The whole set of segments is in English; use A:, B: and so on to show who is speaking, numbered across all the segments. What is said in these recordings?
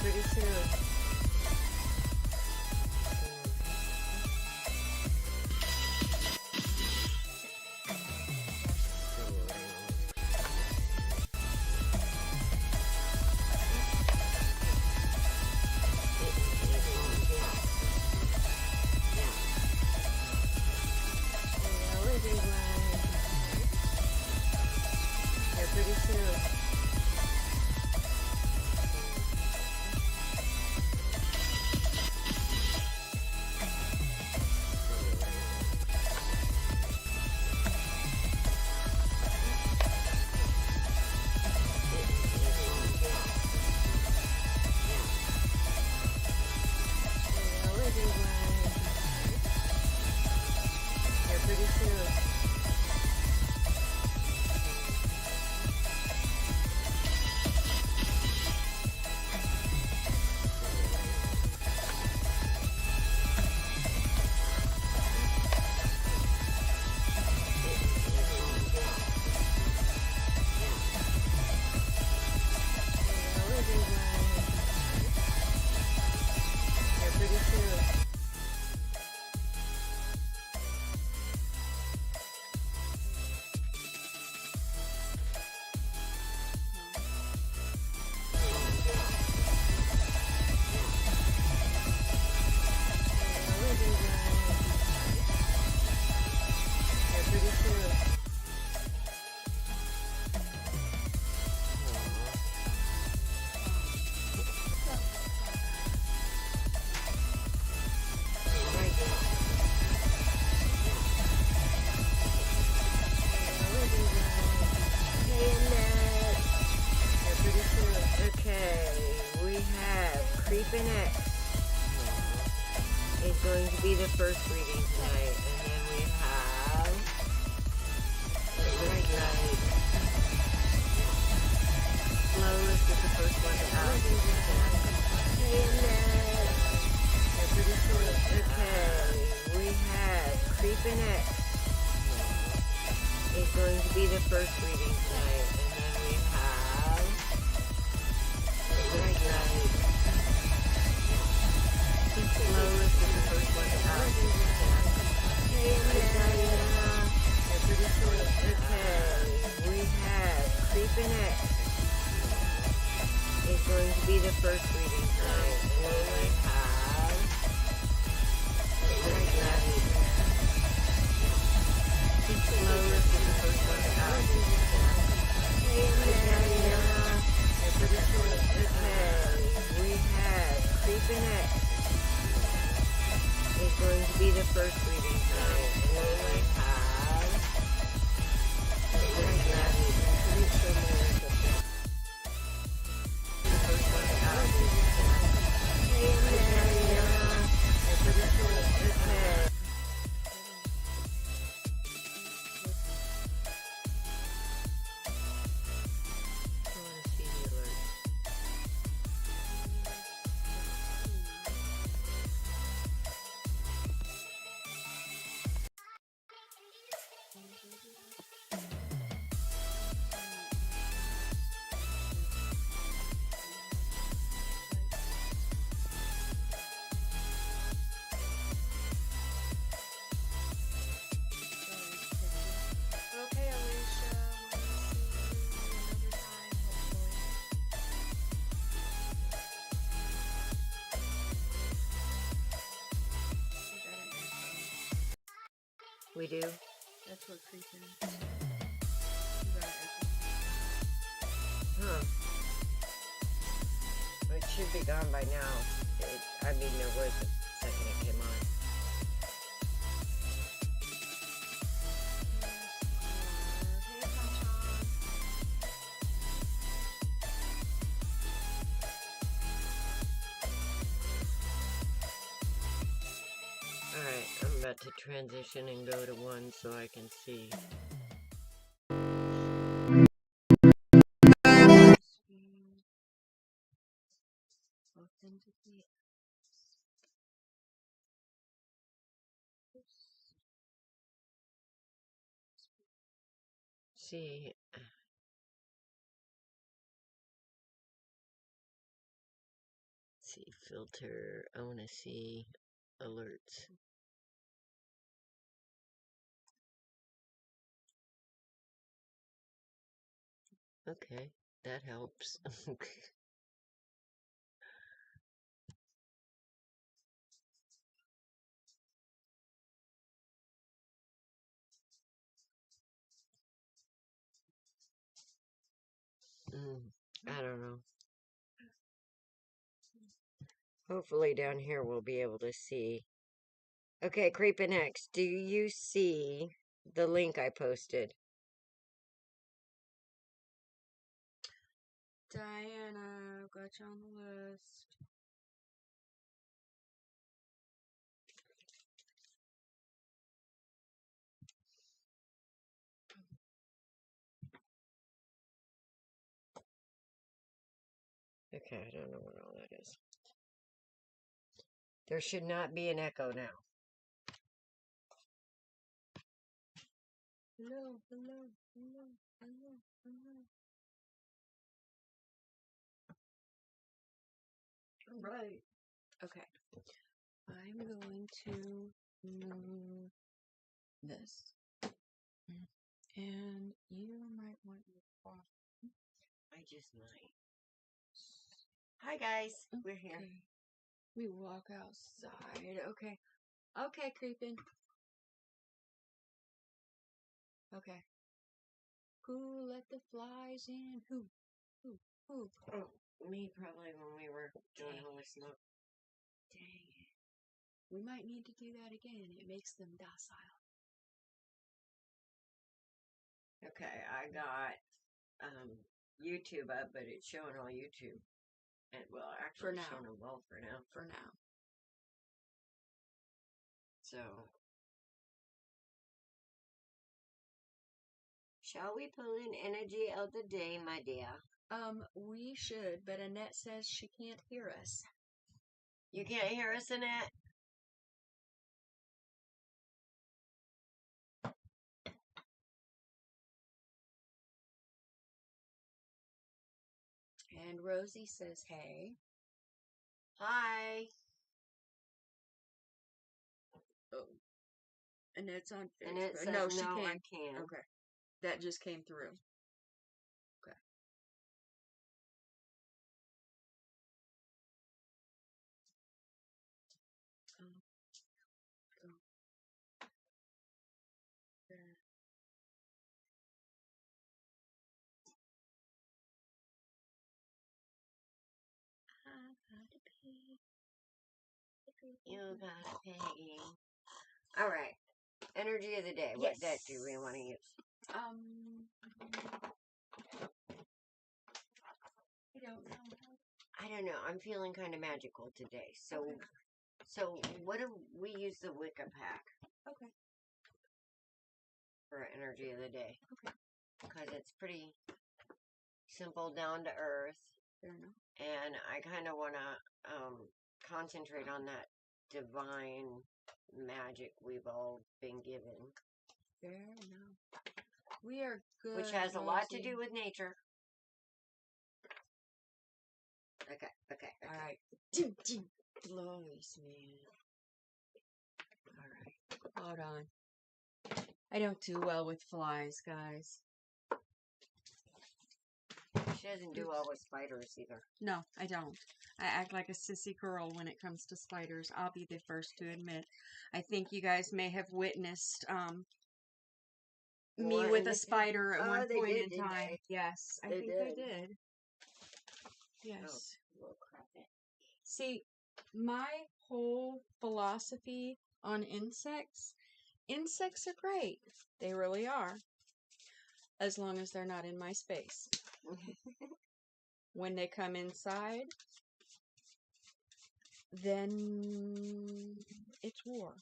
A: pretty soon. Pretty soon. Pretty soon. Pretty soon. Creeping X is going to be the first reading tonight, and then we have Red Light. Slowest is the first one out. Pretty soon. Okay, we have Creeping X is going to be the first reading tonight, and then we have Red Light. Slowest is the first one out. Pretty soon. Okay, we have Creeping X is going to be the first reading tonight, and then we have Red Light. Slowest is the first one out. Pretty soon. Okay, we have Creeping X is going to be the first reading tonight, and then we have Red Light. The first one out. Pretty soon. Okay. I want to see the alert. Okay, Alicia, we'll see you another time, hopefully. We do? That's what creeping is. Huh. It should be gone by now. I mean, there was a second it came on. Alright, I'm about to transition and go to one so I can see. Authentically. See. see, filter. I want to see alerts. Okay, that helps. I don't know. Hopefully down here we'll be able to see. Okay, Creepin' X, do you see the link I posted?
B: Diana, got you on the list.
A: Okay, I don't know what all that is. There should not be an echo now.
B: Hello, hello, hello, hello, hello. All right. Okay. I'm going to move this. And you might want your coffee.
A: I just might. Hi guys, we're here.
B: Okay. We walk outside. Okay. Okay, Creepin'. Okay. Who let the flies in? Who?
A: Oh, me probably when we were doing all this smoke.
B: Dang it. We might need to do that again. It makes them docile.
A: Okay, I got YouTube up, but it's showing all YouTube. And well, actually,
B: For now.
A: It's showing them both for now.
B: For now.
A: So, shall we pull in energy of the day, my dear?
B: We should, but Annette says she can't hear us.
A: You can't hear us, Annette?
B: And Rosie says, hey.
A: Hi.
B: Oh. Annette's on Facebook.
A: Annette says,
B: no, she
A: no,
B: can't.
A: I can't.
B: Okay. That just came through. Okay. Go. There.
A: You got Peggy. All right. Energy of the day. What deck do we want to use?
B: I don't know.
A: I don't know. I'm feeling kind of magical today. So what do we use the Wicca pack?
B: Okay.
A: For energy of the day.
B: Okay.
A: Because it's pretty simple, down to earth.
B: Fair enough.
A: And I kind of want to concentrate on that divine magic we've all been given.
B: Fair enough. We are good.
A: Which has a lot to do with nature. Okay.
B: All right. Blows, man. All right. Hold on. I don't do well with flies, guys.
A: She doesn't do well with spiders either.
B: No, I don't. I act like a sissy girl when it comes to spiders. I'll be the first to admit. I think you guys may have witnessed me with a spider at one point in time. Yes, I think they did. Yes.
A: We'll crop it.
B: See, my whole philosophy on insects are great. They really are. As long as they're not in my space. When they come inside, then it's war.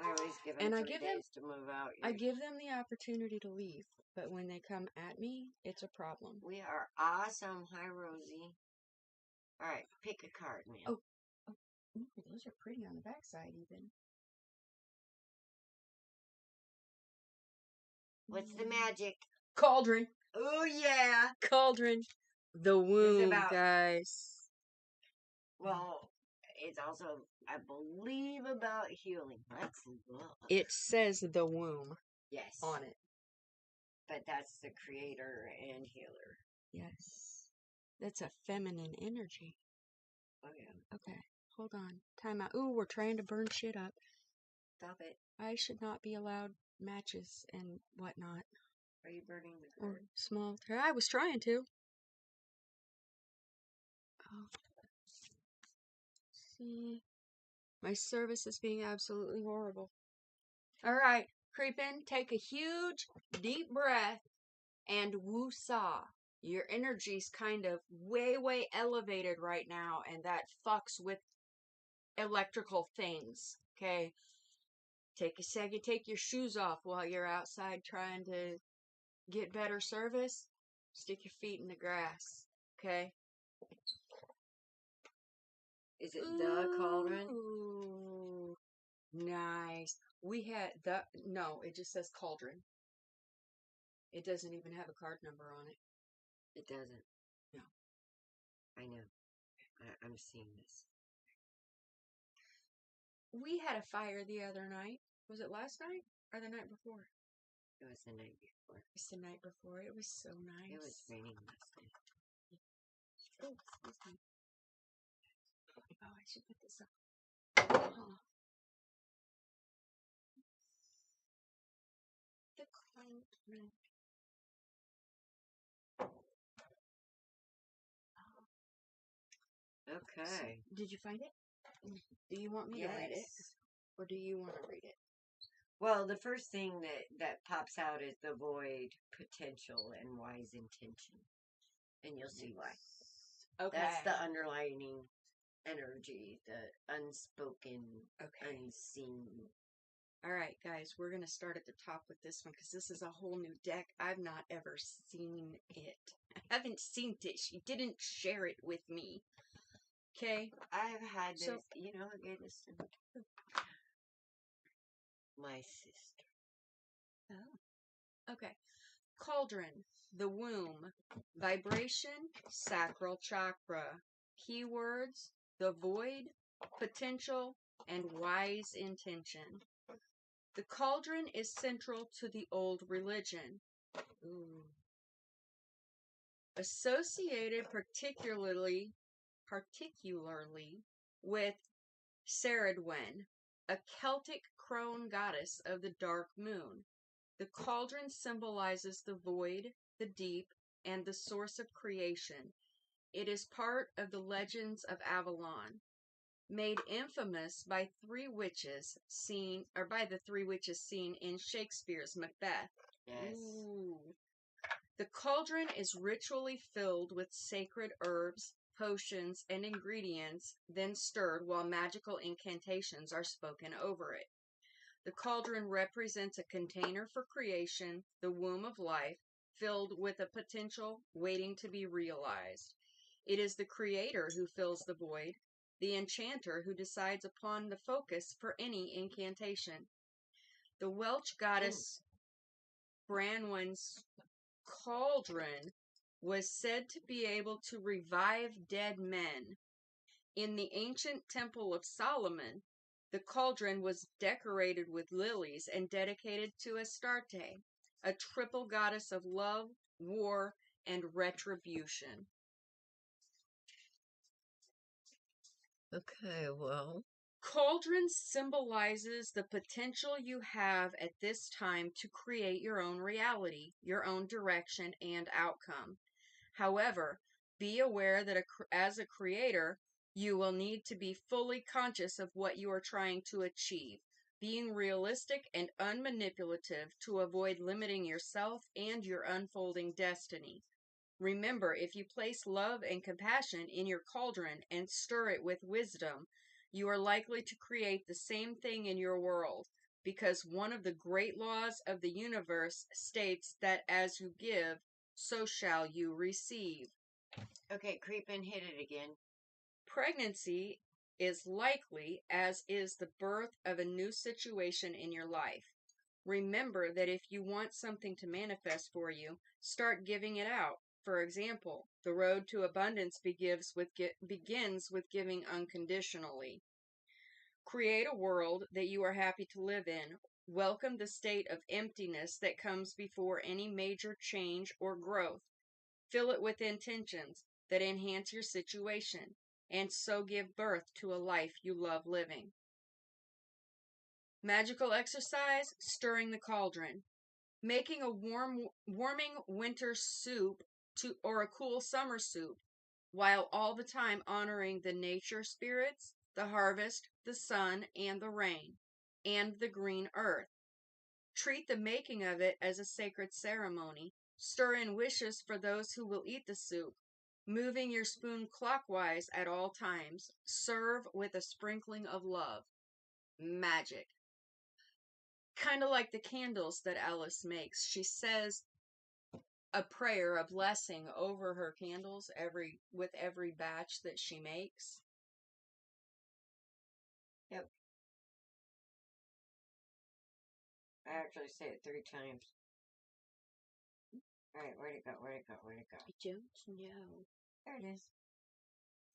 A: I always give them 3 days to move out.
B: I give them the opportunity to leave, but when they come at me, it's a problem.
A: We are awesome. Hi, Rosie. All right, pick a card, man.
B: Oh, ooh, those are pretty on the backside, even.
A: What's the magic?
B: Cauldron.
A: Oh, yeah.
B: Cauldron. The
A: It's
B: womb,
A: about,
B: guys.
A: well, it's also, I believe, about healing. Let's look.
B: It says the womb
A: Yes.
B: on it.
A: But that's the creator and healer.
B: Yes. That's a feminine energy.
A: Oh, yeah.
B: Okay. Hold on. Time out. Ooh, we're trying to burn shit up.
A: Stop it.
B: I should not be allowed matches and whatnot.
A: Are you burning the
B: Or
A: card?
B: small. I was trying to. Oh. See. My service is being absolutely horrible. All right. Creep in. Take a huge, deep breath and woo-saw. Your energy's kind of way, way elevated right now, and that fucks with electrical things. Okay? Take a second, take your shoes off while you're outside trying to get better service. Stick your feet in the grass. Okay?
A: Is it the cauldron?
B: Ooh, nice. We had no, it just says cauldron. It doesn't even have a card number on it.
A: It doesn't.
B: No.
A: I know. I'm seeing this.
B: We had a fire the other night. Was it last night or the night before?
A: It was the night before.
B: It was the night before. It was so nice.
A: It was raining last night.
B: Oh, excuse me. Oh, I should put this up. Oh. The cauldron.
A: Okay.
B: So, did you find it? Do you want me to read it? Or do you want to read it?
A: Well, the first thing that pops out is the void, potential, and wise intention. And you'll see why.
B: Okay.
A: That's the underlining energy, the unspoken, unseen.
B: All right, guys, we're going to start at the top with this one because this is a whole new deck. I've not ever seen it. I haven't seen it. She didn't share it with me. Okay?
A: I've had this, I gave this to my sister.
B: Oh. Okay. Cauldron, the womb, vibration, sacral chakra. Keywords, the void, potential, and wise intention. The cauldron is central to the old religion. Ooh. Associated particularly with Ceridwen, a Celtic crone goddess of the dark moon. The cauldron symbolizes the void, the deep, and the source of creation. It is part of the legends of Avalon, made infamous by the three witches seen in Shakespeare's Macbeth.
A: Yes.
B: Ooh. The cauldron is ritually filled with sacred herbs, potions, and ingredients, then stirred while magical incantations are spoken over it. The cauldron represents a container for creation, the womb of life, filled with a potential waiting to be realized. It is the creator who fills the void, the enchanter who decides upon the focus for any incantation. The Welsh goddess Branwen's cauldron was said to be able to revive dead men. In the ancient Temple of Solomon, the cauldron was decorated with lilies and dedicated to Astarte, a triple goddess of love, war, and retribution.
A: Okay, well.
B: Cauldron symbolizes the potential you have at this time to create your own reality, your own direction, and outcome. However, be aware that as a creator, you will need to be fully conscious of what you are trying to achieve, being realistic and unmanipulative to avoid limiting yourself and your unfolding destiny. Remember, if you place love and compassion in your cauldron and stir it with wisdom, you are likely to create the same thing in your world, because one of the great laws of the universe states that as you give, so shall you receive.
A: Okay, creep and hit it again.
B: Pregnancy is likely, as is the birth of a new situation in your life. Remember that if you want something to manifest for you, start giving it out. For example, the road to abundance begins with giving unconditionally. Create a world that you are happy to live in. Welcome the state of emptiness that comes before any major change or growth. Fill it with intentions that enhance your situation, and so give birth to a life you love living. Magical exercise, stirring the cauldron. Making a warming winter soup or a cool summer soup, while all the time honoring the nature spirits, the harvest, the sun, and the rain, and the green earth. Treat the making of it as a sacred ceremony. Stir in wishes for those who will eat the soup, moving your spoon clockwise at all times. Serve with a sprinkling of love. Magic. Kind of like the candles that Alice makes. She says a prayer, a blessing over her candles with every batch that she makes.
A: Yep. I actually say it 3 times. All right, where'd it go? Where'd it go? Where'd it go?
B: I don't know.
A: There it is.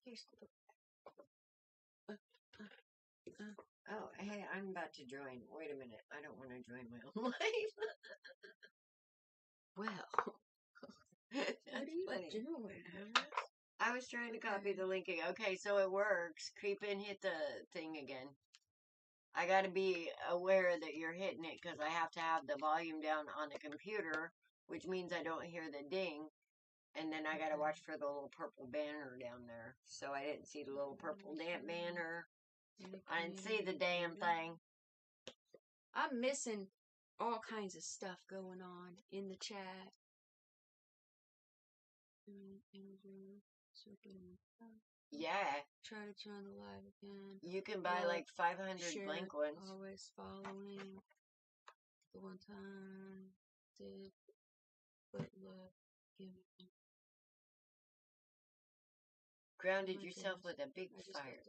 B: Here's the book.
A: Oh, hey, I'm about to join. Wait a minute. I don't want to join my own life.
B: Well, what are you doing, Alice?
A: I was trying to copy the link again. Okay, so it works. Creep in, hit the thing again. I got to be aware that you're hitting it because I have to have the volume down on the computer, which means I don't hear the ding. And then I got to watch for the little purple banner down there. So I didn't see the little purple banner. I didn't see the damn thing.
B: I'm missing all kinds of stuff going on in the chat.
A: Yeah.
B: Try to join the live again.
A: You can buy like 500 blank ones.
B: Always following. The one time did but love giving.
A: Grounded yourself with a big fire.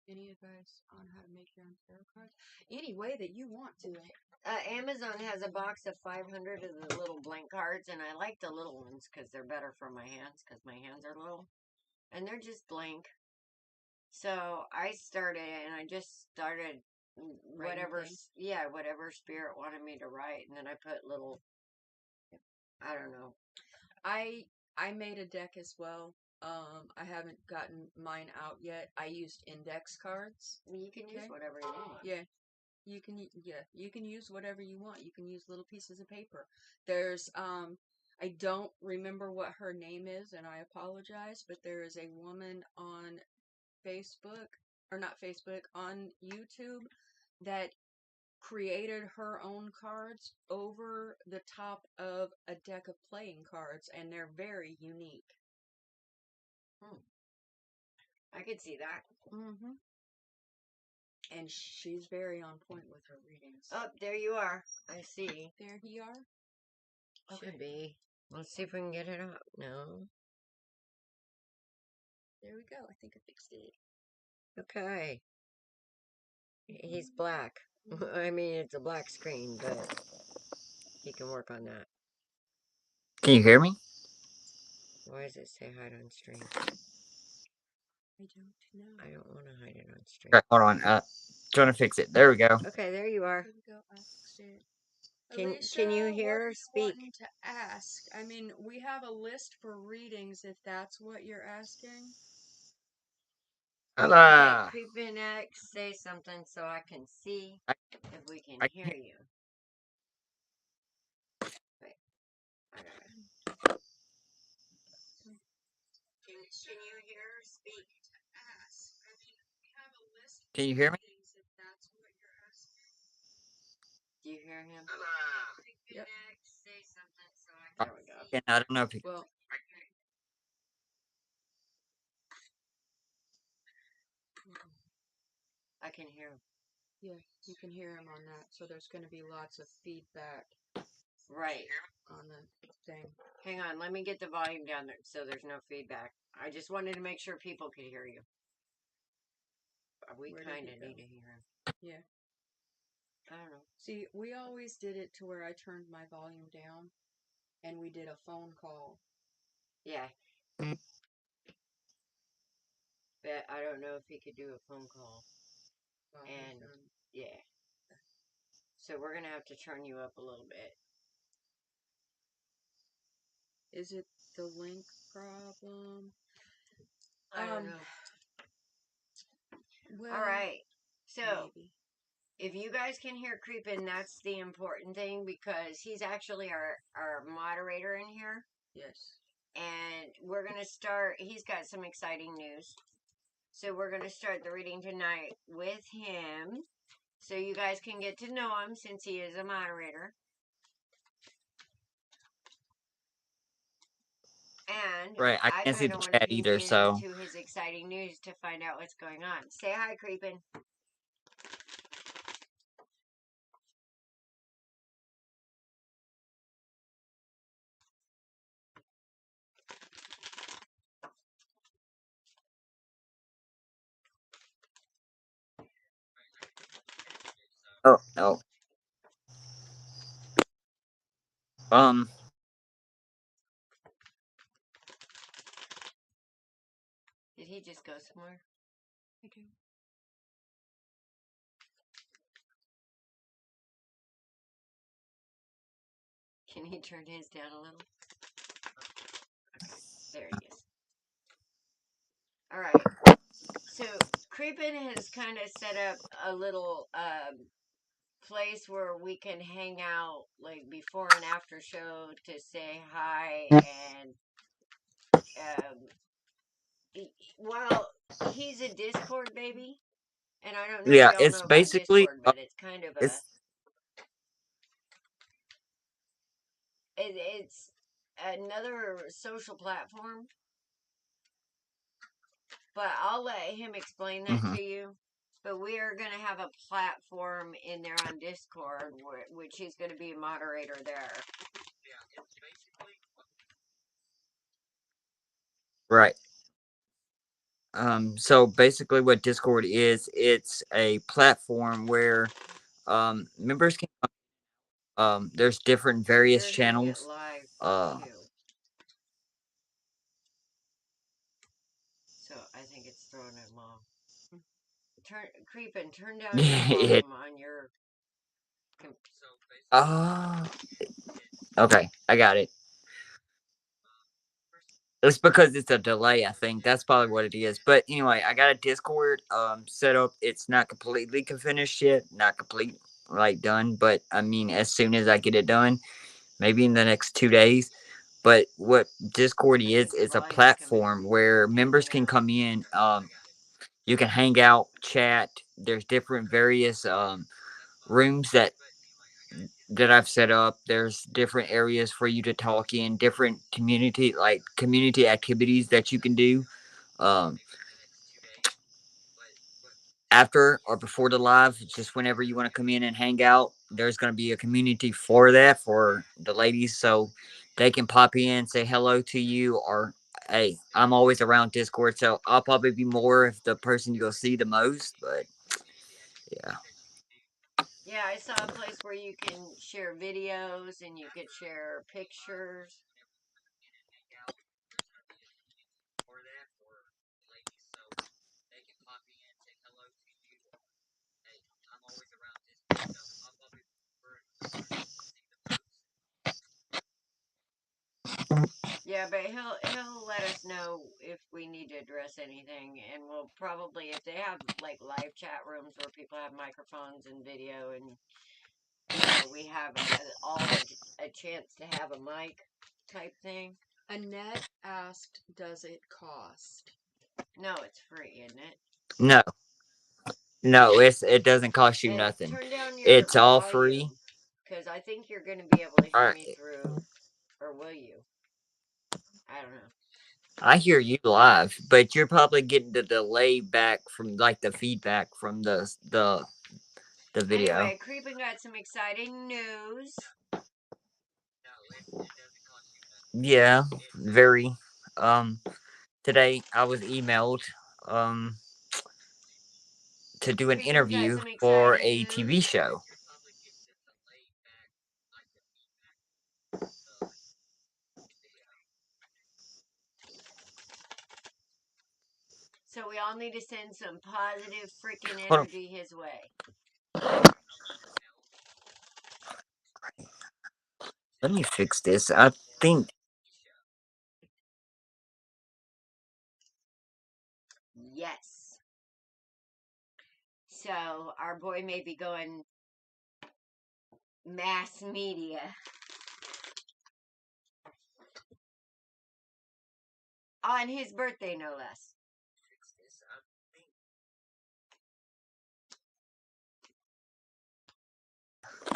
B: Any advice on how to make your own tarot cards? Any way that you want to.
A: Amazon has a box of 500 of the little blank cards, and I like the little ones because they're better for my hands because my hands are little. And they're just blank. So I started, and I just started whatever spirit wanted me to write. And then I put little, I don't know.
B: I made a deck as well. I haven't gotten mine out yet. I used index cards.
A: You can use whatever you want.
B: Yeah. You can use whatever you want. You can use little pieces of paper. There's I don't remember what her name is, and I apologize, but there is a woman on Facebook, or not Facebook, on YouTube that created her own cards over the top of a deck of playing cards, and they're very unique.
A: I could see that.
B: Mm-hmm. And she's very on point with her readings.
A: Oh, there you are. I see.
B: There you are.
A: Should be. Let's see if we can get it up. No.
B: There we go. I think I fixed it.
A: Okay. He's black. I mean, it's a black screen, but he can work on that.
C: Can you hear me?
A: Why does it say hide on stream?
B: I don't know.
A: I don't want to hide it on stream.
C: Okay, hold on. Trying to fix it. There we go.
A: Okay, there you are.
B: There we go. I fixed it.
A: Can you hear or speak?
B: To ask. I mean, we have a list for readings if that's what you're asking.
C: Hello.
A: Okay, creep in X, say something so I can see if we can hear you. Wait. Can you hear or speak?
C: Can you hear me?
A: Do you hear him?
B: Yep.
A: Say something so I can see.
C: And I don't know if you...
B: Well,
A: I can hear him.
B: yeah, you can hear him on that. So there's going to be lots of feedback.
A: Right.
B: On the thing.
A: Hang on, let me get the volume down there so there's no feedback. I just wanted to make sure people could hear you. We kind of need to hear him.
B: Yeah.
A: I don't know.
B: See, we always did it to where I turned my volume down, and we did a phone call.
A: Yeah. But I don't know if he could do a phone call. And yeah. So we're gonna have to turn you up a little bit.
B: Is it the link problem?
A: I don't know.
B: Well,
A: all right. So
B: maybe.
A: if you guys can hear Creepin', that's the important thing because he's actually our moderator in here.
B: Yes.
A: And we're gonna start. He's got some exciting news. So we're gonna start the reading tonight with him. So you guys can get to know him since he is a moderator. And
C: Right, I can't see
A: kind
C: the
A: of want to
C: chat
A: peek
C: either, so.
A: into his exciting news to find out what's going on. Say hi, Creepin'.
C: Oh, no.
A: Did he just go somewhere?
B: Okay.
A: Can he turn his down a little? There he is. All right. So Creepin' has kind of set up a little place where we can hang out like before and after show to say hi and well, he's a Discord baby, and I don't know if
C: Yeah,
A: y'all
C: it's
A: know about
C: basically.
A: Discord, but it's kind of it's another social platform. But I'll let him explain that
C: Mm-hmm.
A: to you. But we are going to have a platform in there on Discord, which he's going to be a moderator there.
C: Right. So basically what Discord is, it's a platform where members can there's different various
A: They're hearing it
C: channels.
A: live
C: Uh
A: too. So I think it's throwing him off. Creepin', turn down your
C: it
A: volume on your.
C: uh okay, I got it. It's because it's a delay, I think. That's probably what it is. But anyway, I got a Discord set up. It's not completely finished yet, not complete like done, but I mean as soon as I get it done, maybe in the next 2 days. But what Discord
A: I think your
C: is a
A: volume's coming
C: platform where
A: in
C: members
A: and
C: can
A: out.
C: come in. You can hang out, chat. There's different various rooms that I've set up. There's different areas for you to talk in, different community activities that you can do. Um, After or before the live, just whenever you want to come in and hang out, there's going to be a community for that for the ladies, so they can pop in, say hello to you, or hey, I'm always around Discord, so I'll probably be more of the person you'll see the most, but yeah.
A: Yeah, I saw a place where you can share videos and you could share pictures. Yeah, but he'll let us know if we need to address anything, and we'll probably if they have like live chat rooms where people have microphones and video, and we have all a chance to have a mic type thing.
B: Annette asked, "Does it cost?"
A: No, it's free, isn't it?
C: No, no, it doesn't cost you
A: And
C: nothing.
A: turn down your
C: It's all free.
A: volume because I think you're going to be able to
C: All
A: hear
C: right,
A: me through, or will you? I don't know.
C: I hear you live, but you're probably getting the delay back from like the feedback from the video.
A: Anyway, Creepin' got some exciting news.
C: Yeah, very. Um, Today I was emailed um to do an
A: Creepin' got
C: interview
A: some
C: for
A: exciting
C: a TV
A: news.
C: show.
A: So we all need to send some positive freaking
C: Hold on.
A: energy his way.
C: Let me fix this. I think.
A: Yes. So our boy may be going mass media. On his birthday, no less.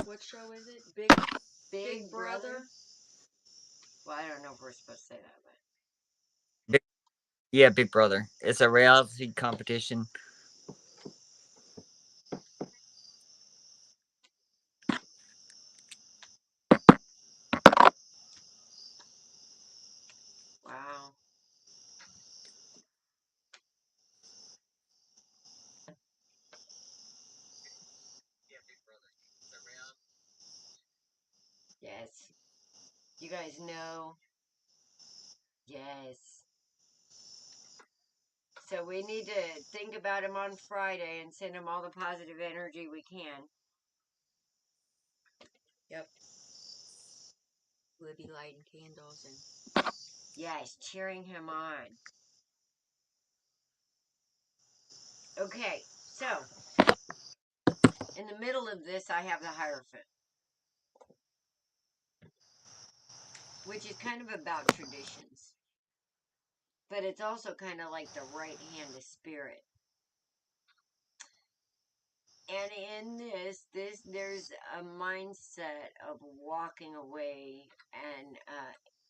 B: What show is it?
A: Big
B: Brother?
A: Brother? Well, I don't know if we're supposed to say that, but.
C: Yeah, Big Brother. It's a reality competition.
A: Wow. Yes. You guys know. Yes. So we need to think about him on Friday and send him all the positive energy we can.
B: Yep. We'll be lighting candles and
A: Yes, cheering him on. Okay, so in the middle of this, I have the Hierophant, which is kind of about traditions, but it's also kind of like the right hand of spirit. And in this there's a mindset of walking away and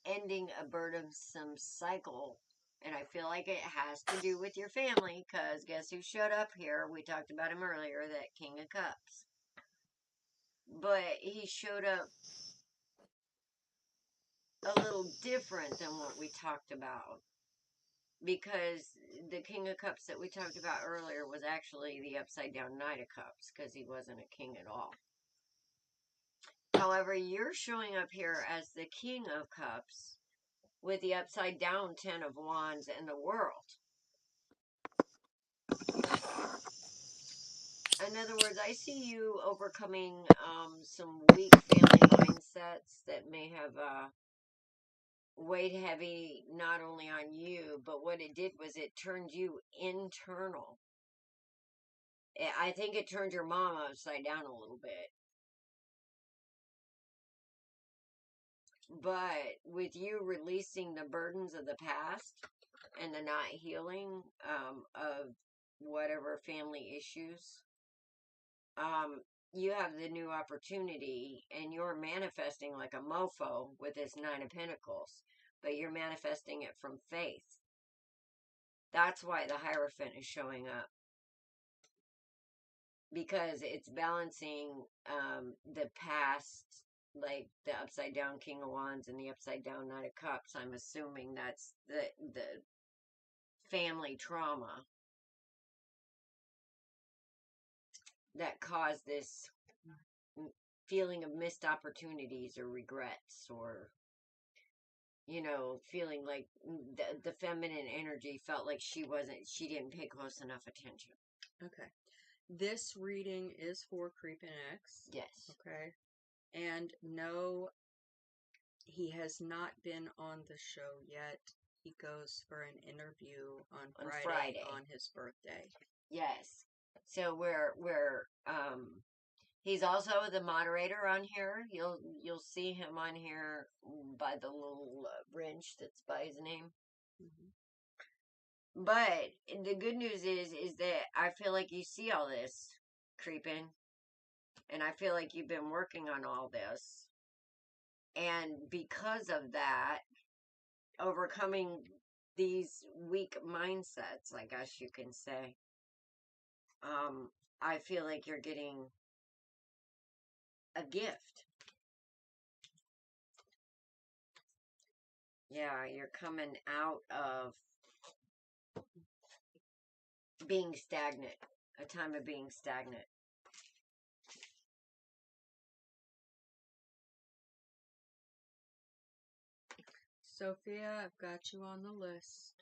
A: ending a burdensome cycle. And I feel like it has to do with your family, because guess who showed up here? We talked about him earlier, that King of Cups. But he showed up a little different than what we talked about, because the King of Cups that we talked about earlier was actually the upside down Knight of Cups, because he wasn't a king at all. However, you're showing up here as the King of Cups with the upside down Ten of Wands and the World. In other words, I see you overcoming some weak family mindsets that may have weighed heavy not only on you, but what it did was it turned you internal. I think it turned your mom upside down a little bit. But with you releasing the burdens of the past and the not healing of whatever family issues, you have the new opportunity, and you're manifesting like a mofo with this Nine of Pentacles, but you're manifesting it from faith. That's why the Hierophant is showing up, because it's balancing the past, like the upside down King of Wands and the upside down Knight of Cups. I'm assuming that's the family trauma that caused this feeling of missed opportunities or regrets, or feeling like the feminine energy felt like she didn't pay close enough attention.
B: okay. This reading is for Creepin' X.
A: Yes.
B: Okay. And no, he has not been on the show yet. He goes for an interview on Friday on his birthday.
A: Yes. So he's also the moderator on here. You'll see him on here by the little wrench that's by his name. Mm-hmm. But the good news is that I feel like you see all this creeping, and I feel like you've been working on all this, and because of that, overcoming these weak mindsets, I guess you can say, I feel like you're getting a gift. Yeah, you're coming out of being stagnant, a time of being stagnant.
B: Sophia, I've got you on the list.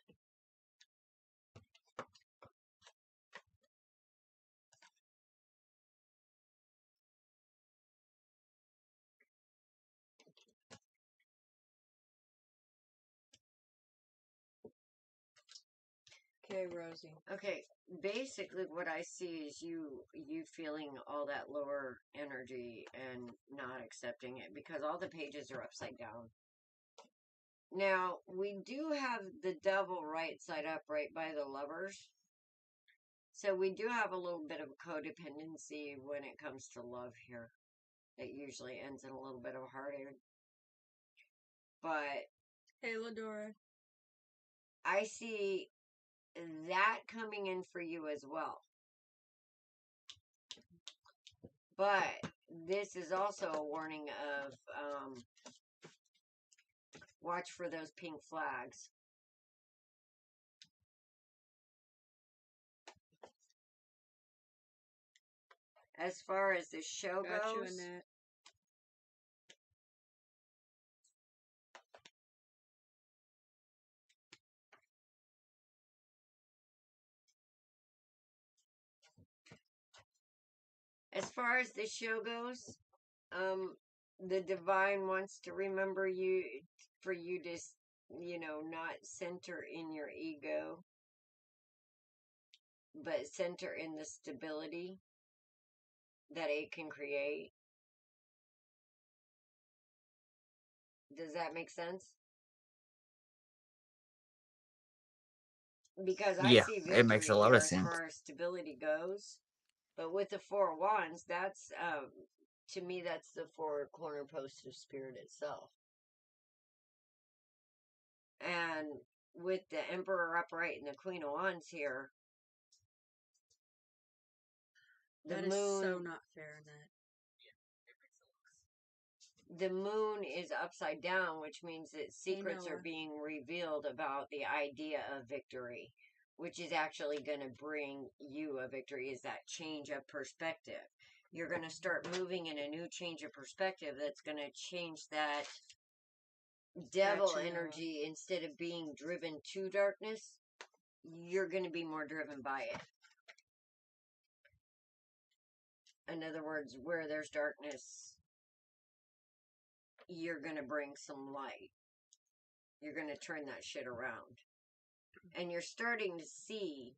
B: Okay, Rosie.
A: Okay, basically what I see is you feeling all that lower energy and not accepting it because all the pages are upside down. Now, we do have the devil right side up right by the lovers. So we do have a little bit of codependency when it comes to love here. It usually ends in a little bit of a heartache. But
B: Hey, Ladora.
A: I see that coming in for you as well. But this is also a warning of watch for those pink flags. As far as the show
B: Got you,
A: goes,
B: Annette.
A: as far as the show goes, the divine wants to remember you for you to, not center in your ego, but center in the stability that it can create. Does that make sense? Because I
C: Yeah,
A: see
C: it makes a
A: victory
C: lot
A: here
C: of
A: as
C: sense.
A: far as stability goes. But with the Four of Wands, that's, to me, that's the four corner post of spirit itself. And with the Emperor upright and the Queen of Wands here,
B: That is so not fair, Annette.
A: the moon is upside down, which means that secrets are
B: Noah.
A: being revealed about the idea of victory, which is actually going to bring you a victory, is that change of perspective. You're going to start moving in a new change of perspective that's going to change that devil
B: Gotcha, Noah.
A: energy. Instead of being driven to darkness, you're going to be more driven by it. In other words, where there's darkness, you're going to bring some light. You're going to turn that shit around. And you're starting to see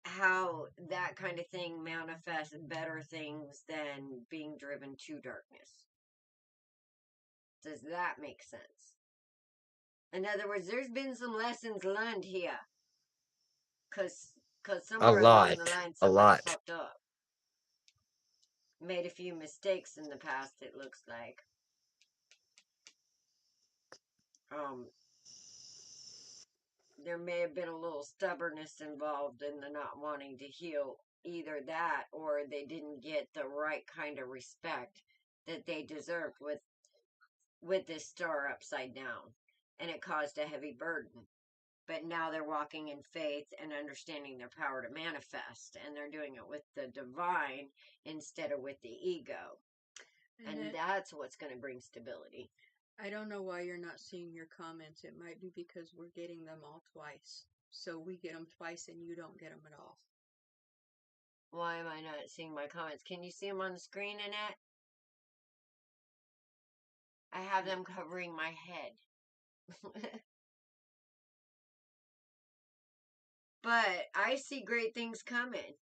A: how that kind of thing manifests better things than being driven to darkness. Does that make sense? In other words, there's been some lessons learned here. Because somewhere along the line, somebody fucked up. Made a few mistakes in the past, it looks like. There may have been a little stubbornness involved in the not wanting to heal. Either that, or they didn't get the right kind of respect that they deserved with this star upside down, and it caused a heavy burden. But now they're walking in faith and understanding their power to manifest, and they're doing it with the divine instead of with the ego. And that's what's going to bring stability.
B: I don't know why you're not seeing your comments. It might be because we're getting them all twice. So we get them twice and you don't get them at all.
A: Why am I not seeing my comments? Can you see them on the screen, Annette? I have them covering my head. But I see great things coming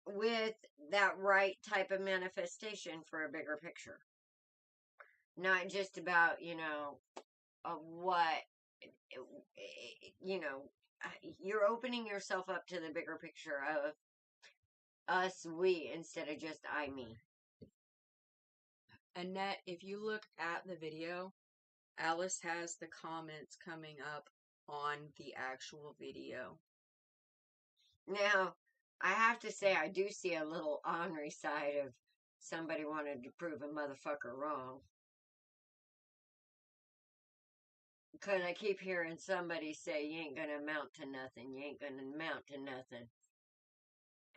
A: with that right type of manifestation for a bigger picture. Not just about, of what, you're opening yourself up to the bigger picture of us, we, instead of just I, me.
B: Annette, if you look at the video, Alice has the comments coming up on the actual video.
A: Now, I have to say, I do see a little ornery side of somebody wanted to prove a motherfucker wrong. Because I keep hearing somebody say, you ain't gonna amount to nothing, you ain't gonna amount to nothing.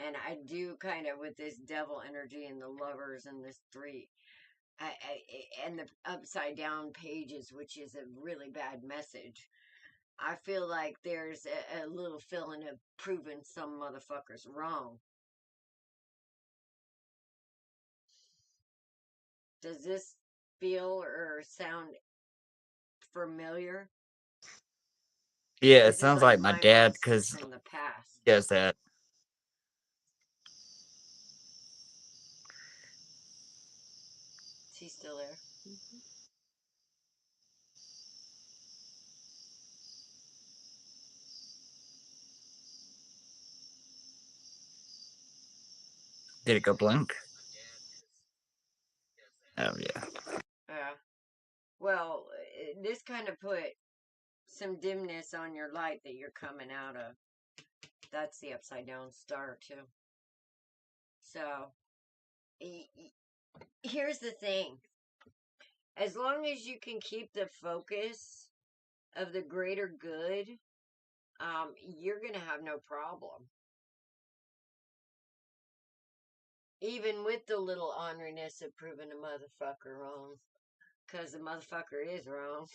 A: And I do kind of, with this devil energy and the lovers and this three, and the upside down pages, which is a really bad message. I feel like there's a little feeling of proving some motherfuckers wrong. Does this feel or sound familiar?
C: Yeah, it
A: This is
C: sounds
A: like
C: like my
A: my
C: dad
A: mess
C: because
A: from the past.
C: he does that.
A: Is he still there?
B: Mhm.
C: Did it go blink? Oh yeah.
A: Yeah. Well, this kind of put some dimness on your light that you're coming out of. That's the upside down star too. So, here's the thing. As long as you can keep the focus of the greater good, you're gonna have no problem. Even with the little orneriness of proving a motherfucker wrong. Because the motherfucker is wrong.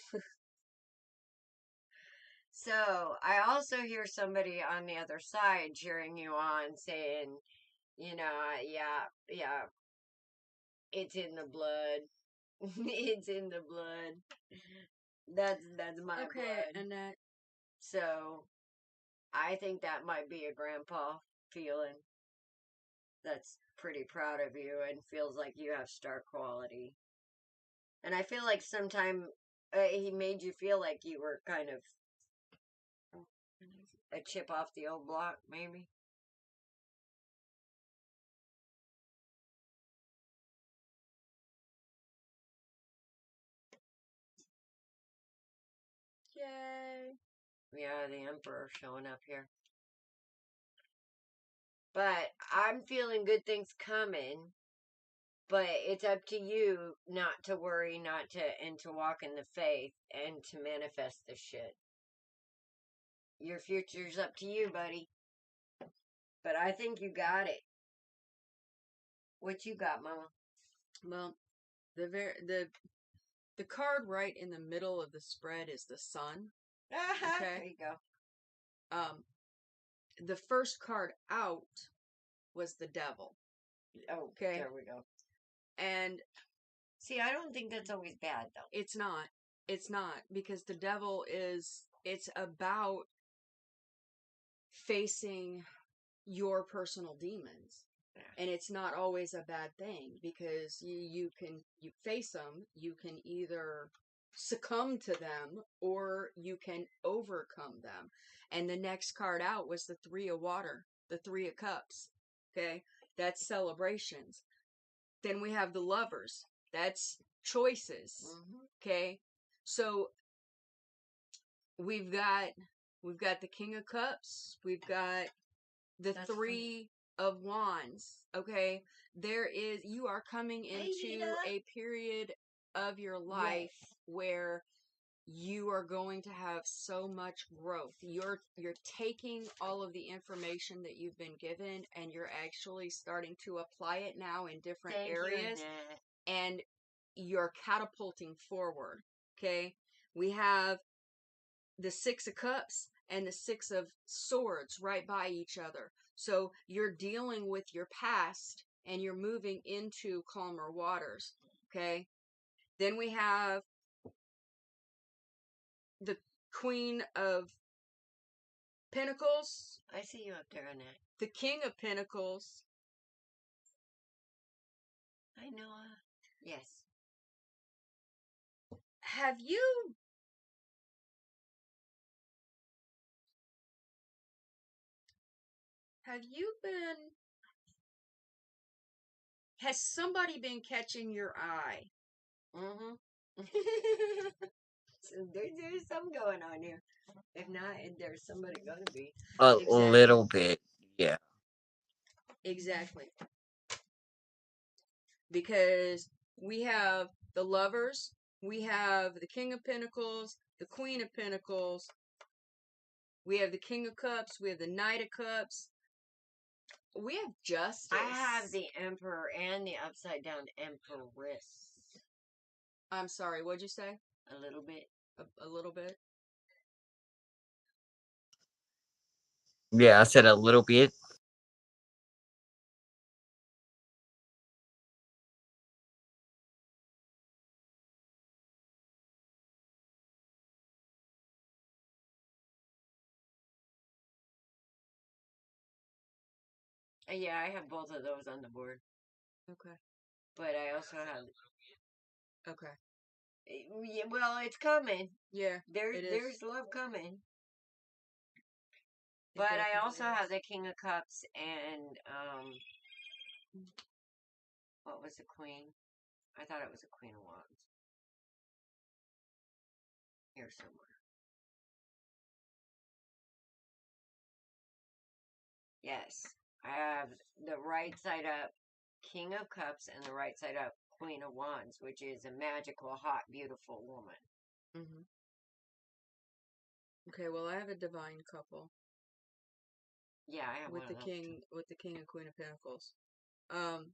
A: So, I also hear somebody on the other side cheering you on, saying, yeah, it's in the blood. It's in the blood. That's my
B: Okay,
A: blood.
B: Annette.
A: So, I think that might be a grandpa feeling that's pretty proud of you and feels like you have star quality. And I feel like sometime he made you feel like you were kind of a chip off the old block, maybe.
B: Yay.
A: Yeah, the Emperor showing up here. But I'm feeling good things coming. But it's up to you not to worry, and to walk in the faith and to manifest the shit. Your future's up to you, buddy. But I think you got it. What you got, Mama?
B: Well, the card right in the middle of the spread is the sun.
A: Okay.
B: Okay.
A: There you go.
B: The first card out was the devil.
A: Oh,
B: Okay.
A: there we go.
B: And
A: see, I don't think that's always bad, though.
B: It's not. It's not, because the devil it's about facing your personal demons.
A: Yeah.
B: And it's not always a bad thing, because you face them. You can either succumb to them or you can overcome them. And the next card out was the Three of Water, the Three of Cups. Okay, that's celebrations. Then we have the Lovers. That's choices.
A: Mm-hmm.
B: Okay, so we've got the King of Cups. We've got the
A: That's
B: Three of Wands. Okay, you are coming into a period of your life where you are going to have so much growth. You're taking all of the information that you've been given, and you're actually starting to apply it now in different areas, and you're catapulting forward. Okay, we have the Six of Cups and the Six of Swords right by each other. So you're dealing with your past and you're moving into calmer waters. Okay. Then we have the Queen of Pentacles.
A: I see you up there on that.
B: The King of Pentacles.
A: I know. Yes.
B: Have you been, has somebody been catching your eye?
A: Mm-hmm. So there's something going on here. If not, there's somebody gonna be.
C: A
B: Exactly.
C: little bit, yeah.
B: Exactly. Because we have the Lovers, we have the King of Pentacles, the Queen of Pentacles, we have the King of Cups, we have the Knight of Cups, we have Justice.
A: I have the Emperor and the upside down Empress.
B: I'm sorry, what'd you say?
A: A little bit.
B: A little bit?
C: Yeah, I said a little bit.
A: Yeah, I have both of those on the board.
B: Okay.
A: But I also have.
B: Okay.
A: Yeah, well, it's coming.
B: Yeah.
A: There's love coming.
B: It
A: But I
B: definitely
A: also
B: is.
A: have the King of Cups and what was the Queen? I thought it was a Queen of Wands. Here somewhere. Yes, I have the right side up King of Cups and the right side up Queen of Wands, which is a magical, hot, beautiful woman.
B: Mm-hmm. Okay, well, I have a divine couple.
A: Yeah, I have
B: with
A: one
B: the
A: of those.
B: king, with the King and Queen of Pentacles. I'm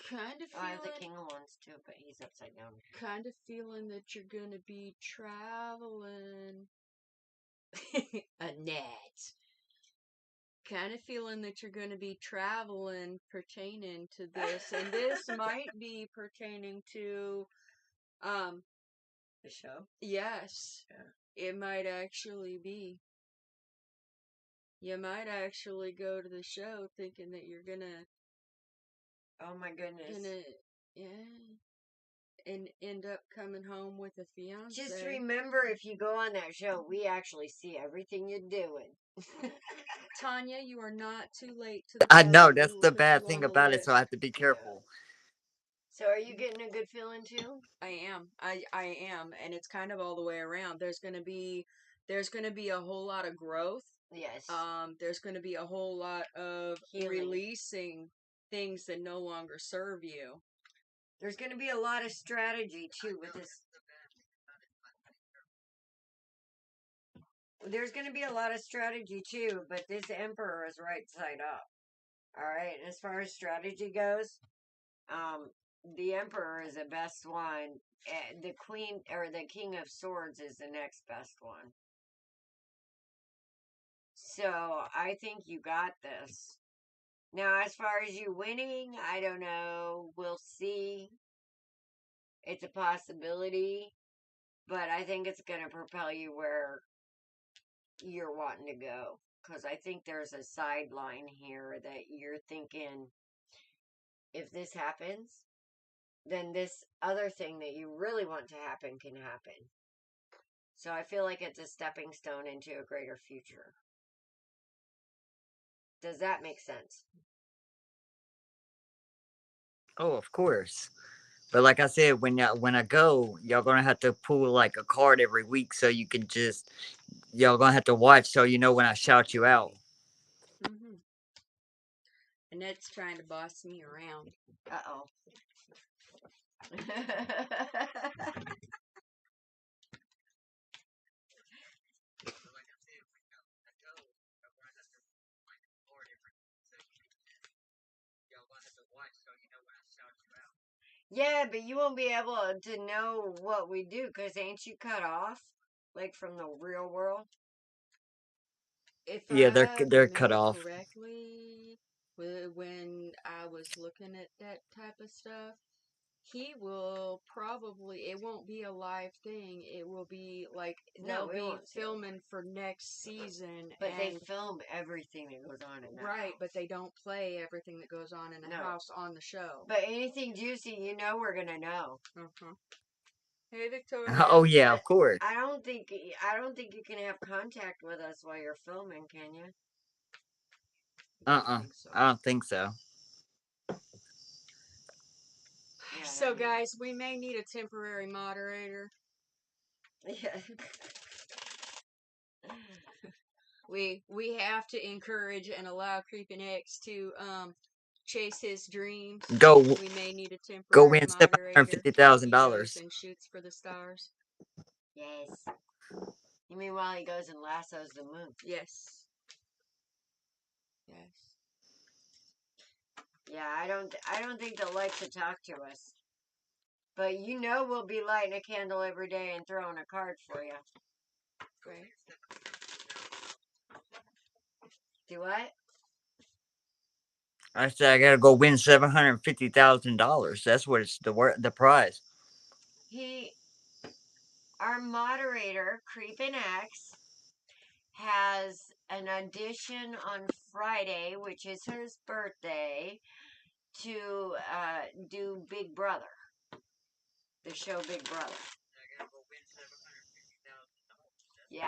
B: kind of
A: Oh, I have the
B: feeling,
A: King of Wands too, but he's upside down.
B: kind of feeling that you're gonna be traveling. A net. Kind of feeling that you're gonna be traveling pertaining to this, and this might be pertaining to,
A: The show?
B: yes,
A: Yeah.
B: it might actually be. You might actually go to the show thinking that you're gonna,
A: Oh my goodness.
B: yeah, and end up coming home with a fiance.
A: Just remember, if you go on that show, we actually see everything you're doing.
B: Tanya, you are not too late to the
C: I
B: party.
C: know
B: We
C: that's
B: will
C: the
B: put
C: bad
B: you
C: thing
B: on the
C: about it, so I
B: list.
C: have to be careful.
A: So, are you getting a good feeling too?
B: I am. I am, and it's kind of all the way around. There's gonna be a whole lot of growth.
A: Yes.
B: There's gonna be a whole lot of
A: Healing.
B: releasing things that no longer serve you.
A: There's going to be a lot of strategy too with this. There's going to be a lot of strategy too, but this Emperor is right side up. All right, and as far as strategy goes, the Emperor is the best one. The Queen or the King of Swords is the next best one. So I think you got this. Now, as far as you winning, I don't know. We'll see. It's a possibility, but I think it's going to propel you where you're wanting to go. Because I think there's a sideline here that you're thinking, if this happens, then this other thing that you really want to happen can happen. So I feel like it's a stepping stone into a greater future. Does that make sense?
C: Oh, of course. But like I said, when I go, y'all gonna have to pull like a card every week, so you can just y'all gonna have to watch so you know when I shout you out.
B: Mm-hmm. Annette's trying to boss me around.
A: Uh-oh. Yeah, but you won't be able to know what we do because ain't you cut off, like from the real world?
B: If
C: Yeah,
B: I
C: they're cut
B: remember
C: off.
B: correctly, when I was looking at that type of stuff, he will probably, it won't be a live thing. It will be like
A: No,
B: they'll
A: we
B: be
A: won't see it.
B: filming for next season.
A: But they
B: and
A: film everything that goes on in that
B: right,
A: house.
B: but they don't play everything that goes on in the
A: No.
B: house on the show.
A: But anything juicy, you know we're gonna know.
B: Uh-huh. Hey, Victoria.
C: Oh yeah,
A: But
C: of course.
A: I don't think you can have contact with us while you're filming, can you?
B: I think so.
C: I don't think so.
A: Yeah.
B: So, guys, we may need a temporary moderator.
A: Yeah.
B: We have to encourage and allow Creeping X to chase his dreams.
C: Go
B: We may need a
C: go
B: temporary
C: win
B: moderator. He goes
C: $750,000.
B: and shoots for the stars.
A: Yes. You mean while he goes and lassos the moon?
B: Yes. Yes.
A: Yeah, I don't think they'll like to talk to us. But you know we'll be lighting a candle every day and throwing a card for you.
B: Right.
A: Do what?
C: I said I gotta go win $750,000. That's what it's the prize.
A: Our moderator, Creepin' X, has an audition on Friday, which is his birthday, to do Big Brother, the show Big Brother. Yeah.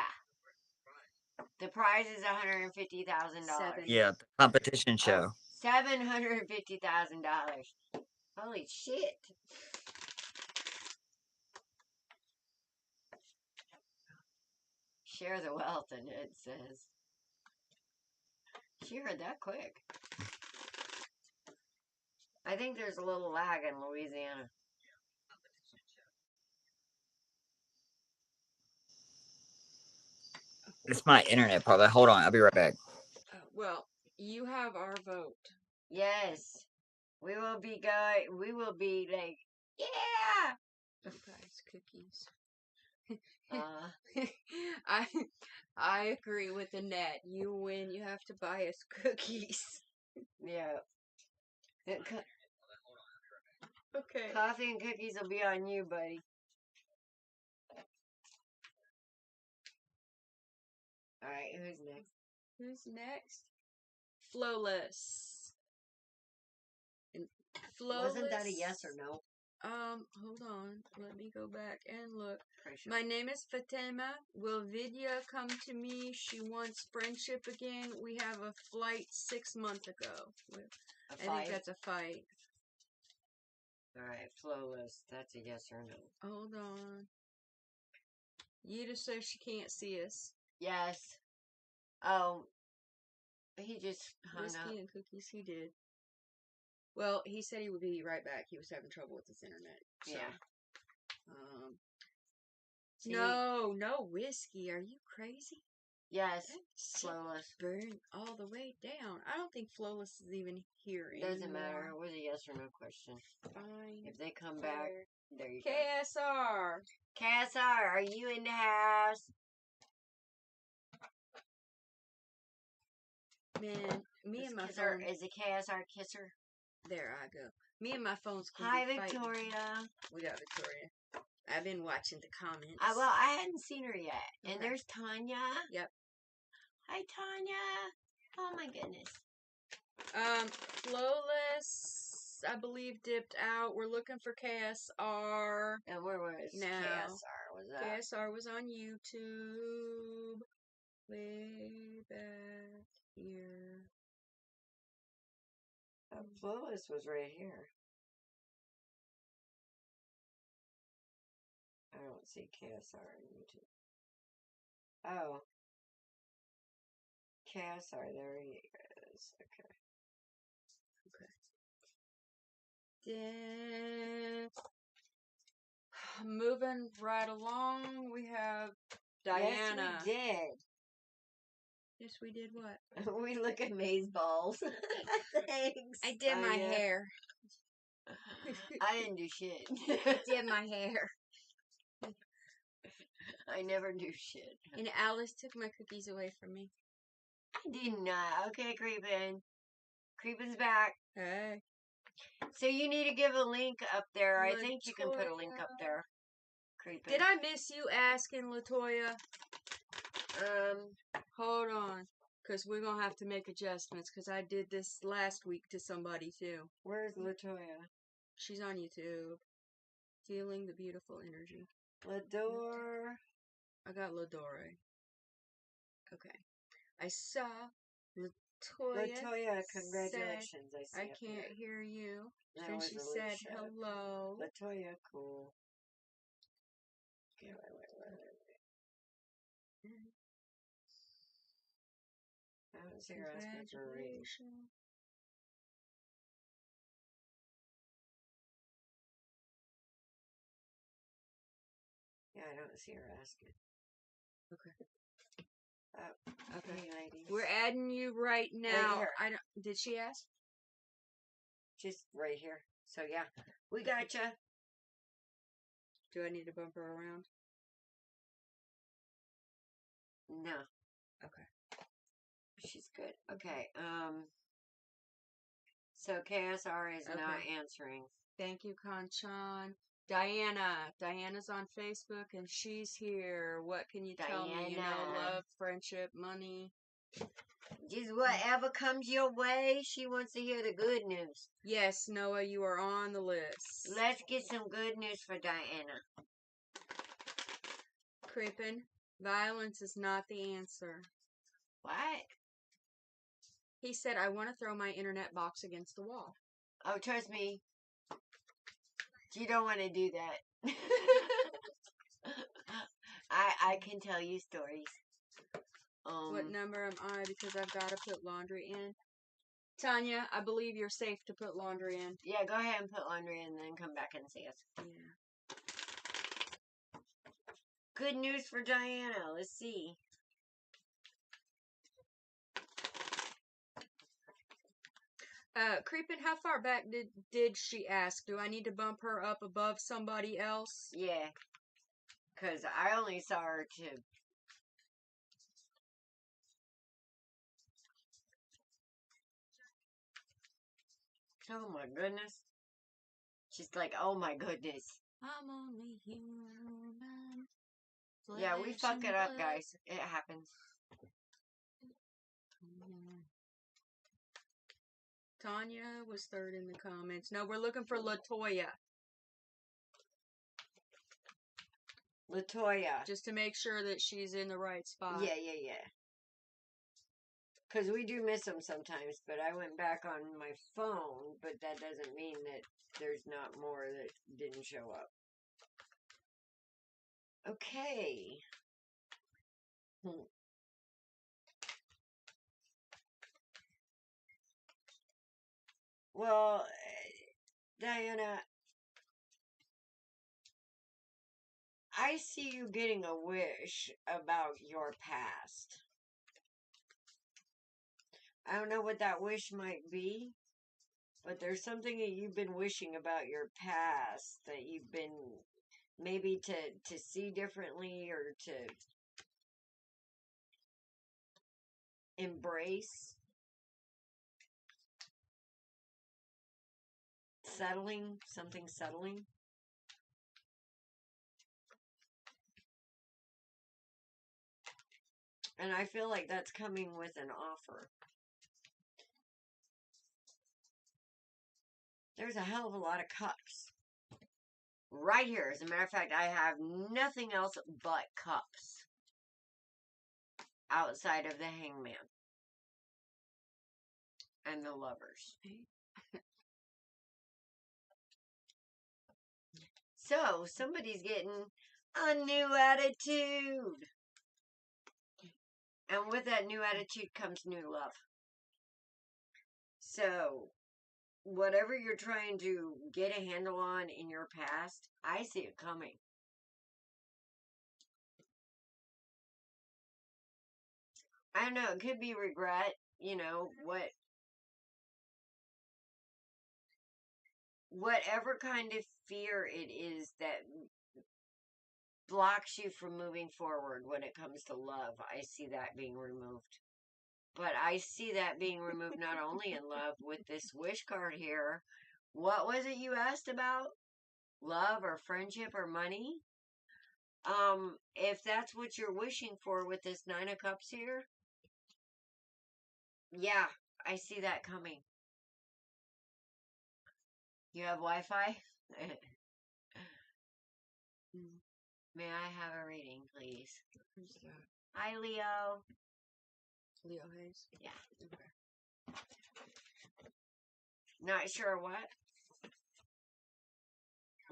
A: The prize is $150,000.
C: Yeah, the competition
A: Oh,
C: show.
A: $750,000. Holy shit. Share the wealth, and it says. She heard that quick. I think there's a little lag in Louisiana.
C: It's my internet, probably. Hold on, I'll be right back.
B: Well, you have our vote.
A: Yes. We will be like, yeah.
B: Guys, cookies.
A: Uh,
B: I agree with Annette. You win. You have to buy us cookies.
A: yeah.
B: Okay.
A: Coffee and cookies will be on you, buddy. Alright, who's next?
B: Who's next? Flawless. And Flawless.
A: Wasn't that a yes or no?
B: Hold on. Let me go back and look.
A: Sure.
B: My name is Fatima. Will Vidya come to me? She wants friendship again. We have a flight 6 months ago. I think that's a fight.
A: Alright, Flawless. That's a yes or no.
B: Hold on. Yida says she can't see us.
A: Yes. Oh. He just hung
B: Whiskey
A: up.
B: and cookies, he did. Well, he said he would be right back. He was having trouble with his internet. So.
A: Yeah.
B: No whiskey. Are you crazy?
A: Yes. Flawless.
B: Burn all the way down. I don't think Flawless is even here
A: Doesn't
B: anymore.
A: matter. It was a yes or no question.
B: Fine.
A: If they come back, there you
B: KSR.
A: go. KSR, are you in the house?
B: Man, me and my phone.
A: Is a KSR kisser?
B: There I go. Me and my phone's.
A: Hi, Victoria.
B: We got Victoria. I've been watching the comments.
A: Well, I hadn't seen her yet.
B: Okay.
A: And there's Tanya.
B: Yep.
A: Hi, Tanya. Oh my goodness.
B: Flawless, I believe, dipped out. We're looking for KSR.
A: And where was KSR? Was that?
B: KSR was on YouTube. Way back here.
A: Flawless was right here. I don't see KSR on YouTube. Oh. KSR, there he is. Okay.
B: Then, moving right along, we have Diana.
A: Yes, we did.
B: Yes, we did what?
A: We look at maze balls. Thanks.
B: I did my hair.
A: I didn't do shit.
B: I did my hair.
A: I never do shit.
B: And Alice took my cookies away from me.
A: I did not. Okay, Creepin. Creepin's back.
B: Hey.
A: So you need to give a link up there.
B: Latoya.
A: I think you can put a link up there. Creepin.
B: Did I miss you asking, Latoya? Hold on. Because we're going to have to make adjustments. Because I did this last week to somebody, too.
A: Where's Latoya?
B: She's on YouTube. Feeling the beautiful energy.
A: Lador.
B: I got Ladore. Okay. I saw
A: Latoya, congratulations.
B: I can't hear you. Then she said
A: Alicia.
B: hello.
A: Latoya, cool. Okay, wait. I don't see her asking for a reading. Yeah, I don't see her asking.
B: Okay.
A: Okay, ladies.
B: We're adding you right now.
A: Right here.
B: Did she ask?
A: Just right here. So yeah, we gotcha.
B: Do I need to bump her around?
A: No.
B: Okay.
A: She's good. Okay. So KSR is not answering.
B: Thank you, Kanchan. Diana's on Facebook and she's here. What can you tell me? You know,
A: Diana.
B: love, friendship, money.
A: Just whatever comes your way, she wants to hear the good news.
B: Yes, Noah, you are on the list.
A: Let's get some good news for Diana.
B: Crippen, violence is not the answer.
A: What?
B: He said, I want to throw my internet box against the wall.
A: Oh, trust me. You don't want to do that. I can tell you stories.
B: What number am I? Because I've got to put laundry in. Tanya, I believe you're safe to put laundry in.
A: Yeah, go ahead and put laundry in and then come back and see us.
B: Yeah.
A: Good news for Diana. Let's see.
B: Creeping, how far back did she ask? Do I need to bump her up above somebody else?
A: Yeah. Because I only saw her to... Oh my goodness. She's like, oh my goodness.
B: I'm only human.
A: Yeah, we fuck it up, guys. It happens.
B: Tanya was third in the comments. No, we're looking for Latoya.
A: Latoya.
B: Just to make sure that she's in the right spot.
A: Yeah. Because we do miss them sometimes, but I went back on my phone, but that doesn't mean that there's not more that didn't show up. Okay. Well, Diana, I see you getting a wish about your past. I don't know what that wish might be, but there's something that you've been wishing about your past that you've been maybe to see differently or to embrace. Settling, something settling. And I feel like that's coming with an offer. There's a hell of a lot of cups. Right here. As a matter of fact, I have nothing else but cups. Outside of the hangman. And the lovers. So, somebody's getting a new attitude. And with that new attitude comes new love. So, whatever you're trying to get a handle on in your past, I see it coming. I don't know, it could be regret, you know, whatever kind of fear it is that blocks you from moving forward when it comes to love, I see that being removed. But I see that being removed not only in love with this wish card here. What was it you asked about? Love or friendship or money? If that's what you're wishing for with this Nine of Cups here, yeah, I see that coming. You have Wi-Fi? May I have a reading, please?
B: Who's that?
A: Hi, Leo.
B: Leo Hayes?
A: Yeah.
B: Okay.
A: Not sure what?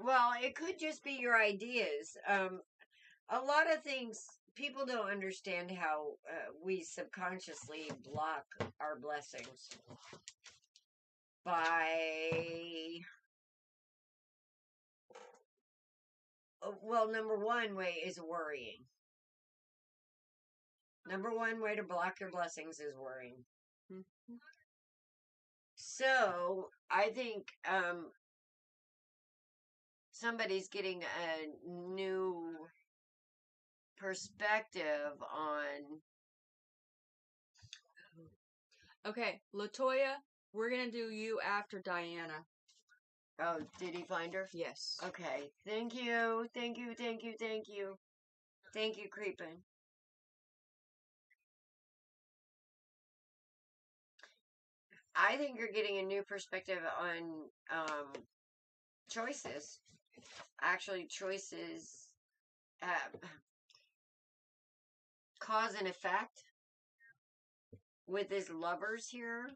A: Well, it could just be your ideas. A lot of things, people don't understand how we subconsciously block our blessings by... Well, number one way is worrying. Number one way to block your blessings is worrying.
B: Mm-hmm.
A: So, I think somebody's getting a new perspective on...
B: Okay, Latoya, we're going to do you after Diana.
A: Oh, did he find her?
B: Yes.
A: Okay. Thank you. Thank you. Thank you. Thank you. Thank you, Creepin'. I think you're getting a new perspective on choices. Actually, choices cause and effect with his lovers here.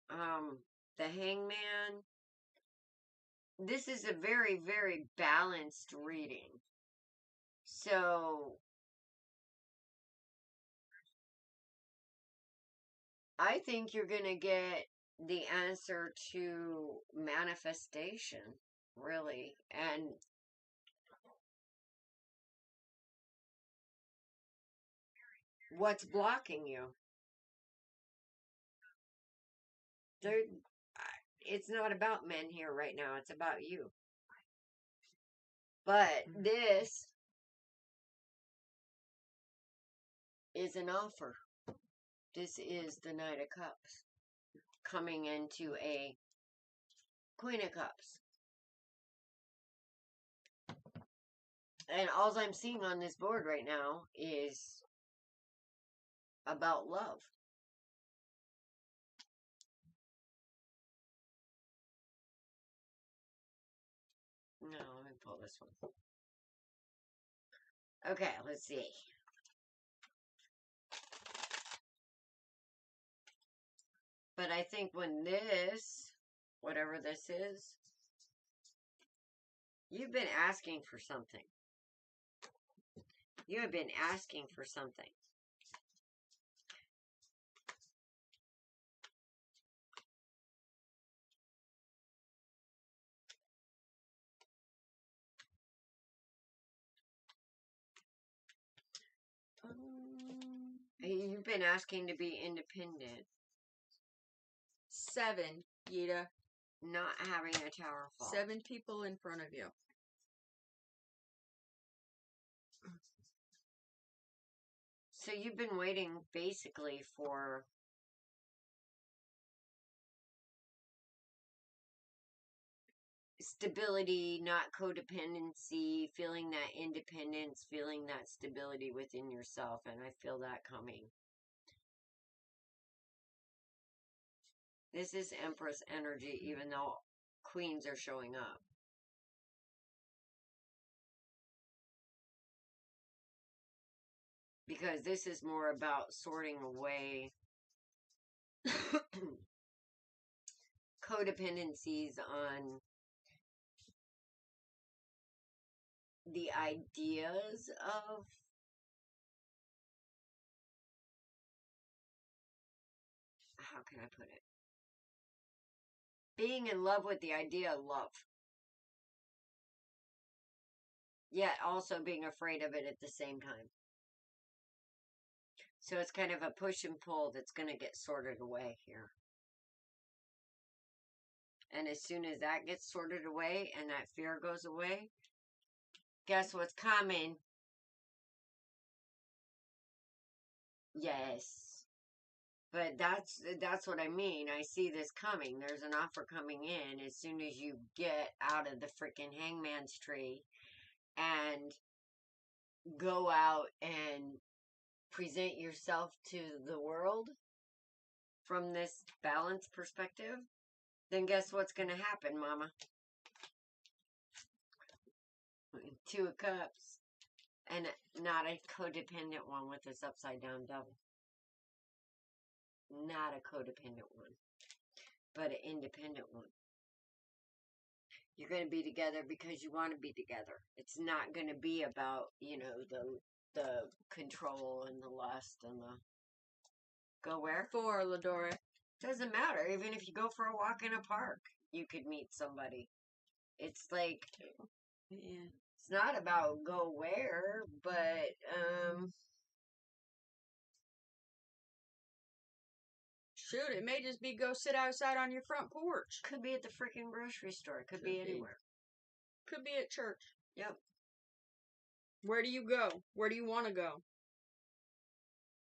A: The Hangman. This is a very, very balanced reading. So I think you're going to get the answer to manifestation, really. And what's blocking you? There, it's not about men here right now. It's about you. But this is an offer. This is the Knight of Cups coming into a Queen of Cups. And all I'm seeing on this board right now is about love. No, let me pull this one. Okay, let's see. But I think when this, whatever this is, you've been asking for something. You have been asking for something. You've been asking to be independent.
B: 7, Yita.
A: Not having a tower fall.
B: 7 people in front of you.
A: So you've been waiting basically for stability, not codependency, feeling that independence, feeling that stability within yourself, and I feel that coming. This is Empress energy, even though queens are showing up. Because this is more about sorting away codependencies on the ideas of how can I put it? Being in love with the idea of love. Yet also being afraid of it at the same time. So it's kind of a push and pull that's going to get sorted away here. And as soon as that gets sorted away and that fear goes away, guess what's coming? Yes. But that's what I mean. I see this coming. There's an offer coming in as soon as you get out of the freaking hangman's tree and go out and present yourself to the world from this balanced perspective. Then guess what's going to happen, Mama? 2 of Cups. And not a codependent one with this upside down devil. Not a codependent one. But an independent one. You're going to be together because you want to be together. It's not going to be about, you know, the control and the lust and the... Go where?
B: 4, Ladora.
A: Doesn't matter. Even if you go for a walk in a park, you could meet somebody. It's like...
B: Yeah.
A: It's not about go where, but,
B: Shoot, it may just be go sit outside on your front porch.
A: Could be at the freaking grocery store. Could be anywhere.
B: Could be at church.
A: Yep.
B: Where do you go? Where do you want to go?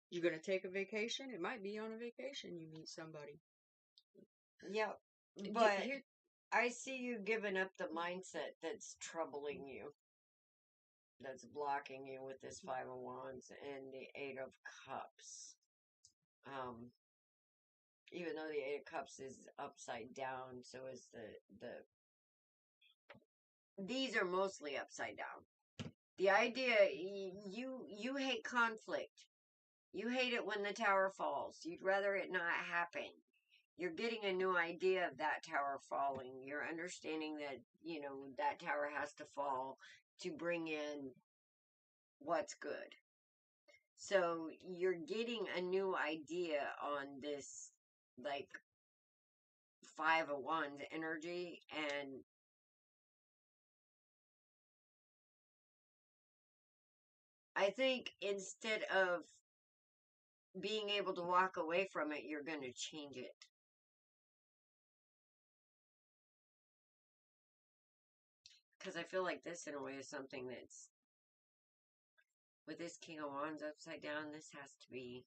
B: You gonna take a vacation? It might be on a vacation you meet somebody.
A: Yep. But I see you giving up the mindset that's troubling you, that's blocking you with this Five of Wands and the Eight of Cups. Even though the Eight of Cups is upside down, so is the these are mostly upside down. The idea, you hate conflict. You hate it when the tower falls. You'd rather it not happen. You're getting a new idea of that tower falling. You're understanding that, that tower has to fall to bring in what's good. So you're getting a new idea on this, like, Five of Wands energy, and I think instead of being able to walk away from it, you're going to change it. Because I feel like this, in a way, is something that's, with this King of Wands upside down, this has to be...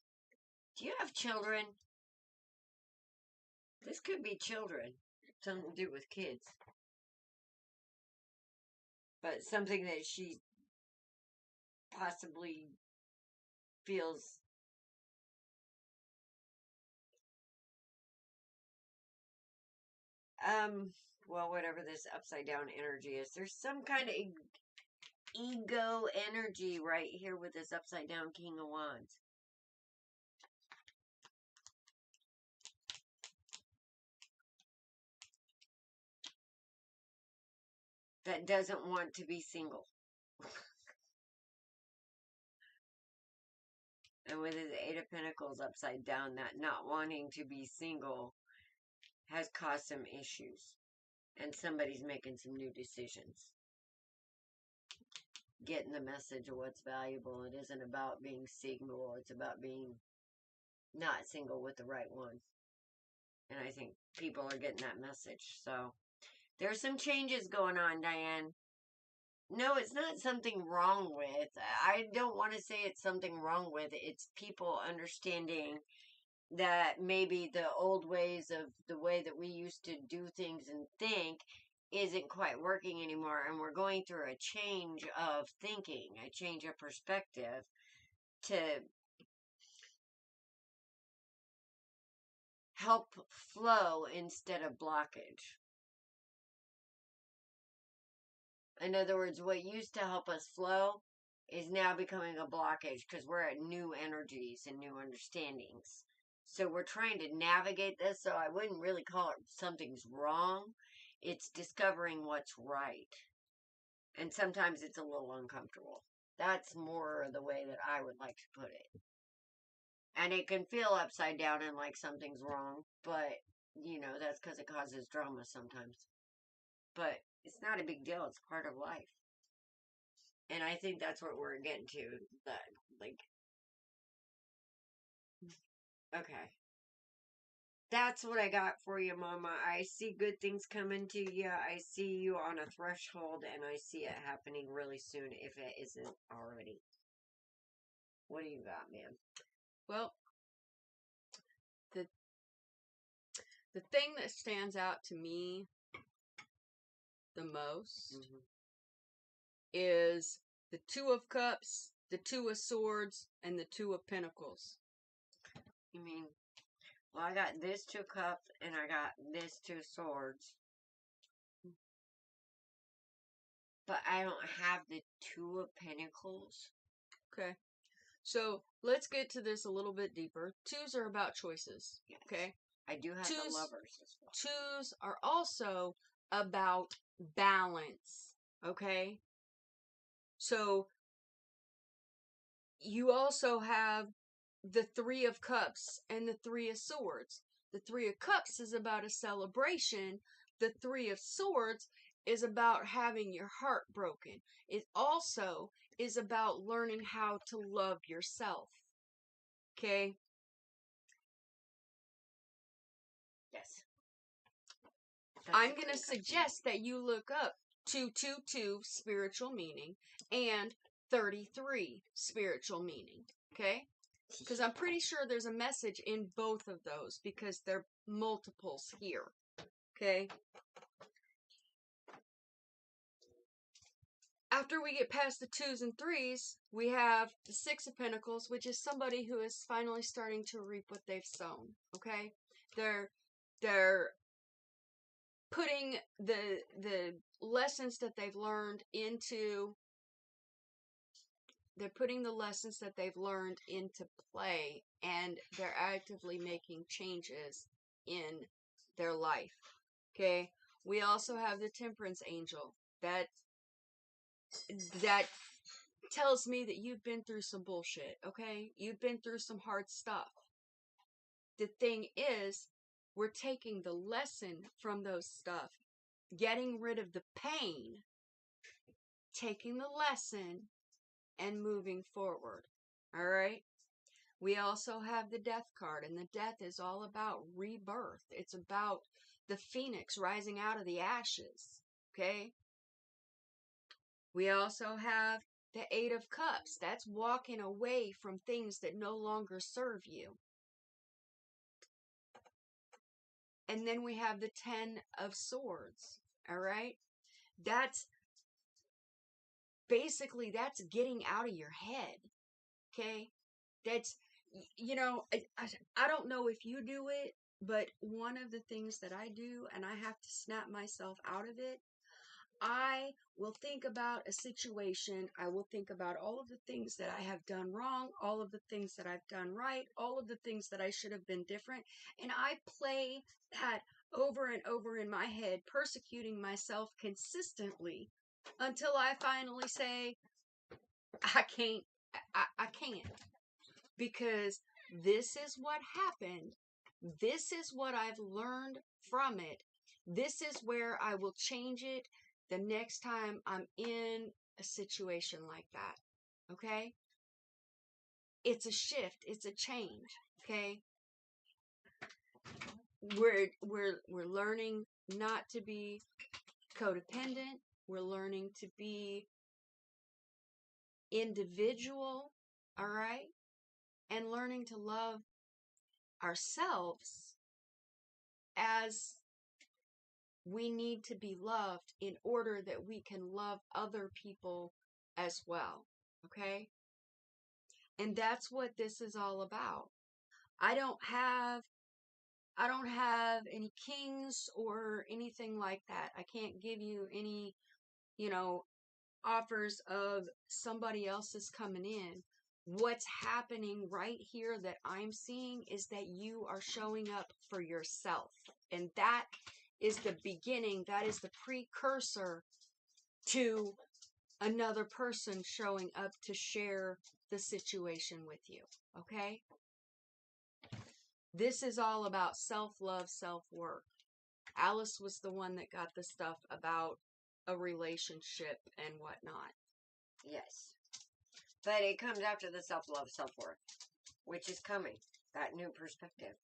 A: Do you have children? This could be children. Something to do with kids. But something that she possibly feels... well, whatever this upside down energy is, there's some kind of ego energy right here with this upside down King of Wands. That doesn't want to be single. And with his Eight of Pentacles upside down, that not wanting to be single has caused some issues. And somebody's making some new decisions. Getting the message of what's valuable. It isn't about being single. It's about being not single with the right one. And I think people are getting that message. So, there's some changes going on, Diane. No, it's not something wrong with. I don't want to say it's something wrong with. It's people understanding that maybe the old ways of the way that we used to do things and think isn't quite working anymore. And we're going through a change of thinking, a change of perspective to help flow instead of blockage. In other words, what used to help us flow is now becoming a blockage because we're at new energies and new understandings. So we're trying to navigate this, so I wouldn't really call it something's wrong. It's discovering what's right. And sometimes it's a little uncomfortable. That's more the way that I would like to put it. And it can feel upside down and like something's wrong, but, that's because it causes drama sometimes. But it's not a big deal. It's part of life. And I think that's what we're getting to. That, like, okay. That's what I got for you, Mama. I see good things coming to you. I see you on a threshold, and I see it happening really soon if it isn't already. What do you got, man?
B: Well, the thing that stands out to me the most is the Two of Cups, the Two of Swords, and the Two of Pentacles.
A: You mean, well, I got this Two Cups, and I got this Two Swords. But I don't have the Two of Pentacles.
B: Okay. So, let's get to this a little bit deeper. Twos are about choices.
A: Yes.
B: Okay?
A: I do have the Lovers as well.
B: Twos are also about balance. Okay? So, you also have the Three of Cups and the Three of Swords. The Three of Cups is about a celebration. The Three of Swords is about having your heart broken. It also is about learning how to love yourself. Okay?
A: Yes.
B: I'm going to suggest that you look up 222 spiritual meaning and 33 spiritual meaning. Okay? Because I'm pretty sure there's a message in both of those because they're multiples here. Okay? after we get past the 2s and 3s, we have the 6 of Pentacles, which is somebody who is finally starting to reap what they've sown. Okay, they're putting the lessons that they've learned into. They're putting the lessons that they've learned into play, and they're actively making changes in their life. Okay, we also have the Temperance Angel. That tells me that you've been through some bullshit, okay? You've been through some hard stuff. The thing is, we're taking the lesson from those stuff, getting rid of the pain, taking the lesson, and moving forward. All right? We also have the Death card, and the Death is all about rebirth. It's about the phoenix rising out of the ashes, okay? We also have the 8 of Cups. That's walking away from things that no longer serve you. And then we have the 10 of Swords. All right? That's basically, that's getting out of your head. Okay? That's, you know, I don't know if you do it, but one of the things that I do, and I have to snap myself out of it, I will think about a situation. I will think about all of the things that I have done wrong, all of the things that I've done right, all of the things that I should have been different. And I play that over and over in my head, persecuting myself consistently until I finally say, I can't. I can't. Because this is what happened. This is what I've learned from it. This is where I will change it the next time I'm in a situation like that. Okay? It's a shift. It's a change. Okay? We're learning not to be codependent. We're learning to be individual. All right? And learning to love ourselves as we need to be loved in order that we can love other people as well. Okay? And that's what this is all about. I don't have any kings or anything like that. I can't give you any, offers of somebody else's coming in. What's happening right here that I'm seeing is that you are showing up for yourself. And that is the beginning, that is the precursor to another person showing up to share the situation with you. Okay? This is all about self-love, self-worth. Alice was the one that got the stuff about a relationship and whatnot.
A: Yes. But it comes after the self-love, self-worth, which is coming. That new perspective.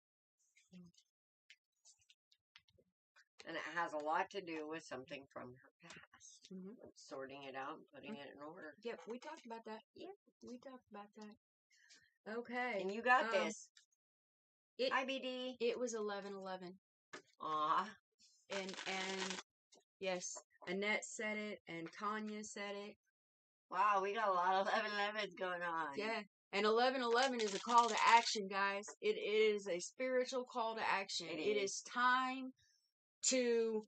A: And it has a lot to do with something from her past.
B: Mm-hmm.
A: Sorting it out and putting it in order.
B: Yep, we talked about that. Yep, we talked about that. Okay.
A: And you got this. IBD.
B: It was 11/11.
A: Aw.
B: And yes, Annette said it and Tanya said it.
A: Wow, we got a lot of 11/11s going on.
B: Yeah. And 11/11 is a call to action, guys. It is a spiritual call to action. It is time to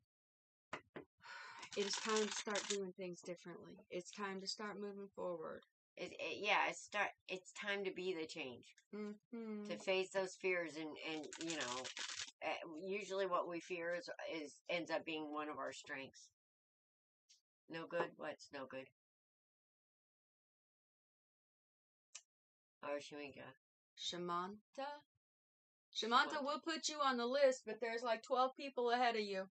B: start doing things differently. It's time to start moving forward.
A: It's time to be the change.
B: Mm-hmm.
A: To face those fears and usually what we fear is ends up being one of our strengths. No good? What's no good? Or Shamika?
B: Shamanta will put you on the list, but there's like 12 people ahead of you.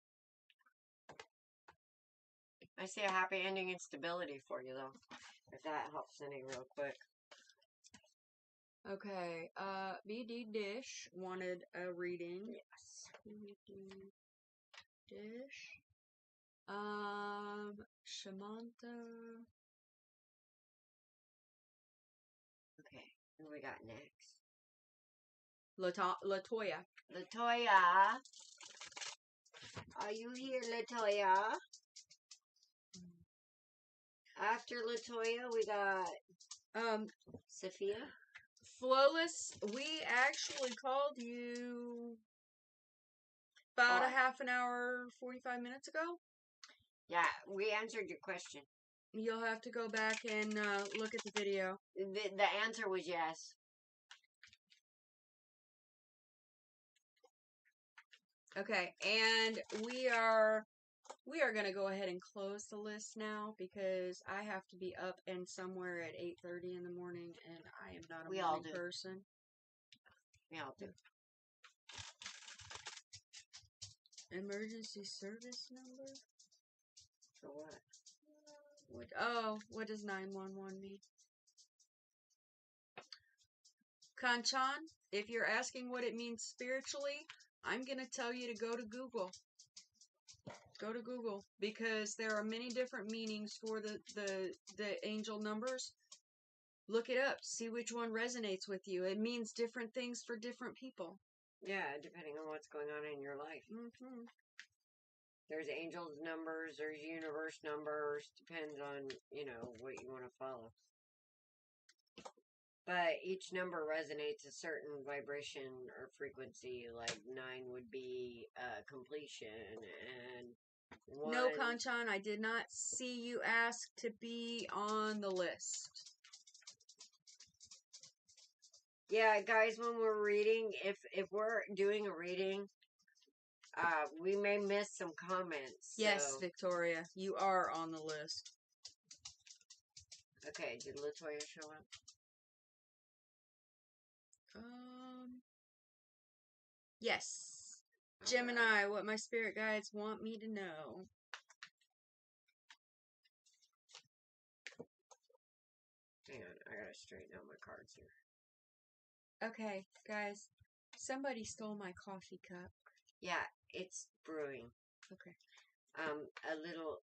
A: I see a happy ending and stability for you, though. If that helps any real quick.
B: Okay, BD Dish wanted a reading.
A: Yes.
B: BD Dish. Shamanta.
A: Okay, who we got next?
B: Latoya.
A: Latoya. Are you here, Latoya? after Latoya, we got Sophia.
B: Flawless, we actually called you about a half an hour, 45 minutes ago.
A: Yeah, we answered your question.
B: You'll have to go back and look at the video.
A: The answer was yes.
B: Okay, and we are going to go ahead and close the list now because I have to be up and somewhere at 8:30 in the morning, and I am not a morning person.
A: We all do.
B: Emergency service number?
A: For what?
B: What does 911 mean? Kanchan, if you're asking what it means spiritually, I'm going to tell you to go to Google. Go to Google because there are many different meanings for the angel numbers. Look it up. See which one resonates with you. It means different things for different people.
A: Yeah, depending on what's going on in your life.
B: Mm-hmm.
A: There's angels numbers, there's universe numbers. Depends on, what you want to follow. But each number resonates a certain vibration or frequency. Like 9 would be completion, and 1...
B: No, Kanchan, I did not see you ask to be on the list.
A: Yeah, guys, when we're reading, if we're doing a reading, we may miss some comments.
B: Yes,
A: so.
B: Victoria, you are on the list.
A: Okay, did Latoya show up?
B: Yes. Gemini, what my spirit guides want me to know.
A: Hang on, I gotta straighten out my cards here.
B: Okay, guys, somebody stole my coffee cup.
A: Yeah, it's brewing.
B: Okay.
A: A little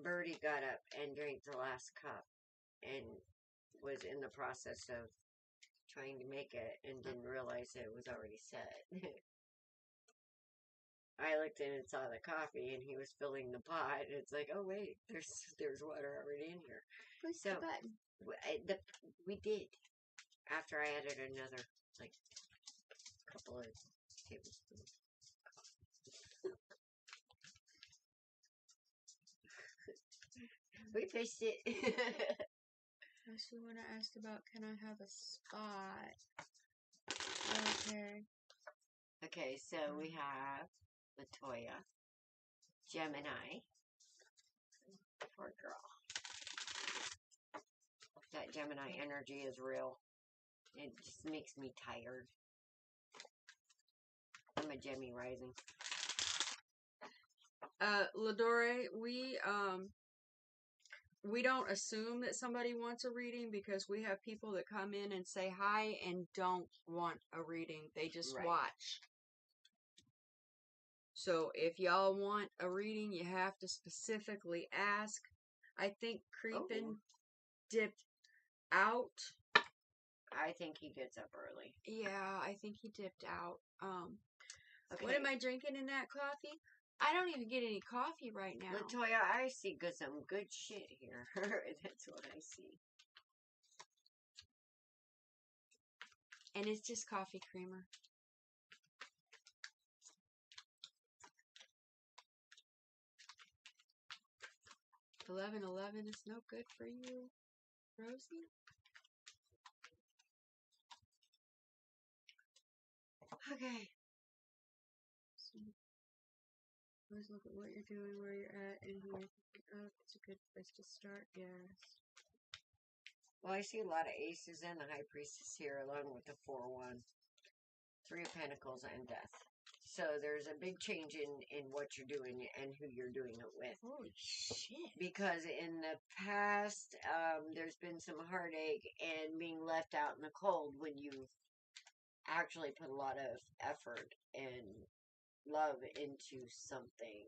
A: birdie got up and drank the last cup and was in the process of trying to make it and didn't realize it was already set. I looked in and saw the coffee and he was filling the pot and it's like, oh wait, there's water already in here.
B: Push the button.
A: We did. After I added another couple of tablespoons. We fixed it.
B: She wanna ask about can I have a spot? Okay.
A: Okay, so we have Latoya, Gemini, poor girl. That Gemini energy is real. It just makes me tired. I'm a Gemini rising.
B: Ladore, we don't assume that somebody wants a reading because we have people that come in and say hi and don't want a reading. They just watch. So if y'all want a reading, you have to specifically ask. I think Creepin dipped out.
A: I think he gets up early.
B: Yeah, I think he dipped out.
A: Okay.
B: What am I drinking in that coffee? I don't even get any coffee right now.
A: Latoya, I see some good shit here. That's what I see.
B: And it's just coffee creamer. $11.11 is no good for you, Rosie.
A: Okay.
B: So, always look at what you're doing, where you're at, and who you're thinking of. It's a good place to start, yes.
A: Well, I see a lot of aces and the High Priestess here, along with the 4-1. 3 of Pentacles and Death. So there's a big change in what you're doing and who you're doing it with.
B: Holy shit.
A: Because in the past, there's been some heartache and being left out in the cold when you've actually put a lot of effort and love into something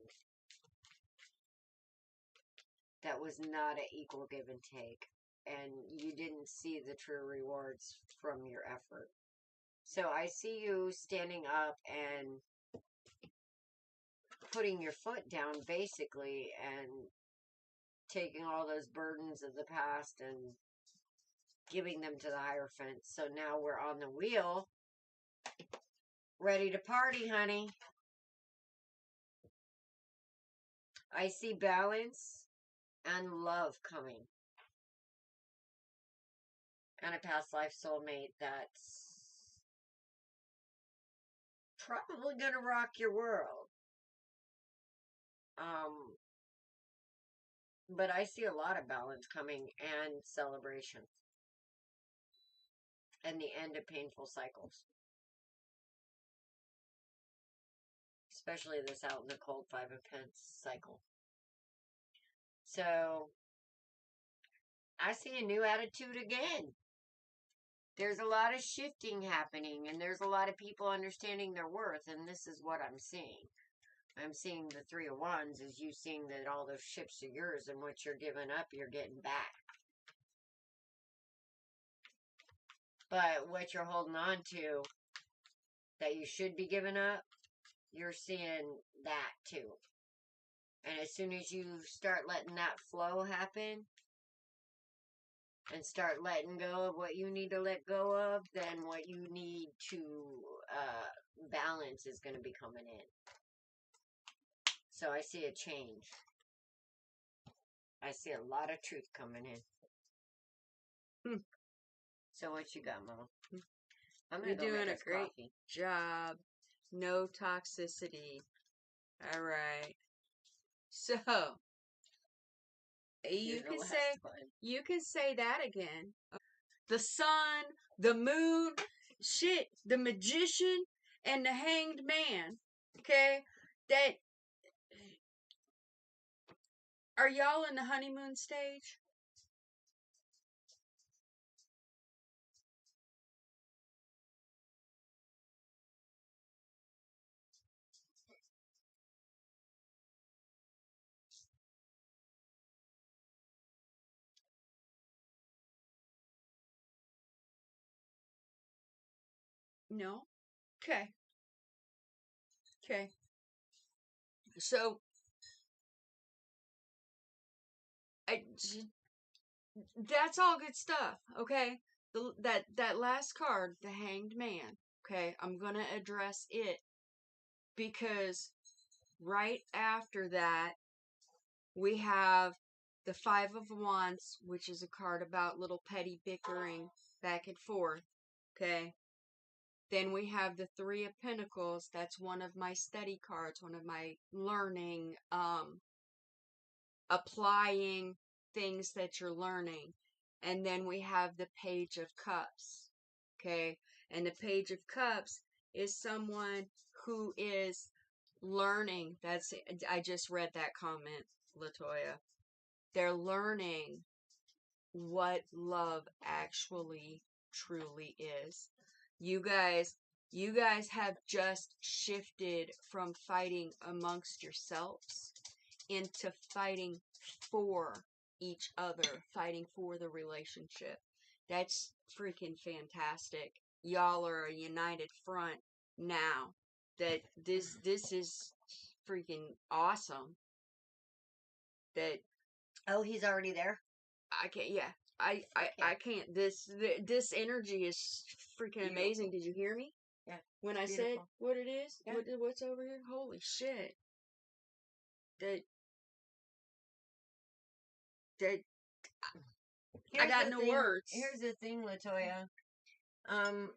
A: that was not an equal give and take. And you didn't see the true rewards from your effort. So I see you standing up and putting your foot down, basically, and taking all those burdens of the past and giving them to the Hierophant. So now we're on the wheel, ready to party, honey. I see balance and love coming. And a past life soulmate that's probably going to rock your world. But I see a lot of balance coming and celebration. And the end of painful cycles. Especially this out in the cold 5 of Pence cycle. So, I see a new attitude again. There's a lot of shifting happening, and there's a lot of people understanding their worth, and this is what I'm seeing. I'm seeing the 3 of Wands is you seeing that all those ships are yours, and what you're giving up, you're getting back. But what you're holding on to that you should be giving up, you're seeing that too. And as soon as you start letting that flow happen and start letting go of what you need to let go of, then what you need to balance is going to be coming in. So I see a change. I see a lot of truth coming in. So what you got, Mama? I'm
B: You're
A: gonna go
B: doing
A: make
B: a
A: us
B: great
A: coffee.
B: job. No toxicity. All right. So
A: Here's the last one.
B: you can say that again. The sun, the moon, shit, the magician, and the hanged man. Okay, that are y'all in the honeymoon stage? No. Okay. Okay. So that's all good stuff. Okay. That last card, the Hanged Man. Okay, I'm gonna address it because right after that we have the 5 of Wands, which is a card about little petty bickering back and forth. Okay. Then we have the 3 of Pentacles. That's one of my study cards, one of my learning, applying things that you're learning. And then we have the Page of Cups. Okay. And the Page of Cups is someone who is learning. I just read that comment, Latoya. They're learning what love actually truly is. You guys have just shifted from fighting amongst yourselves into fighting for each other, fighting for the relationship. That's freaking fantastic. Y'all are a united front now. That this is freaking awesome. That
A: Oh, he's already there?
B: I can't. Yeah, I can't. This energy is freaking amazing. Did you hear me?
A: Yeah.
B: When I said what it is, what's over here? Holy shit! That I got no words.
A: Here's the thing, Latoya. I'm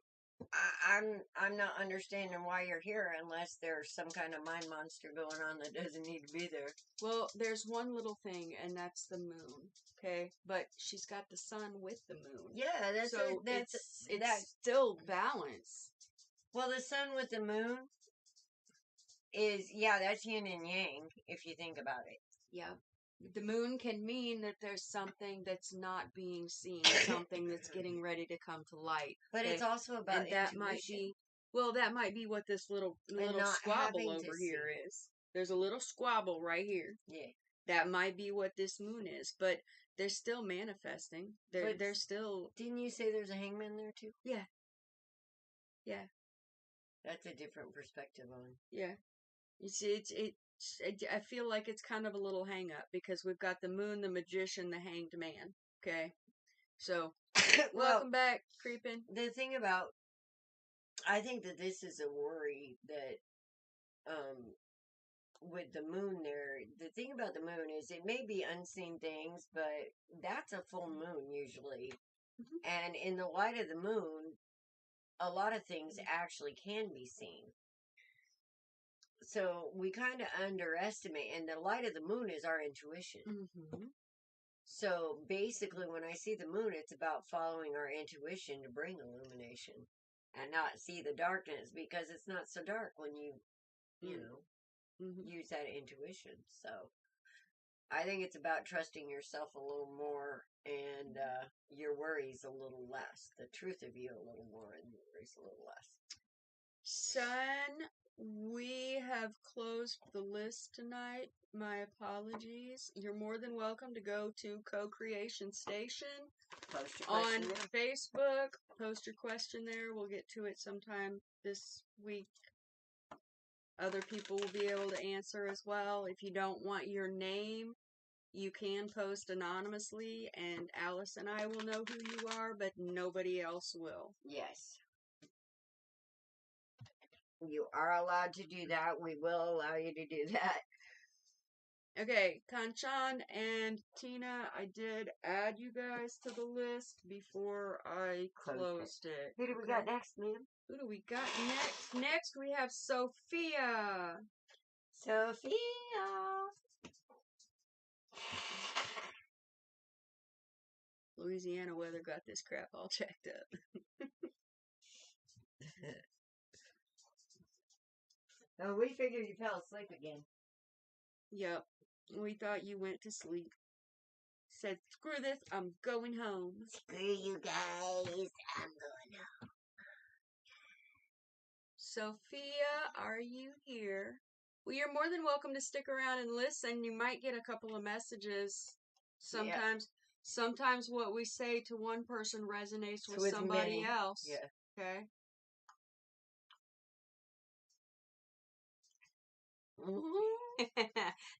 A: not understanding why you're here unless there's some kind of mind monster going on that doesn't need to be there.
B: Well, there's one little thing, and that's the moon. Okay, but she's got the sun with the moon.
A: Yeah,
B: it's still balance.
A: Well, the sun with the moon is that's yin and yang if you think about it.
B: Yeah. The moon can mean that there's something that's not being seen, something that's getting ready to come to light.
A: But it's also about
B: that might be what this little squabble over here is. There's a little squabble right here.
A: Yeah.
B: That might be what this moon is, but they're still manifesting. They're still.
A: Didn't you say there's a hangman there too?
B: Yeah. Yeah.
A: That's a different perspective on.
B: Yeah. You see, I feel like it's kind of a little hang up because we've got the moon, the magician, the hanged man. Okay. So,
A: Well,
B: welcome back, creeping.
A: the thing about, I think that this is a worry that, with the moon there, the thing about the moon is it may be unseen things, but that's a full moon usually. And in the light of the moon, a lot of things actually can be seen. So we kind of underestimate, and the light of the moon is our intuition.
B: Mm-hmm.
A: So basically, when I see the moon, it's about following our intuition to bring illumination and not see the darkness, because it's not so dark when you know, use that intuition. So I think it's about trusting yourself a little more and your worries a little less. The truth of you a little more and your worries a little less.
B: Son, we have closed the list tonight. My apologies. You're more than welcome to go to Co-Creation Station
A: Post your
B: on
A: question there.
B: Facebook. Post your question there. We'll get to it sometime this week. Other people will be able to answer as well. If you don't want your name, you can post anonymously, and Alice and I will know who you are, but nobody else will.
A: Yes. You are allowed to do that. We will allow you to do that.
B: Okay, Kanchan and Tina, I did add you guys to the list before I closed it.
A: Who do we got next, ma'am?
B: Who do we got next? Next we have Sophia.
A: Sophia.
B: Louisiana weather got this crap all checked up.
A: Oh, we figured you fell asleep again.
B: Yep, we thought you went to sleep. Said, screw this, I'm going home.
A: Screw you guys, I'm going home.
B: Sophia, are you here? Well, you're more than welcome to stick around and listen. You might get a couple of messages. Sometimes what we say to one person resonates with somebody
A: many.
B: else.
A: Yeah.
B: Okay.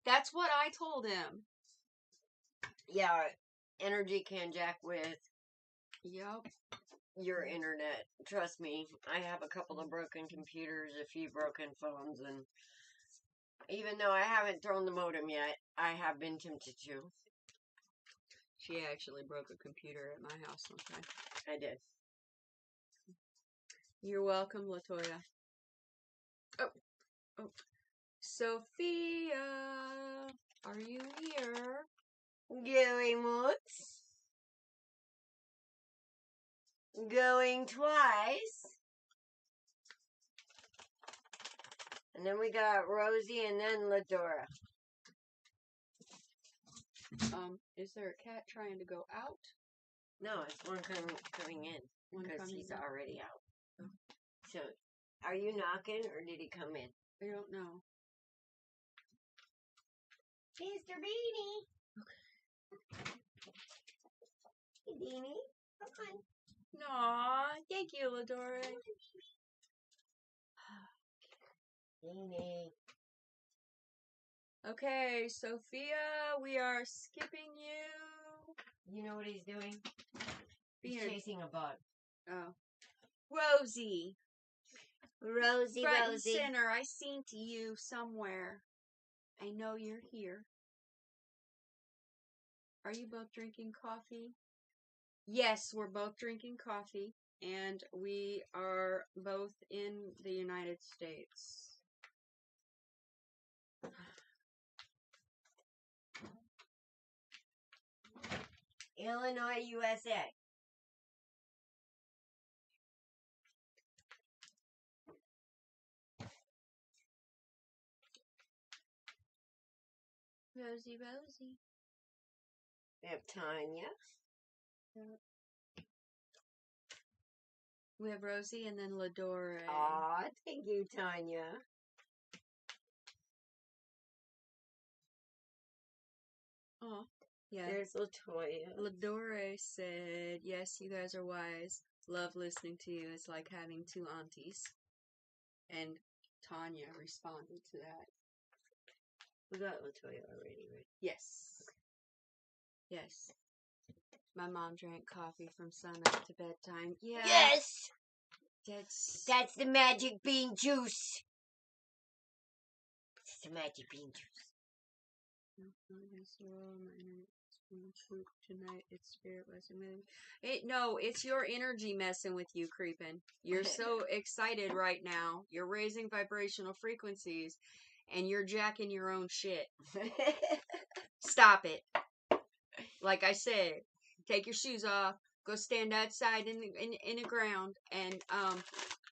B: That's what I told him.
A: Yeah, energy can jack with
B: Yep.
A: your internet. Trust me, I have a couple of broken computers, a few broken phones, and even though I haven't thrown the modem yet, I have been tempted to.
B: She actually broke a computer at my house sometime.
A: I did.
B: You're welcome, Latoya. Oh. Sophia, are you here?
A: Going once. Going twice. And then we got Rosie and then Ladora.
B: Is there a cat trying to go out?
A: No, it's one coming in. Because he's already out.
B: Oh.
A: So, are you knocking or did he come in?
B: I don't know.
A: Mr. Beanie. Okay. Hey, Beanie. Come on.
B: Aw, thank you, Ladora.
A: Beanie.
B: Okay, Sophia, we are skipping you.
A: You know what he's doing? He's
B: Being
A: chasing a bug.
B: Oh. Rosie.
A: Rosie,
B: Front and
A: Rosie.
B: center, I seen to you somewhere. I know you're here. Are you both drinking coffee? Yes, we're both drinking coffee, and we are both in the United States.
A: Illinois, USA.
B: Rosie, Rosie.
A: We have Tanya.
B: We have Rosie and then Ladora.
A: Aw, thank you, Tanya.
B: Oh, yeah.
A: There's Latoya.
B: Ladora said, yes, you guys are wise. Love listening to you. It's like having two aunties. And Tanya responded to that.
A: We got Latoya already, right?
B: Yes. Yes. My mom drank coffee from sunup to bedtime. Yeah.
A: Yes!
B: That's
A: the magic bean juice. It's the magic bean juice.
B: Tonight, it's spirit messing with it. No, it's your energy messing with you, creeping. You're so excited right now. You're raising vibrational frequencies, and you're jacking your own shit. Stop it. Like I said, take your shoes off. Go stand outside in the ground and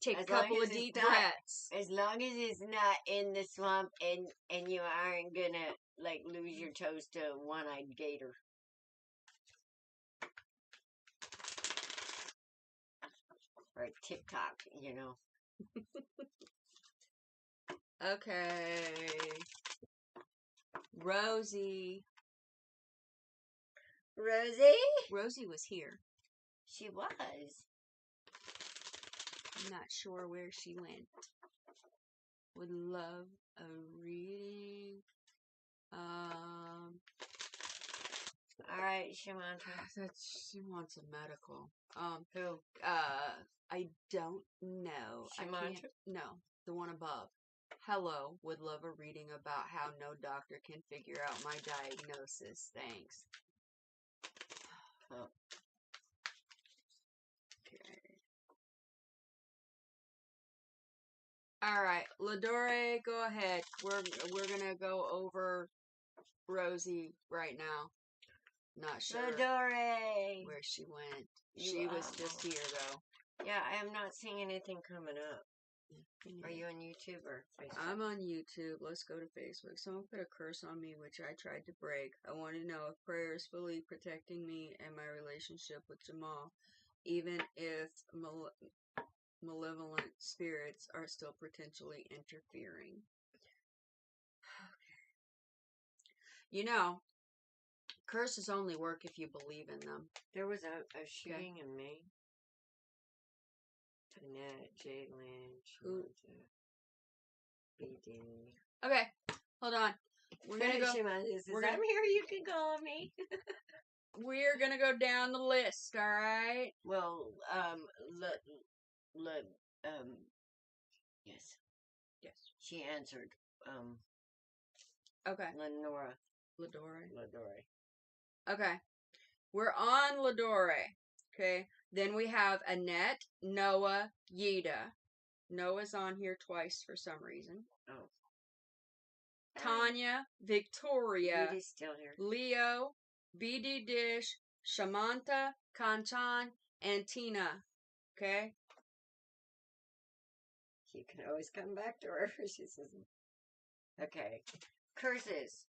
B: take a couple of deep breaths.
A: As long as it's not in the swamp and you aren't gonna like lose your toes to a one-eyed gator. Or TikTok, you know.
B: Okay. Rosie was here.
A: She was.
B: I'm not sure where she went. Would love a reading.
A: Alright, Shamanta.
B: She wants a medical.
A: Who?
B: I don't know.
A: Shamanta?
B: No, the one above. Hello, would love a reading about how no doctor can figure out my diagnosis. Thanks.
A: Oh.
B: Okay. All right, Ladore, go ahead. We're gonna go over Rosie right now. Not sure
A: Ladore!
B: where she went. She was just here though.
A: Yeah, I am not seeing anything coming up. Are you on YouTube or Facebook?
B: I'm on YouTube. Let's go to Facebook. Someone put a curse on me, which I tried to break. I want to know if prayer is fully protecting me and my relationship with Jamal, even if malevolent spirits are still potentially interfering. You know, curses only work if you believe in them.
A: There was a shooting in Maine. Annette, J. Lynch, BD.
B: Okay, hold on. We're gonna go.
A: I'm here. You can call me.
B: We're gonna go down the list. All right.
A: Well, yes.
B: Yes.
A: She answered.
B: Okay.
A: Lenora.
B: Ladore. Okay. We're on Ladore. Okay. Then we have Annette, Noah, Yida. Noah's on here twice for some reason.
A: Oh.
B: Tanya, Victoria,
A: Yida's still here.
B: Leo, BD Dish, Shamanta, Kanchan, and Tina. Okay?
A: You can always come back to her. She says. Okay. Curses.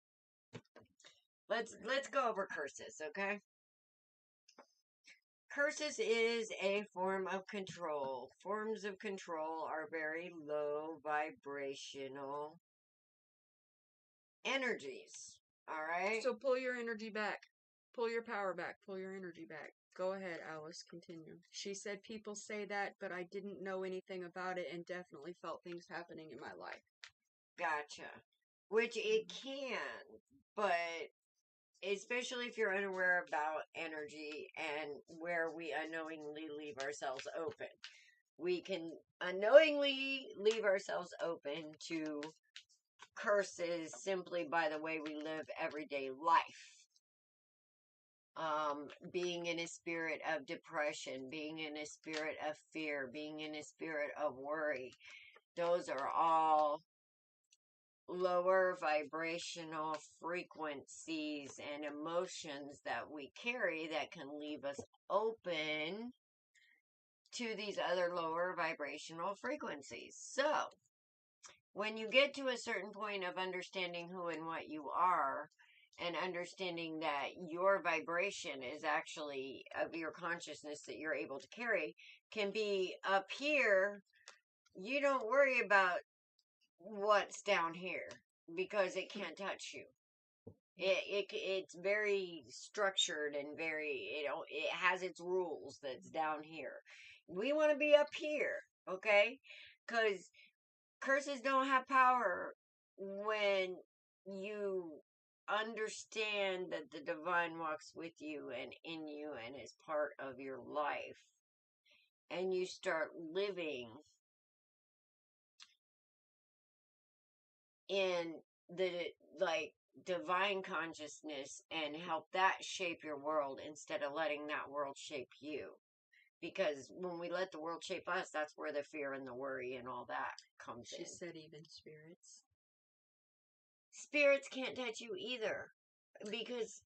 A: Let's go over curses, okay? Curses is a form of control. Forms of control are very low vibrational energies. All right?
B: So pull your energy back. Pull your power back. Pull your energy back. Go ahead, Alice. Continue. She said people say that, but I didn't know anything about it and definitely felt things happening in my life.
A: Gotcha. Which it can, but especially if you're unaware about energy and where we unknowingly leave ourselves open. We can unknowingly leave ourselves open to curses simply by the way we live everyday life. Being in a spirit of depression, being in a spirit of fear, being in a spirit of worry. Those are all lower vibrational frequencies and emotions that we carry that can leave us open to these other lower vibrational frequencies. So, when you get to a certain point of understanding who and what you are, and understanding that your vibration is actually of your consciousness that you're able to carry, can be up here, you don't worry about what's down here because it can't touch you. It's very structured and it has its rules that's down here. We want to be up here, okay? Because curses don't have power when you understand that the divine walks with you and in you and is part of your life, and you start living in the like divine consciousness and help that shape your world instead of letting that world shape you. Because when we let the world shape us, that's where the fear and the worry and all that comes
B: She
A: in.
B: said even spirits.
A: Spirits can't touch you either. Because,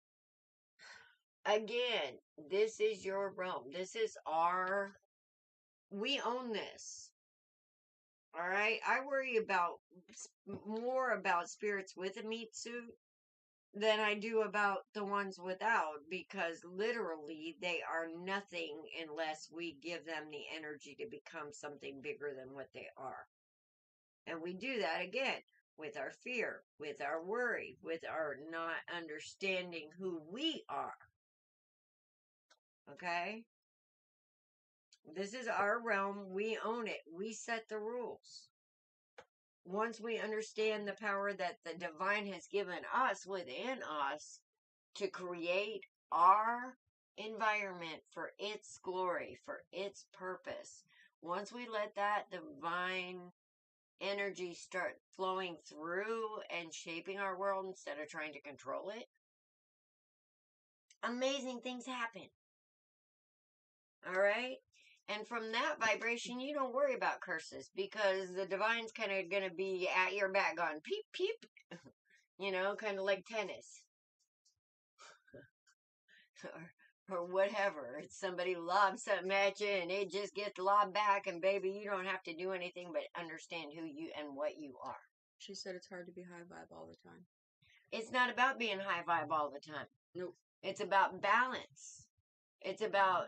A: again, this is your realm. This is we own this. All right? I worry more about spirits with a meat suit than I do about the ones without, because literally they are nothing unless we give them the energy to become something bigger than what they are. And we do that again with our fear, with our worry, with our not understanding who we are. Okay? This is our realm. We own it. We set the rules. Once we understand the power that the divine has given us within us to create our environment for its glory, for its purpose, once we let that divine energy start flowing through and shaping our world instead of trying to control it, amazing things happen. All right? And from that vibration, you don't worry about curses, because the divine's kind of going to be at your back going, peep, peep, kind of like tennis. or whatever. It's somebody lobs something at you and it just gets lobbed back, and baby, you don't have to do anything but understand who you and what you are.
B: She said it's hard to be high vibe all the time.
A: It's not about being high vibe all the time.
B: Nope.
A: It's about balance. It's about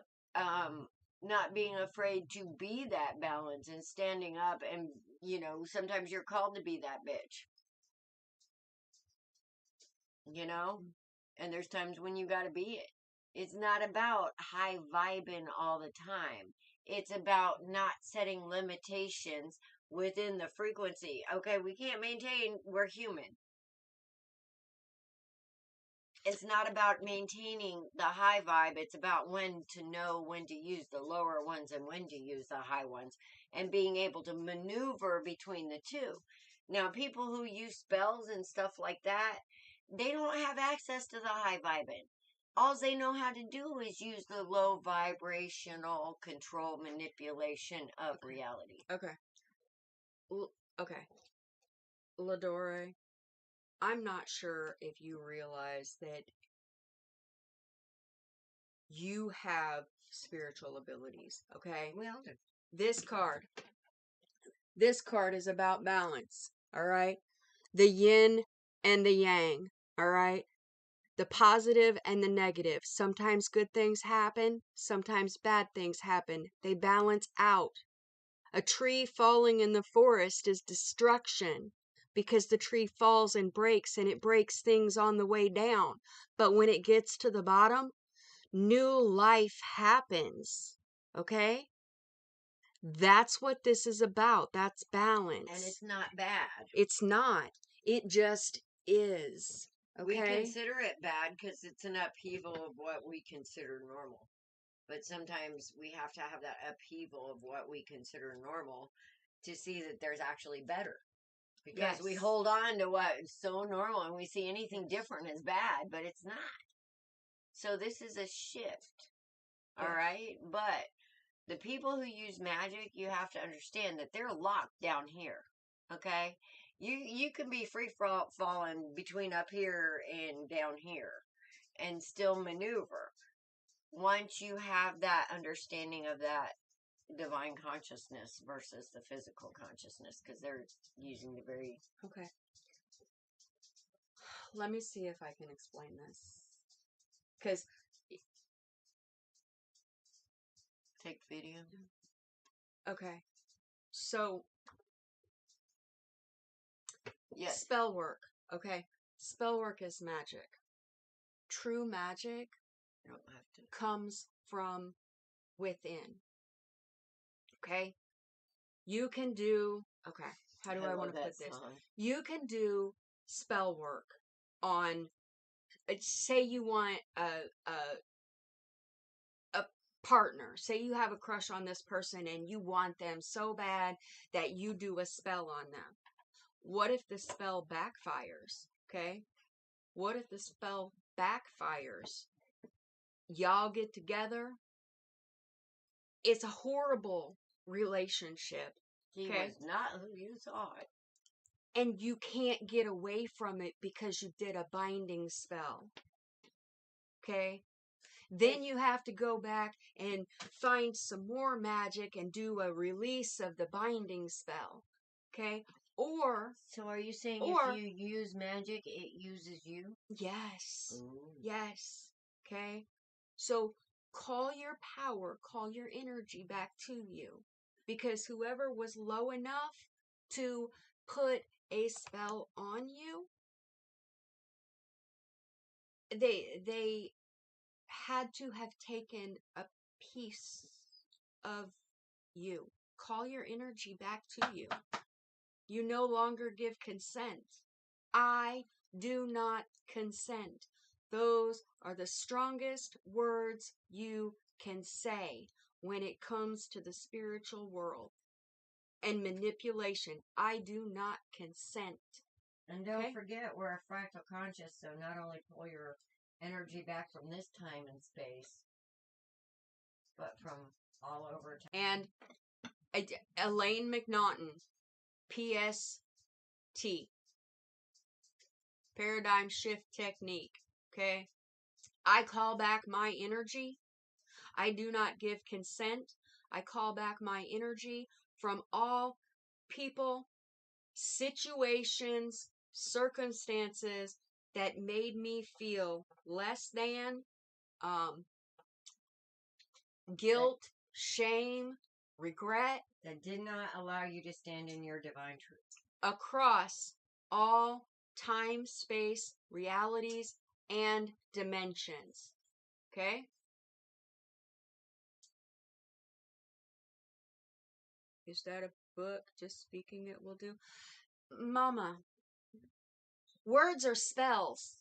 A: not being afraid to be that balance and standing up, and sometimes you're called to be that bitch. And there's times when you gotta be it. It's not about high vibing all the time. It's about not setting limitations within the frequency. Okay, we can't maintain, we're human. It's not about maintaining the high vibe. It's about when to know when to use the lower ones and when to use the high ones, and being able to maneuver between the two. Now, people who use spells and stuff like that, they don't have access to the high vibing. All they know how to do is use the low vibrational control manipulation of reality.
B: Okay. Okay. Ladore, I'm not sure if you realize that you have spiritual abilities, okay?
A: Well,
B: This card is about balance, all right? The yin and the yang, all right? The positive and the negative. Sometimes good things happen, sometimes bad things happen. They balance out. A tree falling in the forest is destruction, because the tree falls and it breaks things on the way down. But when it gets to the bottom, new life happens. Okay? That's what this is about. That's balance.
A: and it's not bad.
B: It's not. It just is.
A: We
B: Okay?
A: consider it bad because it's an upheaval of what we consider normal. But sometimes we have to have that upheaval of what we consider normal to see that there's actually better. Because we
B: Yes.
A: hold on to what is so normal, and we see anything different as bad, but it's not. So this is a shift. All right? But the people who use magic, you have to understand that they're locked down here. Okay? You can be free falling between up here and down here and still maneuver once you have that understanding of that divine consciousness versus the physical consciousness, because they're using the very...
B: Okay. Let me see if I can explain this. Because...
A: Take video.
B: Okay. So...
A: Yes.
B: Spell work. Okay. Spell work is magic. True magic
A: You don't have to.
B: comes from within. Okay? You can do... Okay. How do I want to put this?
A: Song.
B: You can do spell work on, say you want a partner. Say you have a crush on this person and you want them so bad that you do a spell on them. What if the spell backfires? Okay? What if the spell backfires? Y'all get together. It's a horrible relationship.
A: He
B: Okay?
A: was not who you thought.
B: And you can't get away from it because you did a binding spell. Okay? Then you have to go back and find some more magic and do a release of the binding spell. Okay? Or,
A: So are you saying
B: or,
A: if you use magic, it uses you?
B: yes.
A: Ooh.
B: Yes. Okay? So call your power, call your energy back to you. Because whoever was low enough to put a spell on you, they had to have taken a piece of you. Call your energy back to you. You no longer give consent. I do not consent. Those are the strongest words you can say when it comes to the spiritual world and manipulation. I do not consent.
A: And don't
B: Okay?
A: forget, we're a fractal conscious, so not only pull your energy back from this time and space, but from all over time.
B: And Elaine McNaughton, PST, Paradigm Shift Technique, okay? I call back my energy. I do not give consent. I call back my energy from all people, situations, circumstances that made me feel less than, guilt, shame, regret,
A: That did not allow you to stand in your divine truth.
B: across all time, space, realities, and dimensions. Okay? Is that a book? Just speaking it will do. Mama, words are spells.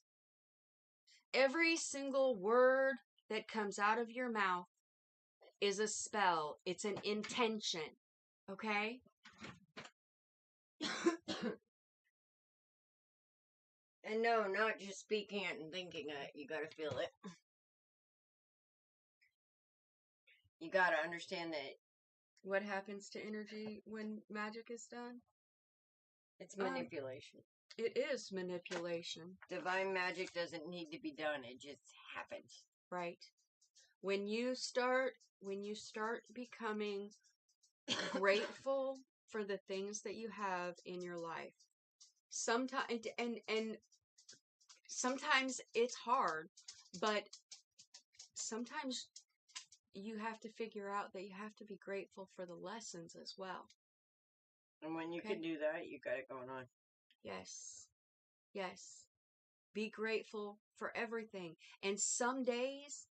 B: Every single word that comes out of your mouth is a spell. It's an intention. Okay?
A: And no, not just speaking it and thinking it. You gotta feel it. You gotta understand that
B: What happens to energy when magic is done?
A: it's manipulation.
B: It is manipulation.
A: Divine magic doesn't need to be done. It just happens.
B: Right. When you start becoming grateful for the things that you have in your life, sometimes and sometimes it's hard, but sometimes you have to figure out that you have to be grateful for the lessons as well.
A: And when you
B: Okay.
A: can do that, you got it going on.
B: Yes. Yes. Be grateful for everything. And some days,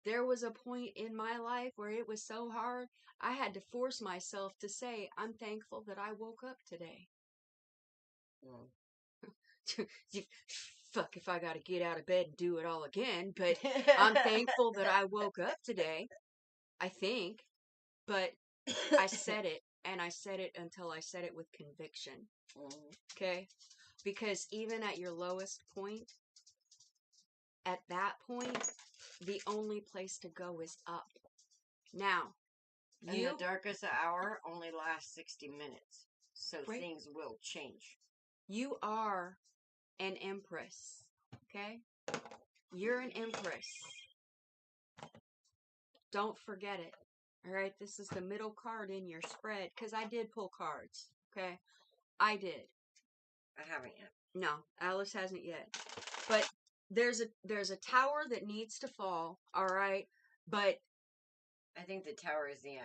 B: there was a point in my life where it was so hard, I had to force myself to say, I'm thankful that I woke up today. Fuck if I gotta get out of bed and do it all again, but I'm thankful that I woke up today. I think. But I said it, and I said it until I said it with conviction. Okay? Because even at your lowest point, at that point, the only place to go is up. Now,
A: And the darkest hour only lasts 60 minutes. So
B: Right.
A: things will change.
B: You are an empress. Okay? You're an empress. Don't forget it. Alright? This is the middle card in your spread. Because I did pull cards. Okay? I did.
A: I haven't yet.
B: No, Alice hasn't yet. But there's a tower that needs to fall, all right? But
A: I think the tower is the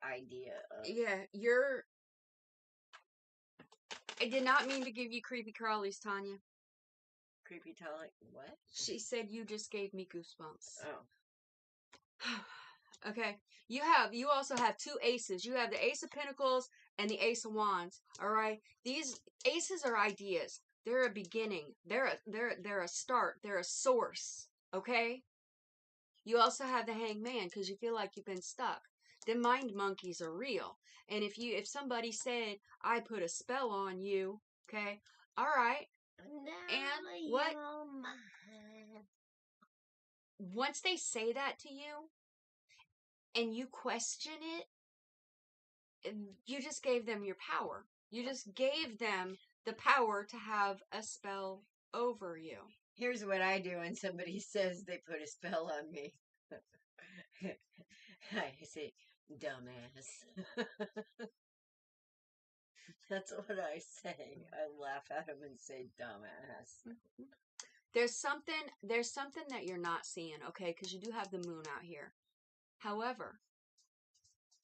A: idea of...
B: yeah, I did not mean to give you creepy crawlies, Tanya.
A: Creepy Tally? What?
B: She said you just gave me goosebumps.
A: Oh.
B: Okay. You also have two aces. You have the Ace of Pentacles and the Ace of Wands. All right. These aces are ideas. They're a beginning. They're a start. They're a source. Okay? You also have the hangman because you feel like you've been stuck. The mind monkeys are real. And if somebody said, I put a spell on you, okay, all right. And what? Once they say that to you and you question it, you just gave them your power. You just gave them the power to have a spell over you.
A: Here's what I do when somebody says they put a spell on me. I say, dumbass. That's what I say. I laugh at them and say, dumbass.
B: There's something that you're not seeing, okay? Because you do have the moon out here. However,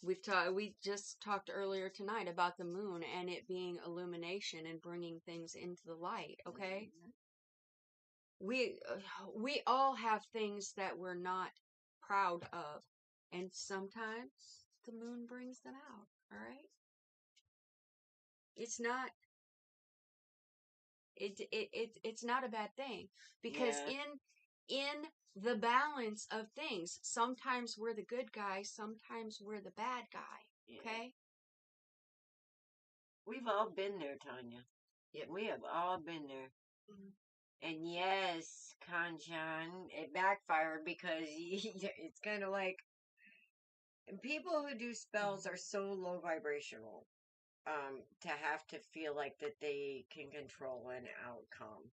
B: we just talked earlier tonight about the moon and it being illumination and bringing things into the light, okay? We all have things that we're not proud of, and sometimes the moon brings them out, all right? It's not it's not a bad thing because in the balance of things, sometimes we're the good guy, sometimes we're the bad guy, okay?
A: We've all been there, Tanya. Yeah, we have all been there. And yes, Kanchan, it backfired because it's kind of like people who do spells are so low vibrational to have to feel like that they can control an outcome.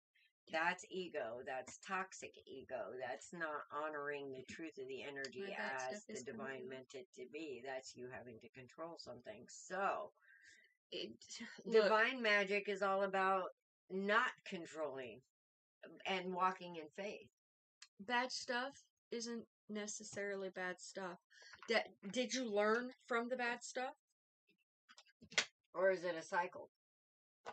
A: That's ego. That's toxic ego. That's not honoring the truth of the energy as the divine meant it to be. That's you having to control something. So, divine magic is all about not controlling and walking in faith.
B: Bad stuff isn't necessarily bad stuff. Did you learn from the bad stuff?
A: Or is it a cycle?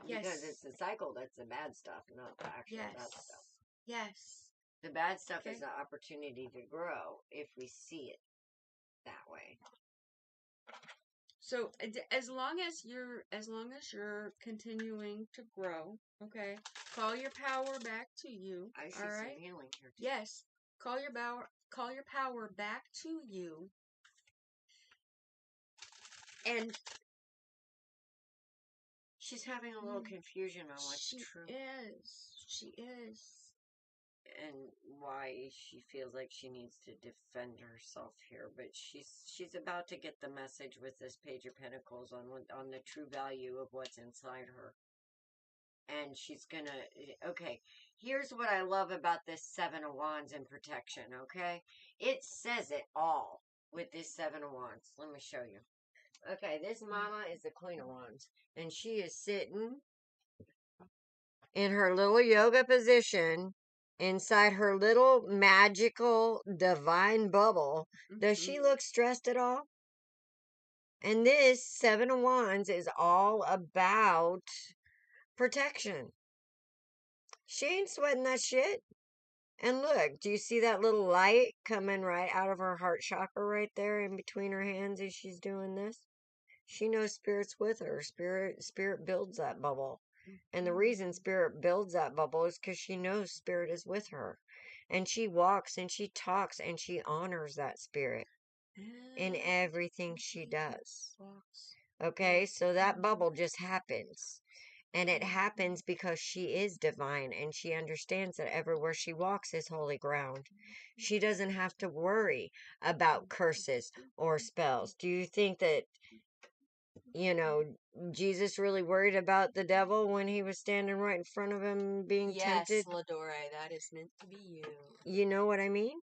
B: Yes.
A: Because it's the cycle that's the bad stuff, not the actual bad stuff.
B: Yes.
A: The bad stuff is the opportunity to grow if we see it that way.
B: So as long as you're continuing to grow, okay, call your power back to you.
A: I see
B: all right?
A: some healing here too.
B: Yes, call your power back to you, and
A: she's having a little confusion on what's true.
B: She is.
A: And why she feels like she needs to defend herself here, but she's about to get the message with this Page of Pentacles on the true value of what's inside her. And she's gonna, okay, here's what I love about this Seven of Wands and protection, okay? It says it all with this Seven of Wands. Let me show you. Okay, this mama is the Queen of Wands, and she is sitting in her little yoga position inside her little magical divine bubble. Does she look stressed at all? And this Seven of Wands is all about protection. She ain't sweating that shit. And look, do you see that little light coming right out of her heart chakra right there in between her hands as she's doing this? She knows Spirit's with her. Spirit builds that bubble. And the reason Spirit builds that bubble is because she knows Spirit is with her. And she walks and she talks and she honors that Spirit in everything she does. Okay, so that bubble just happens. And it happens because she is divine and she understands that everywhere she walks is holy ground. She doesn't have to worry about curses or spells. Do you think that, Jesus really worried about the devil when he was standing right in front of him being tempted?
B: Yes, Ladore, that is meant to be you.
A: You know what I mean?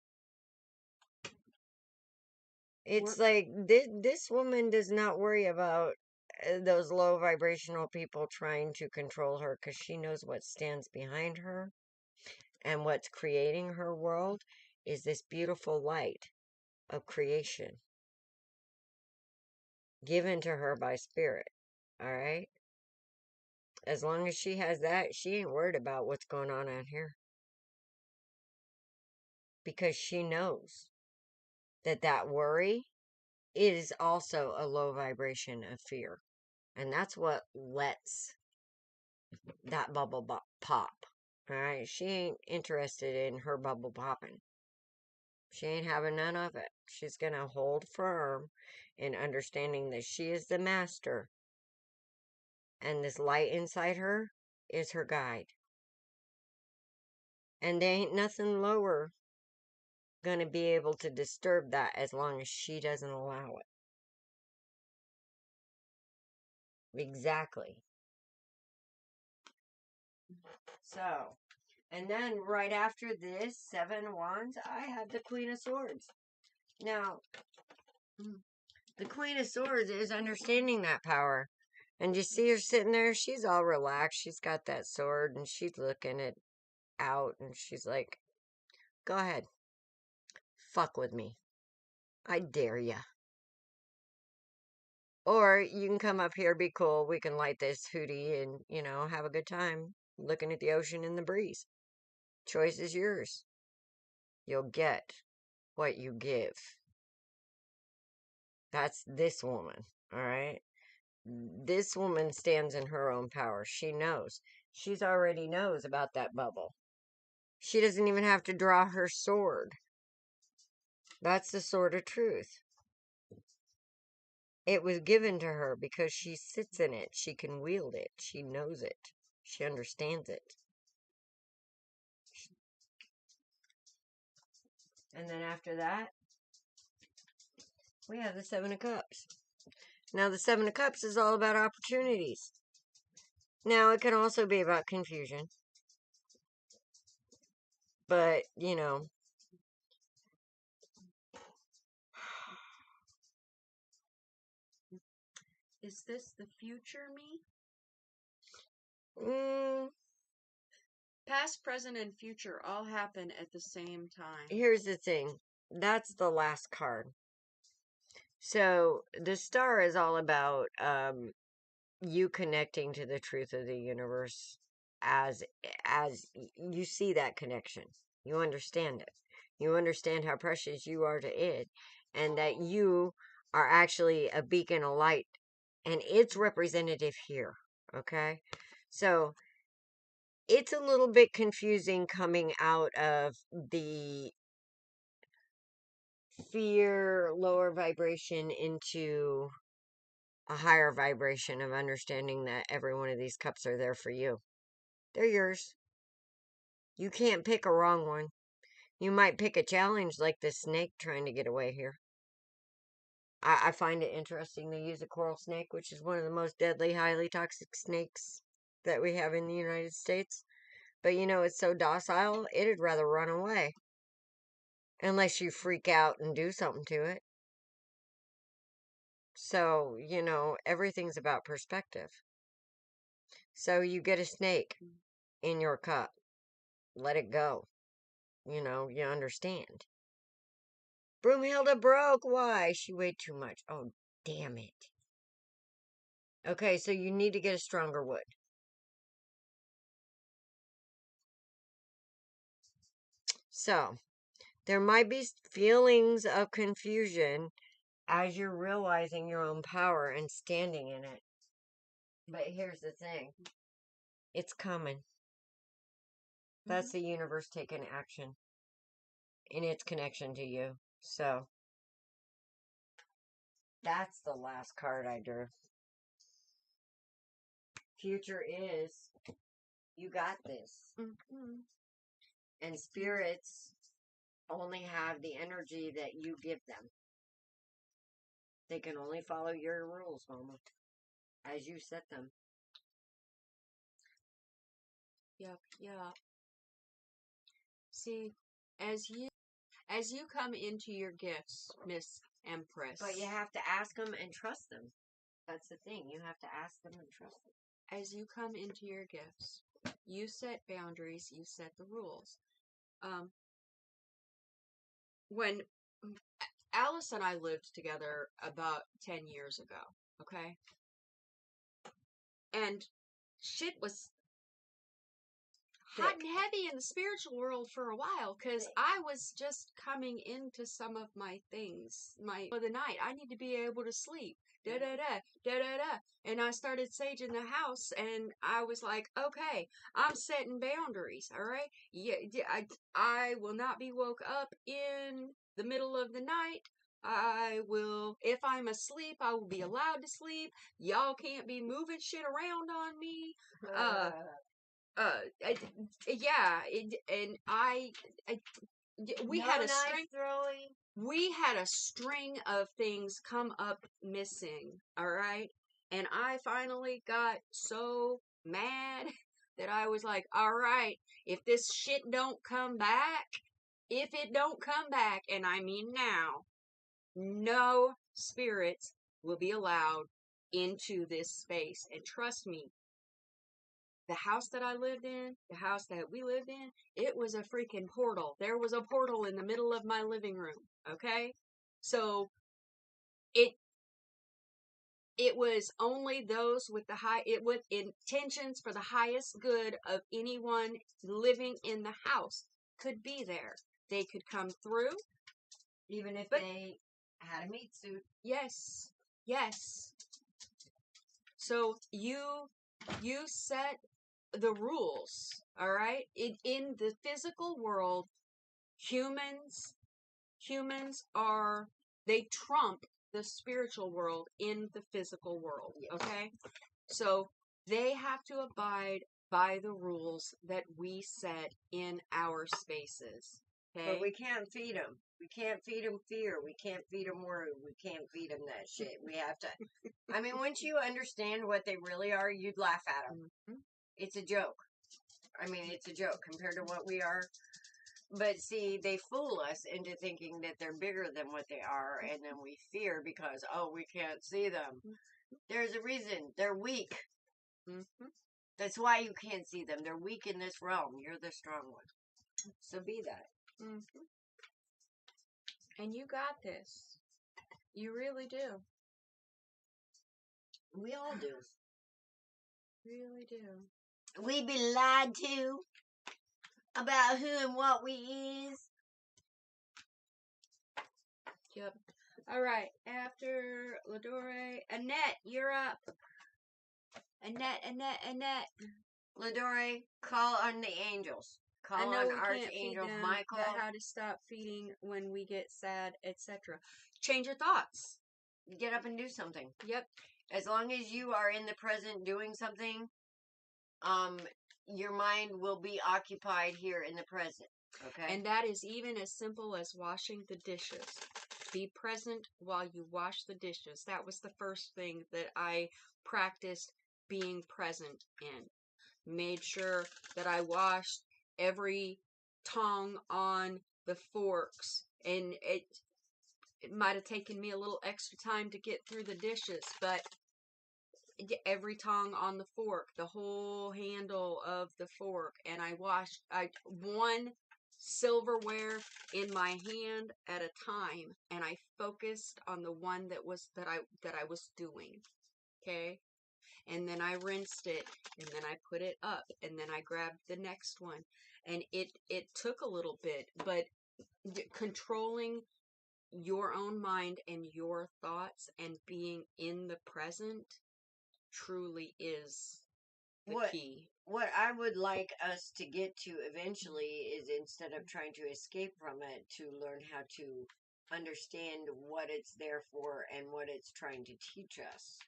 A: It's like this woman does not worry about those low vibrational people trying to control her because she knows what stands behind her and what's creating her world is this beautiful light of creation given to her by Spirit. All right? As long as she has that, she ain't worried about what's going on out here. Because she knows that worry is also a low vibration of fear. And that's what lets that bubble pop. All right, she ain't interested in her bubble popping. She ain't having none of it. She's gonna hold firm in understanding that she is the master, and this light inside her is her guide. And there ain't nothing lower gonna be able to disturb that as long as she doesn't allow it. Exactly. So, and then right after this, 7 Wands, I have the Queen of Swords. Now, the Queen of Swords is understanding that power. And you see her sitting there, she's all relaxed. She's got that sword and she's looking it out and she's like, go ahead. Fuck with me. I dare ya. Or you can come up here, be cool. We can light this hootie and, have a good time looking at the ocean and the breeze. Choice is yours. You'll get what you give. That's this woman, all right? This woman stands in her own power. She knows. She's already knows about that bubble. She doesn't even have to draw her sword. That's the sword of truth. It was given to her because she sits in it. She can wield it. She knows it. She understands it. And then after that, we have the 7 of Cups. Now, the 7 of Cups is all about opportunities. Now, it can also be about confusion. But,
B: Is this the future me? Past, present, and future all happen at the same time.
A: Here's the thing. That's the last card. So, the star is all about you connecting to the truth of the universe as you see that connection. You understand it. You understand how precious you are to it and that you are actually a beacon of light and it's representative here, okay? So, it's a little bit confusing coming out of the fear, lower vibration into a higher vibration of understanding that every one of these cups are there for you. They're yours. You can't pick a wrong one. You might pick a challenge like this snake trying to get away here. I find it interesting they use a coral snake, which is one of the most deadly, highly toxic snakes that we have in the United States. But it's so docile, it'd rather run away. Unless you freak out and do something to it. So, everything's about perspective. So you get a snake in your cup. Let it go. You understand. Broomhilda broke. Why? She weighed too much. Oh, damn it. Okay, so you need to get a stronger wood. So, there might be feelings of confusion as you're realizing your own power and standing in it. But here's the thing. It's coming. That's the universe taking action in its connection to you. So, that's the last card I drew. Future is, you got this. And spirits only have the energy that you give them. They can only follow your rules, Mama, as you set them.
B: Yep. See, as you come into your gifts, Miss Empress.
A: But you have to ask them and trust them. That's the thing. You have to ask them and trust them.
B: As you come into your gifts, you set boundaries, you set the rules. When Alice and I lived together about 10 years ago, okay? And shit was hot and heavy in the spiritual world for a while because I was just coming into some of my things. For the night, I need to be able to sleep. Da da da da da da. And I started saging the house, and I was like, okay, I'm setting boundaries. All right, yeah, I will not be woke up in the middle of the night. I will, if I'm asleep, I will be allowed to sleep. Y'all can't be moving shit around on me. Yeah, we
A: no
B: had a
A: knife
B: string.
A: throwing.
B: We had a string of things come up missing. All right, and I finally got so mad that I was like, all right, if this shit don't come back, if it don't come back, and I mean now, no spirits will be allowed into this space. And trust me, the house that I lived in, the house that we lived in, it was a freaking portal. There was a portal in the middle of my living room. Okay? So it was only those with with intentions for the highest good of anyone living in the house could be there. They could come through.
A: Even if they had a meat suit.
B: Yes. Yes. So you set the rules, all right? In the physical world, humans they trump the spiritual world in the physical world, okay? So they have to abide by the rules that we set in our spaces, okay?
A: But we can't feed them. We can't feed them fear. We can't feed them worry. We can't feed them that shit. We have to. I mean, once you understand what they really are, you'd laugh at them.
B: Mm-hmm.
A: It's a joke. I mean, it's a joke compared to what we are. But see, they fool us into thinking that they're bigger than what they are, and then we fear because, oh, we can't see them. There's a reason. They're weak.
B: Mm-hmm.
A: That's why you can't see them. They're weak in this realm. You're the strong one. So be that.
B: Mm-hmm. And you got this. You really do.
A: We all do.
B: Really do.
A: We be lied to about who and what we is.
B: Yep. All right. After Ladore, Annette, you're up. Annette.
A: Ladore, call on the angels. Call
B: I know
A: on
B: we can't feed
A: Archangel
B: them.
A: Michael.
B: How to stop feeding when we get sad, etc. Change your thoughts.
A: Get up and do something.
B: Yep.
A: As long as you are in the present doing something, your mind will be occupied here in the present. Okay?
B: And that is even as simple as washing the dishes. Be present while you wash the dishes. That was the first thing that I practiced being present in. Made sure that I washed every tongue on the forks. And it might have taken me a little extra time to get through the dishes, but every tongue on the fork, the whole handle of the fork, and I washed one silverware in my hand at a time, and I focused on the one that I was doing. Okay? And then I rinsed it, and then I put it up, and then I grabbed the next one. And it took a little bit, but controlling your own mind and your thoughts and being in the present truly is the key.
A: What I would like us to get to eventually is, instead of trying to escape from it, to learn how to understand what it's there for and what it's trying to teach us.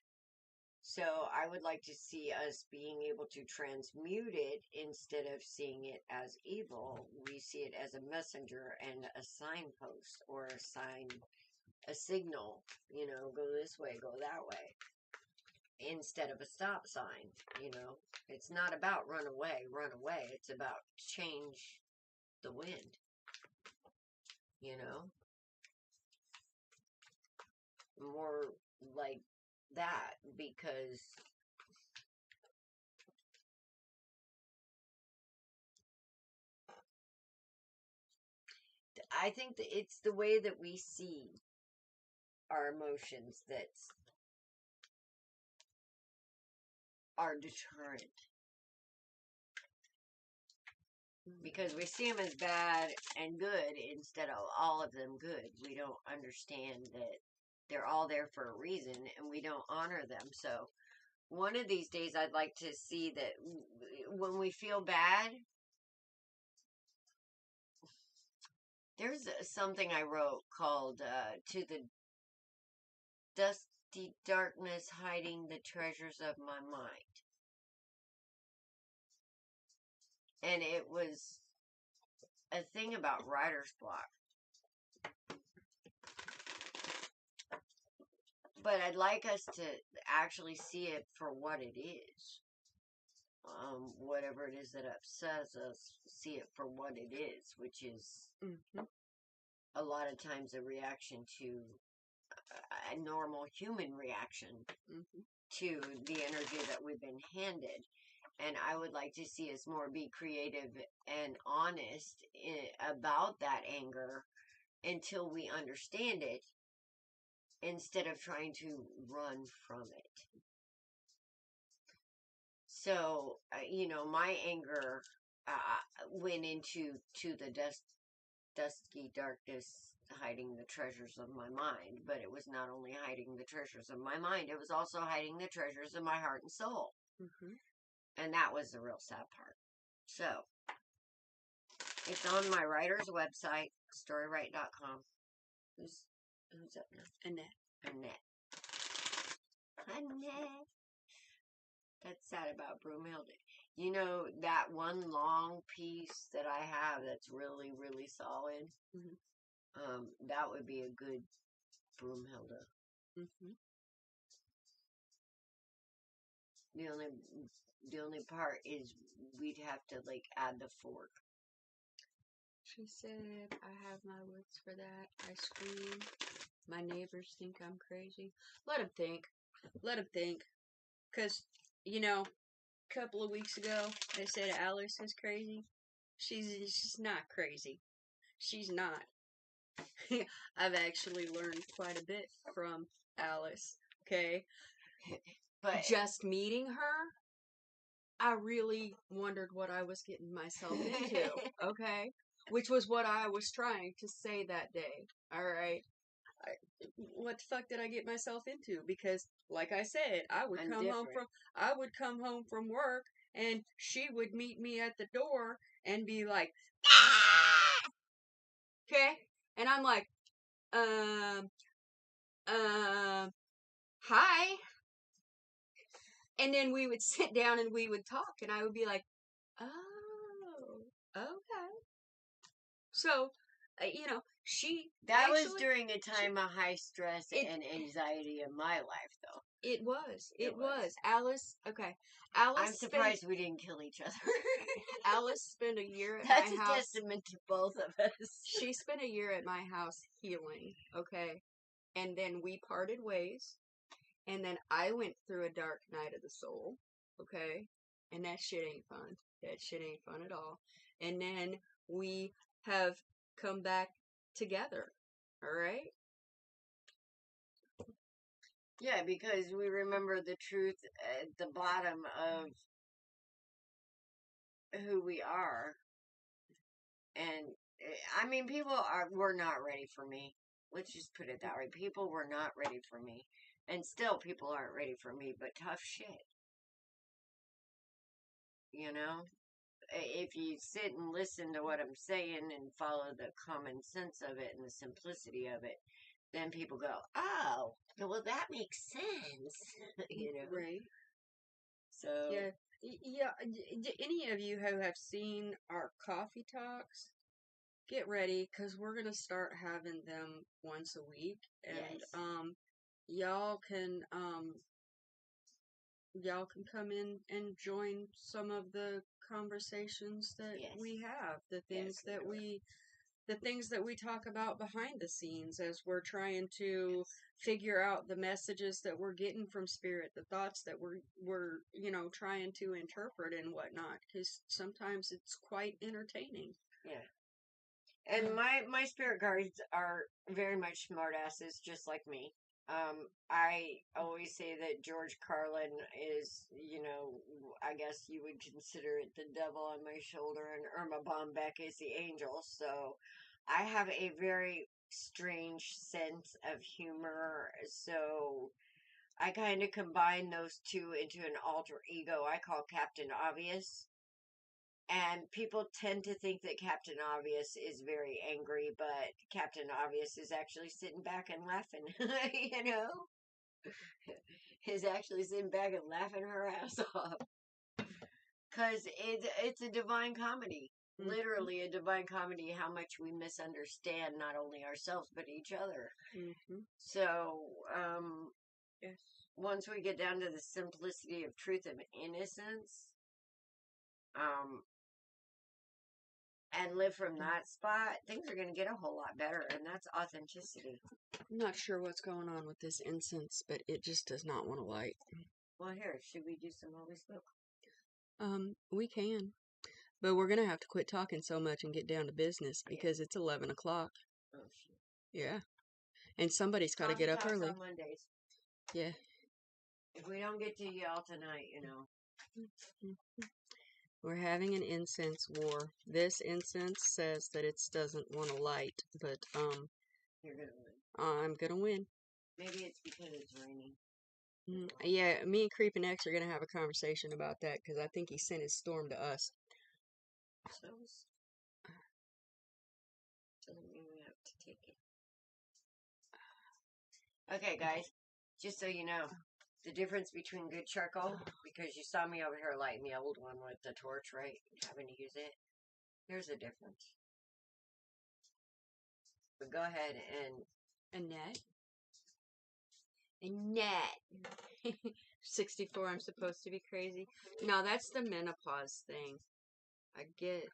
A: So I would like to see us being able to transmute it. Instead of seeing it as evil, we see it as a messenger and a signpost, or a signal, go this way, go that way, instead of a stop sign. It's not about run away. It's about change the wind, more like that, because I think that it's the way that we see our emotions that's our deterrent. because we see them as bad and good instead of all of them good. We don't understand that they're all there for a reason, and we don't honor them. So one of these days, I'd like to see that when we feel bad, there's something I wrote called "To the Dusty Darkness Hiding the Treasures of My Mind," and it was a thing about writer's block. But I'd like us to actually see it for what it is. Whatever it is that upsets us, see it for what it is, which is a lot of times a reaction to a normal human reaction to the energy that we've been handed. And I would like to see us more be creative and honest about that anger until we understand it, instead of trying to run from it. So, my anger went into the dusky darkness, hiding the treasures of my mind. But it was not only hiding the treasures of my mind, it was also hiding the treasures of my heart and soul. And that was the real sad part. So, it's on my writer's website, storywrite.com. Who's up now? Annette. That's sad about Broomhilda. You know, that one long piece that I have that's really, really solid, that would be a good Broomhilda. The only part is we'd have to, add the fork.
B: She said, I have my words for that. I scream. My neighbors think I'm crazy. Let them think. Because, a couple of weeks ago, they said Alice is crazy. She's not crazy. She's not. I've actually learned quite a bit from Alice, okay? But just meeting her, I really wondered what I was getting myself into, okay? Which was what I was trying to say that day, alright? What the fuck did I get myself into? Because, like I said, I would come home from work, and she would meet me at the door and be like, ah! Okay? And I'm like, hi. And then we would sit down and we would talk, and I would be like, oh, okay. So,
A: That was during a time of high stress and anxiety in my life, though.
B: It was. Alice, okay. I'm
A: surprised we didn't kill each other.
B: Alice spent a year at
A: my house.
B: That's a
A: testament to both of us.
B: She spent a year at my house healing, okay? And then we parted ways. And then I went through a dark night of the soul, okay? And that shit ain't fun. That shit ain't fun at all. And then we have come back together, all right?
A: Yeah, because we remember the truth at the bottom of who we are. And, people were not ready for me. Let's just put it that way. People were not ready for me. And still, people aren't ready for me, but tough shit. If you sit and listen to what I'm saying and follow the common sense of it and the simplicity of it, then people go, oh, well, that makes sense.
B: Right.
A: So.
B: Yeah. Any of you who have seen our coffee talks, get ready, because we're going to start having them once a week. And,
A: yes.
B: Y'all can come in and join some of the conversations that we have, the things that we talk about behind the scenes as we're trying to figure out the messages that we're getting from spirit, the thoughts that we're trying to interpret and whatnot, because sometimes it's quite entertaining.
A: Yeah. And my spirit guides are very much smartasses, just like me. I always say that George Carlin is, I guess you would consider it the devil on my shoulder, and Irma Bombeck is the angel. So I have a very strange sense of humor. So I kind of combine those two into an alter ego I call Captain Obvious. And people tend to think that Captain Obvious is very angry, but Captain Obvious is actually sitting back and laughing, you know? Is actually sitting back and laughing her ass off. Because it's a divine comedy.
B: Mm-hmm.
A: Literally a divine comedy, how much we misunderstand not only ourselves, but each other.
B: Mm-hmm.
A: So,
B: Yes.
A: once we get down to the simplicity of truth and innocence, and live from that spot, things are going to get a whole lot better, and that's authenticity.
B: I'm not sure what's going on with this incense, but it just does not want to light.
A: Well, here, should we do some Holy Smoke?
B: We can. But we're going to have to quit talking so much and get down to business because it's 11 o'clock.
A: Oh, shit.
B: Yeah. And somebody's got to
A: Coffee
B: get up
A: talks
B: early.
A: on Mondays.
B: Yeah.
A: If we don't get to y'all tonight,
B: We're having an incense war. This incense says that it doesn't want to light, but
A: you're going to win.
B: I'm going to win.
A: Maybe it's because it's raining.
B: Yeah, me and Creepin' X are going to have a conversation about that because I think he sent his storm to us.
A: So, doesn't mean we have to take it. Okay, guys, just so you know, the difference between good charcoal, because you saw me over here lighting the old one with the torch, right? Having to use it. Here's the difference. But go ahead and
B: Annette? Annette. 64, I'm supposed to be crazy. No, that's the menopause thing. I get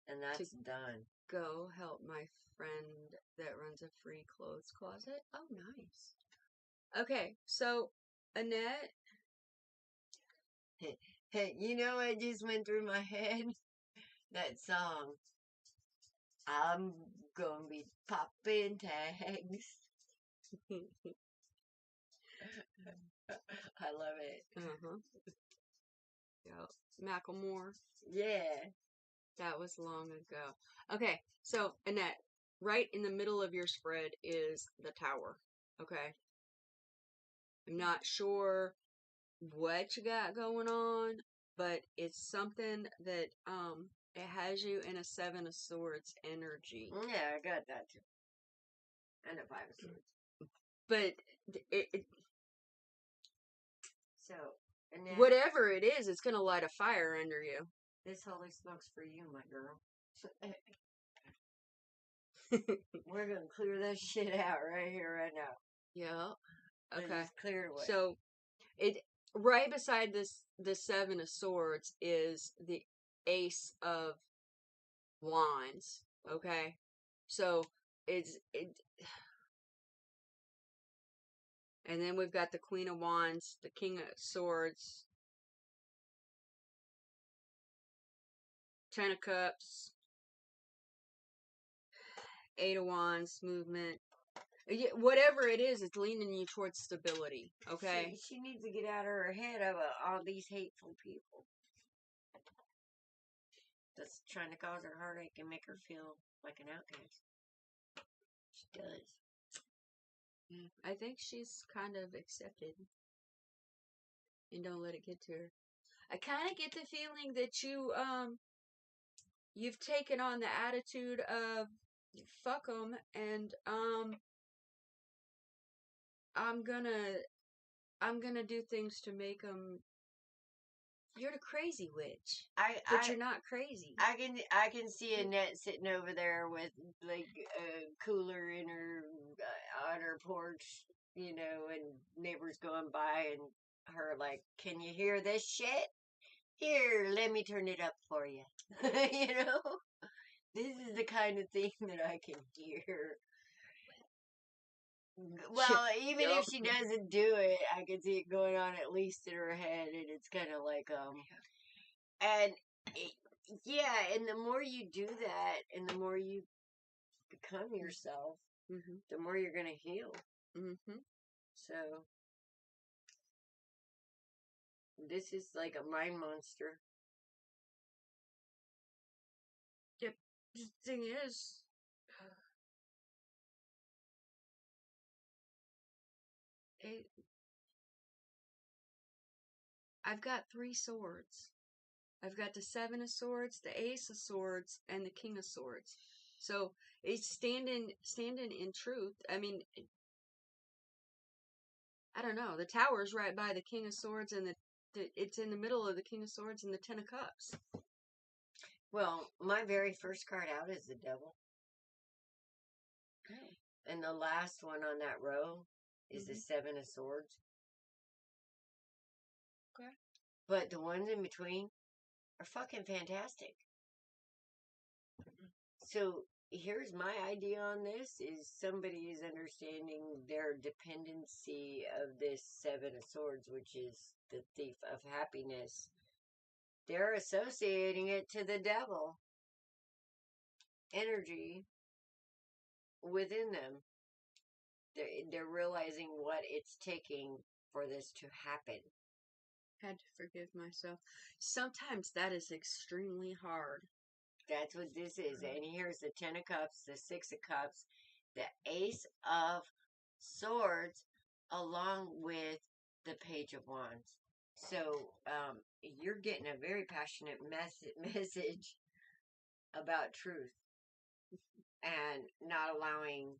A: and that's done.
B: Go help my friend that runs a free clothes closet. Oh, nice. Okay, so Annette.
A: Hey, you know what just went through my head? That song. I'm gonna be popping tags. I love it.
B: Uh-huh. Yeah. Macklemore.
A: Yeah.
B: That was long ago. Okay, so Annette, right in the middle of your spread is the tower. Okay. I'm not sure what you got going on, but it's something that it has you in a 7 of Swords energy.
A: Yeah, I got that too. And a 5 of Swords.
B: But
A: so, Annette,
B: whatever it is, it's gonna light a fire under you.
A: This holy smoke's for you, my girl. We're gonna clear that shit out right here, right now.
B: Yeah. Okay.
A: Just clear it away.
B: So, it right beside the 7 of Swords is the Ace of Wands. Okay. So and then we've got the Queen of Wands, the King of Swords, 10 of Cups, 8 of Wands, movement. Whatever it is, it's leaning you towards stability. Okay?
A: She needs to get out of her head of all these hateful people. That's trying to cause her heartache and make her feel like an outcast. She does.
B: I think she's kind of accepted. And don't let it get to her. I kind of get the feeling that you've taken on the attitude of fuck them, and I'm gonna do things to make them. You're the crazy witch, but you're not crazy.
A: I can see Annette sitting over there with like a cooler in her on her porch, and neighbors going by, and her like, "Can you hear this shit? Here, let me turn it up for you." This is the kind of thing that I can hear. Well, even if she doesn't do it, I can see it going on at least in her head, and it's kind of like and and the more you do that, and the more you become yourself, the more you're gonna heal.
B: Mm-hmm.
A: So, this is like a mind monster.
B: Yep. The thing is, I've got 3 swords. I've got the 7 of swords, the ace of swords, and the king of swords. So it's standing in truth. I mean, I don't know. The tower's right by the king of swords, and it's in the middle of the king of swords and the 10 of cups.
A: Well, my very first card out is the devil.
B: Okay.
A: And the last one on that row is the 7 of swords.
B: Okay.
A: But the ones in between are fucking fantastic. So here's my idea on this is somebody is understanding their dependency of this 7 of swords, which is the thief of happiness. They're associating it to the devil energy within them. They're realizing what it's taking for this to happen.
B: Had to forgive myself. Sometimes that is extremely hard.
A: That's what this is. And here's the 10 of cups, the 6 of cups, the ace of swords, along with the page of wands. So you're getting a very passionate message about truth and not allowing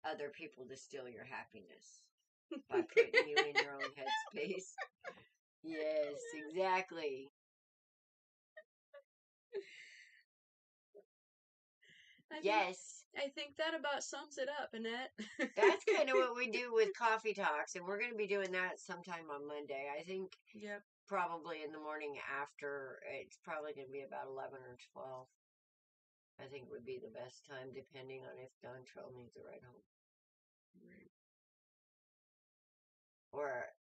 A: other people to steal your happiness by putting you in your own headspace. Yes, exactly. Yes.
B: I think that about sums it up, Annette.
A: That's kind of what we do with coffee talks, and we're going to be doing that sometime on Monday. I think
B: Yep.
A: probably in the morning after. It's probably going to be about 11 or 12. I think would be the best time, depending on if Don Trell needs a ride home.
B: Right.
A: Or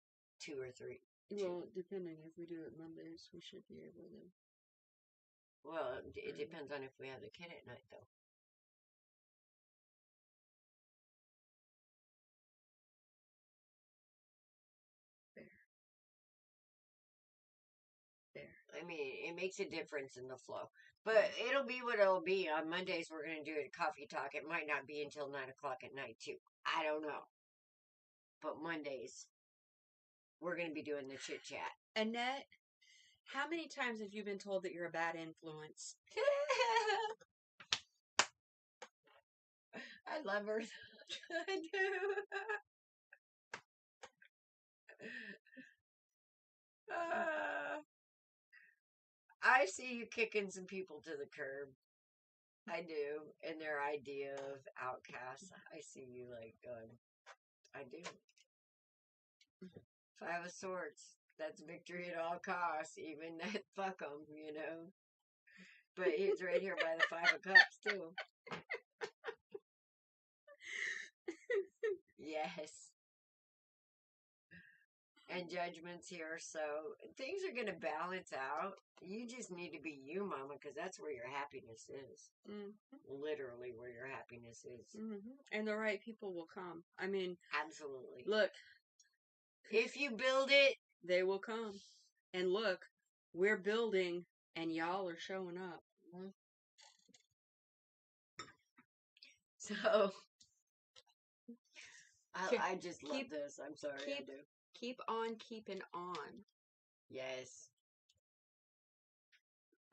A: 2 or 3.
B: Well, depending if we do it Mondays, we should be able to.
A: Well, it depends on if we have the kid at night, though. I mean, it makes a difference in the flow. But it'll be what it'll be. On Mondays, we're going to do a coffee talk. It might not be until 9 o'clock at night, too. I don't know. But Mondays, we're going to be doing the chit chat.
B: Annette, how many times have you been told that you're a bad influence?
A: I love her. I do. I see you kicking some people to the curb. I do. And their idea of outcasts. I see you like going, I do. 5 of swords. That's victory at all costs. Even that fuck 'em, you know. But it's right here by the 5 of cups, too. Yes. And judgments here, so things are going to balance out. You just need to be you, mama, because that's where your happiness is. Mm-hmm. Literally where your happiness is.
B: Mm-hmm. And the right people will come. I mean,
A: absolutely.
B: Look,
A: if you build it,
B: they will come. And look, we're building, and y'all are showing up.
A: Mm-hmm. So, I just love this. I'm sorry, I do.
B: Keep on keeping on.
A: Yes.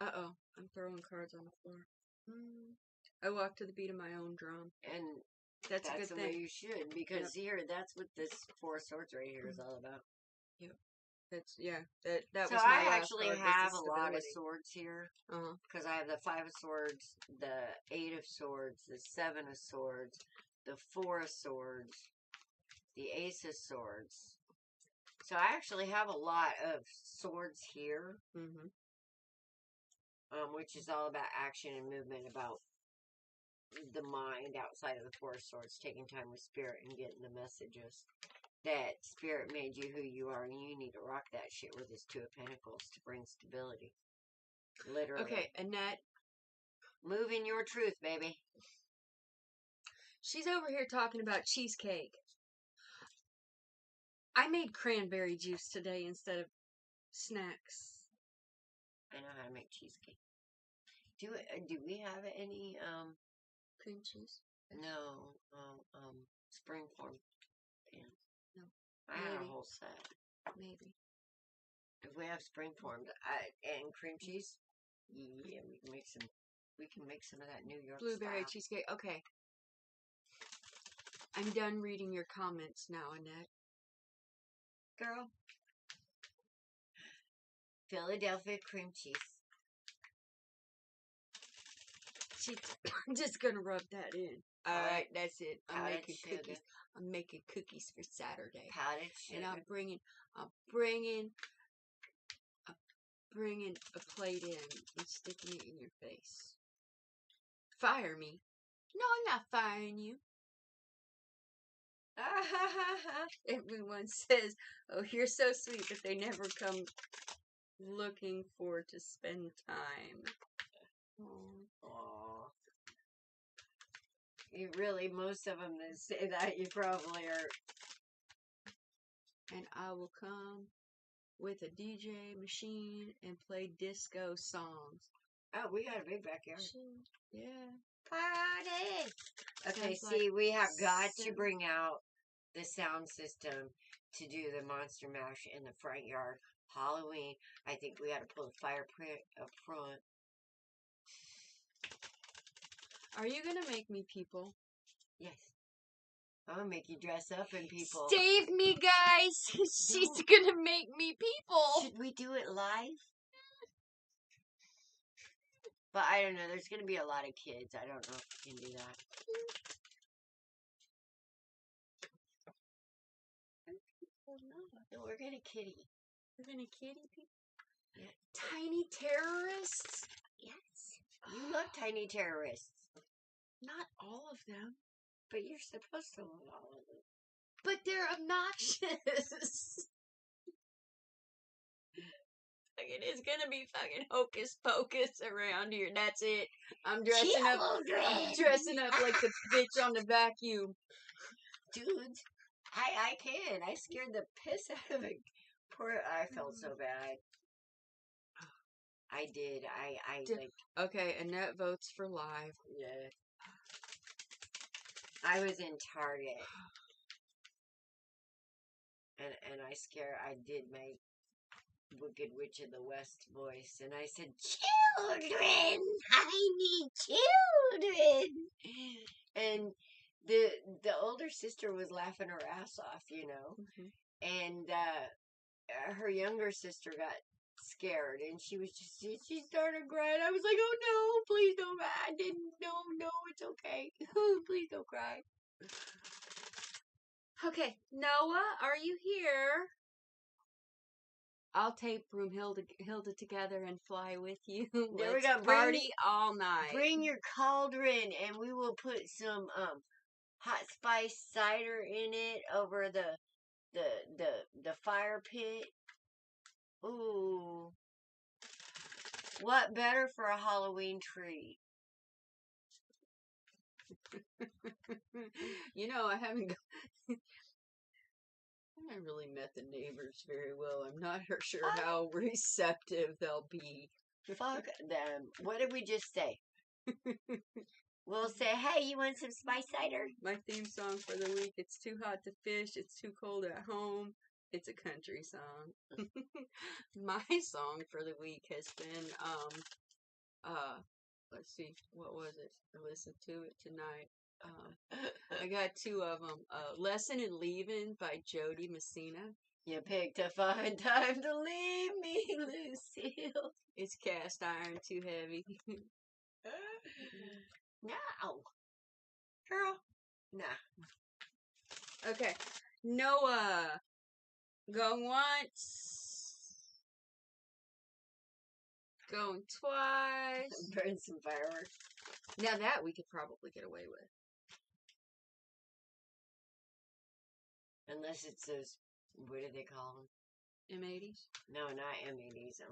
B: Uh-oh, I'm throwing cards on the floor. I walk to the beat of my own drum.
A: And
B: that's a good
A: the
B: thing.
A: way you should, because here, that's what this 4 of swords right here is all about.
B: Yep. That
A: so
B: was my
A: I actually
B: card,
A: have a lot of swords here.
B: Uh-huh.
A: Because I have the 5 of swords, the 8 of swords, the 7 of swords, the 4 of swords, the ace of swords. So I actually have a lot of swords here. Mm-hmm. Which is all about action and movement, about the mind outside of the 4 of swords, taking time with spirit and getting the messages that spirit made you who you are, and you need to rock that shit with this 2 of pentacles to bring stability. Literally.
B: Okay, Annette.
A: Move in your truth, baby.
B: She's over here talking about cheesecake. I made cranberry juice today instead of snacks.
A: I know how to make cheesecake. Do we have any
B: Cream cheese?
A: no springform pans?
B: No.
A: I had a
B: Maybe.
A: whole set.
B: Maybe.
A: If we have springformed and cream cheese, yeah, we can make some. We can make some of that New York
B: Blueberry
A: style.
B: cheesecake. Okay. I'm done reading your comments now, Annette.
A: Girl. Philadelphia cream cheese.
B: I'm just gonna rub that in. All right, that's it. I'm
A: Powdered
B: making
A: sugar.
B: cookies. I'm making cookies for Saturday,
A: Powdered sugar.
B: and I'm bringing a plate in and sticking it in your face. Fire me? No, I'm not firing you. Everyone says, "Oh, you're so sweet," but they never come looking for to spend time.
A: Aww. You really, most of them that say that, you probably are.
B: And I will come with a DJ machine and play disco songs.
A: Oh, we got a big backyard.
B: Yeah.
A: Party! Okay,
B: Sounds
A: see,
B: like
A: we have got to
B: seven.
A: bring out the sound system to do the Monster Mash in the front yard. Halloween, I think we got to pull the fire pit up front.
B: Are you gonna make me people?
A: Yes. I'm going to make you dress up in people.
B: Save me, guys! She's gonna make me people!
A: Should we do it live? But I don't know. There's going to be a lot of kids. I don't know if we can do that. No, we're going to kitty.
B: We're gonna kitty people?
A: Yeah.
B: Tiny terrorists?
A: Yes. You love tiny terrorists.
B: Not all of them.
A: But you're supposed to love all of them.
B: But they're obnoxious. It is gonna be fucking hocus pocus around here. That's it. I'm dressing up like the bitch on the vacuum.
A: Dudes, I can. I scared the piss out of it. I felt so bad. I did.
B: Okay, Annette votes for live.
A: Yeah. I was in Target. And I did my Wicked Witch of the West voice. And I said, children! I need children! And the older sister was laughing her ass off, you know.
B: Mm-hmm.
A: And her younger sister got scared. And she started crying. I was like, oh no, please don't. I didn't. No, it's okay. Please don't cry.
B: Okay, Noah, are you here? I'll tape Room Hilda together and fly with you.
A: There
B: Let's
A: we go.
B: Party all night.
A: Bring your cauldron, and we will put some hot spice cider in it over the fire pit. Ooh, what better for a Halloween treat?
B: You know, I haven't really met the neighbors very well. I'm not sure how receptive they'll be.
A: Fuck them. What did we just say? We'll say, hey, you want some spice cider?
B: My theme song for the week, it's too hot to fish, it's too cold at home. It's a country song. My song for the week has been, let's see, what was it? I listened to it tonight. I got two of them. Lesson in Leaving by Jody Messina.
A: You picked a fine time to leave me, Lucille.
B: It's Cast Iron Too Heavy.
A: No. Girl. Nah.
B: Okay. Noah. Going once. Going twice.
A: Burn some fireworks.
B: Now that we could probably get away with.
A: Unless it's those, what do they call them?
B: M80s?
A: No, not M80s.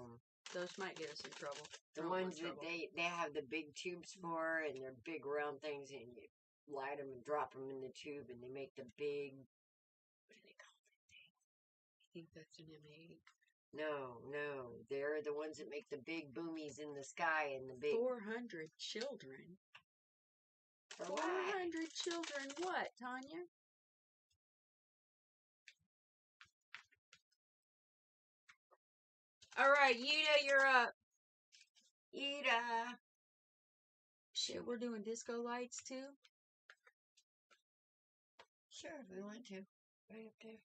B: Those might get us in trouble.
A: The ones that they have the big tubes for, and they're big round things, and you light them and drop them in the tube, and they make the big, what do they call it?
B: think that's an M8.
A: No. They're the ones that make the big boomies in the sky and the big...
B: 400 children.
A: For
B: 400 children what, Tanya? Alright, Yuta, you're up.
A: Yuta.
B: Shit, we're doing disco lights too?
A: Sure, if we want to. Right up there.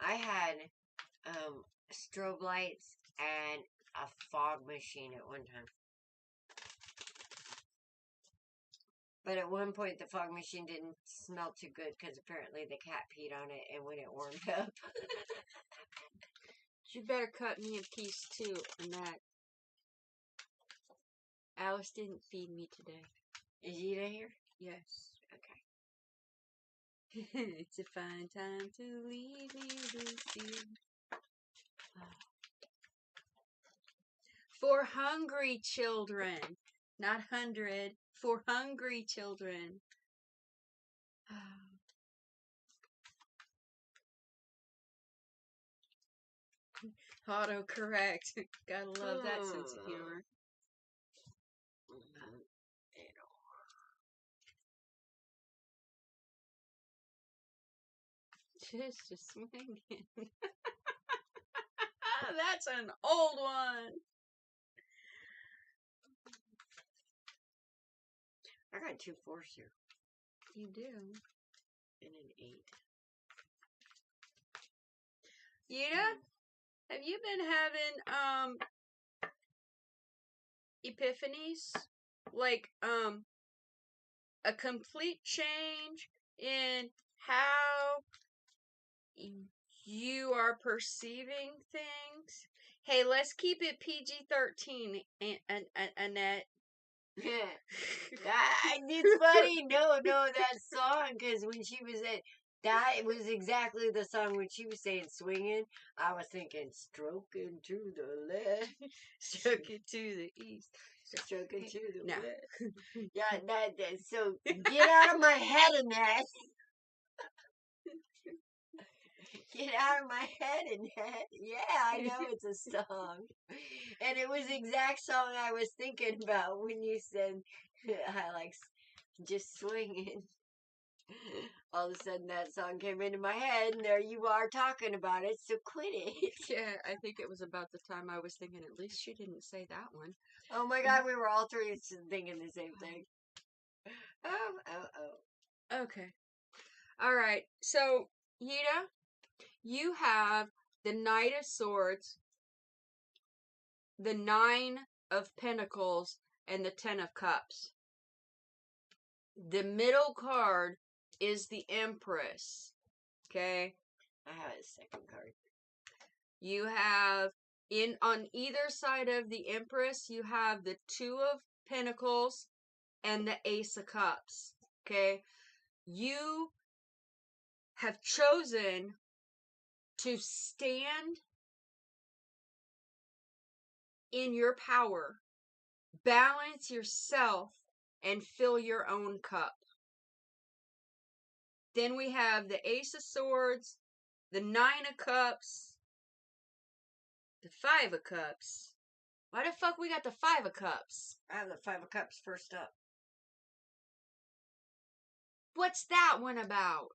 A: I had strobe lights and a fog machine at one time. But at one point, the fog machine didn't smell too good because apparently the cat peed on it and when it warmed up.
B: You better cut me a piece too on that. Alice didn't feed me today.
A: Is Yuta here?
B: Yes.
A: Okay.
B: It's a fine time to leave me with you. For hungry children. Not 100. For hungry children. Autocorrect. Gotta love that sense of humor. Just a swinging. That's an old one.
A: I got 2 4s here.
B: You do.
A: And an 8.
B: Yuta, have you been having epiphanies? Like a complete change in how you are perceiving things? Hey, let's keep it PG-13, Annette.
A: It's funny. No, that song, because when she was that was exactly the song when she was saying swinging. I was thinking stroking to the left,
B: Stroking to the east,
A: stroking to the
B: no.
A: west. Yeah, that. So get out of my head, Annette. Get out of my head, Annette. Yeah, I know it's a song. And it was the exact song I was thinking about when you said, I like just swinging. All of a sudden that song came into my head, and there you are talking about it, so quit it.
B: Yeah, I think it was about the time I was thinking, at least she didn't say that one.
A: Oh my God, we were all three thinking the same thing. Oh.
B: Okay. Alright, so, Yuta, you have the Knight of Swords, the 9 of Pentacles, and the 10 of Cups. The middle card is the Empress. Okay?
A: I have a second card.
B: You have, on either side of the Empress, you have the 2 of Pentacles and the Ace of Cups. Okay? You have chosen to stand in your power, balance yourself, and fill your own cup. Then we have the Ace of Swords, the 9 of Cups, the 5 of Cups. Why the fuck we got the 5 of Cups?
A: I have the 5 of Cups first up.
B: What's that one about?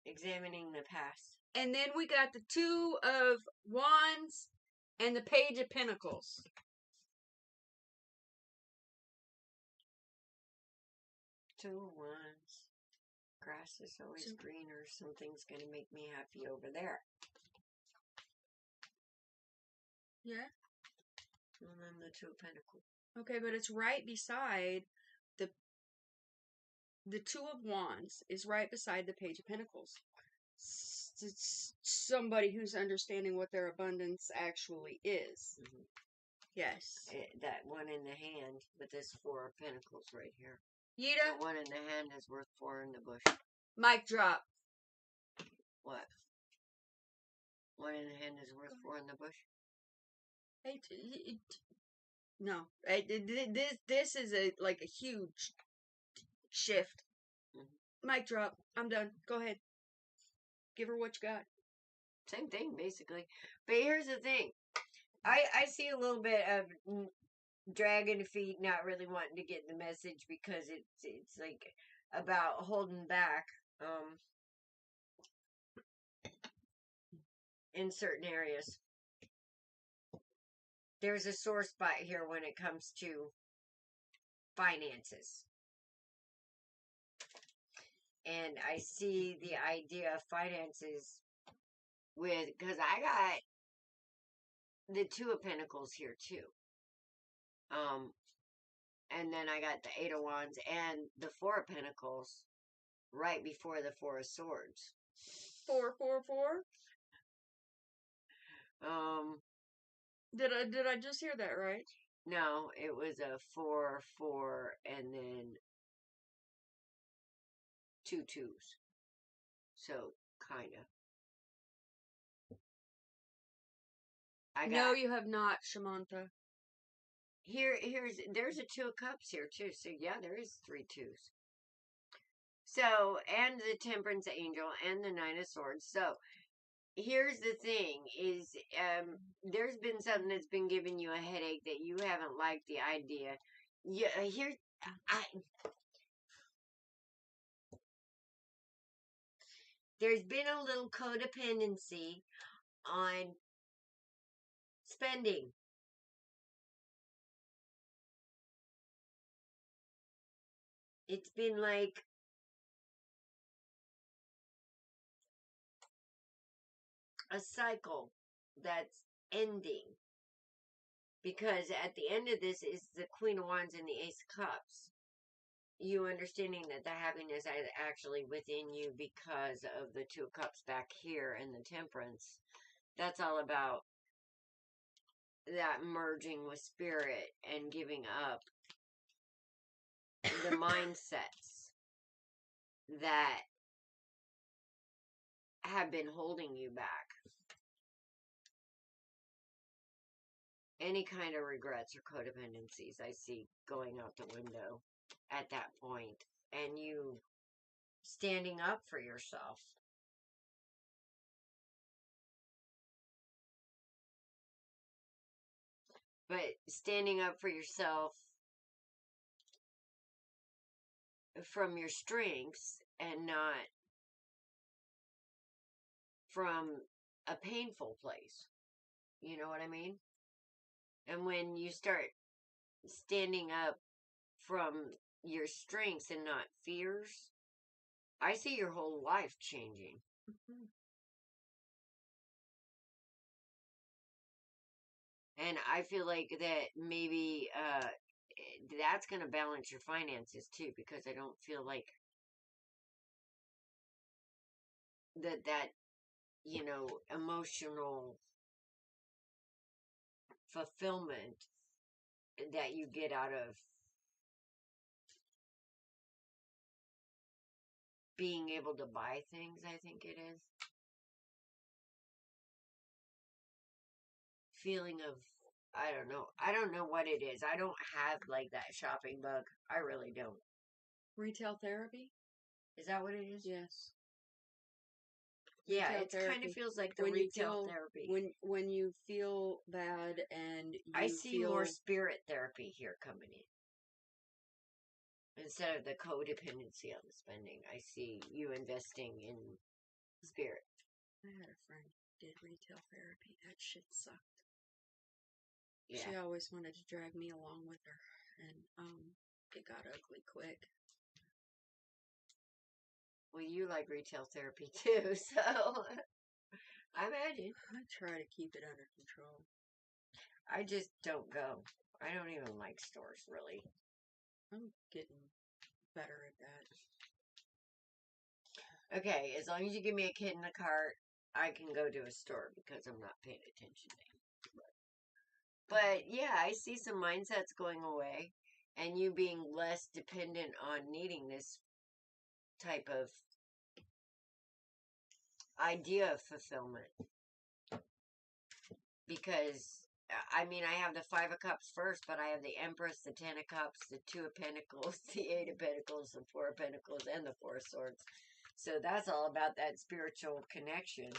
A: Examining the past.
B: And then we got the 2 of Wands and the Page of Pentacles.
A: Two ones. Grass is always greener. Something's going to make me happy over there.
B: Yeah?
A: And then the 2 of Pentacles.
B: Okay, but it's right beside the 2 of Wands is right beside the Page of Pentacles. It's somebody who's understanding what their abundance actually is.
A: Mm-hmm.
B: Yes.
A: That one in the hand, but this 4 of Pentacles right here.
B: Yuta?
A: The one in the hand is worth 4 in the bush.
B: Mic drop.
A: What? One in the hand is worth 4 in the bush?
B: No. This is a huge shift.
A: Mm-hmm.
B: Mic drop. I'm done. Go ahead. Give her what you got.
A: Same thing, basically. But here's the thing. I see a little bit of dragging feet, not really wanting to get the message because it's like about holding back in certain areas. There's a sore spot here when it comes to finances. And I see the idea of finances because I got the Two of Pentacles here too. And then I got the Eight of Wands and the Four of Pentacles right before the Four of Swords.
B: 444.
A: Um,
B: Did I just hear that right?
A: no, it was a 4-4 and then 2 2s. So kinda.
B: No, you have not, Shamantha.
A: There's a Two of Cups here too. So yeah, there is 3 2s. So, and the Temperance Angel and the Nine of Swords. So, here's the thing is there's been something that's been giving you a headache that you haven't liked the idea. Yeah, there's been a little codependency on spending. It's been like a cycle that's ending. Because at the end of this is the Queen of Wands and the Ace of Cups. You understanding that the happiness is actually within you because of the Two of Cups back here and the Temperance. That's all about that merging with spirit and giving up the mindsets that have been holding you back. Any kind of regrets or codependencies I see going out the window at that point, and you standing up for yourself. But standing up for yourself from your strengths and not from a painful place. You know what I mean? And when you start standing up from your strengths and not fears, I see your whole life changing.
B: Mm-hmm.
A: And I feel like that maybe that's going to balance your finances too, because I don't feel like that emotional fulfillment that you get out of being able to buy things, I think it is. Feeling of, I don't know. I don't know what it is. I don't have like that shopping bug. I really don't.
B: Retail therapy?
A: Is that what it is?
B: Yes.
A: Yeah,
B: Retail
A: it kind of feels like the
B: when
A: retail therapy.
B: When you feel bad and
A: I see more spirit therapy here coming in. Instead of the codependency on the spending, I see you investing in spirit.
B: I had a friend who did retail therapy. That shit sucked.
A: Yeah.
B: She always wanted to drag me along with her, and it got ugly quick.
A: Well, you like retail therapy too, so I imagine.
B: I try to keep it under control.
A: I just don't go. I don't even like stores, really.
B: I'm getting better at that.
A: Okay, as long as you give me a kid in the cart, I can go to a store because I'm not paying attention to you. But yeah, I see some mindsets going away and you being less dependent on needing this type of idea of fulfillment. Because I mean, I have the Five of Cups first, but I have the Empress, the Ten of Cups, the Two of Pentacles, the Eight of Pentacles, the Four of Pentacles, and the Four of Swords. So that's all about that spiritual connection.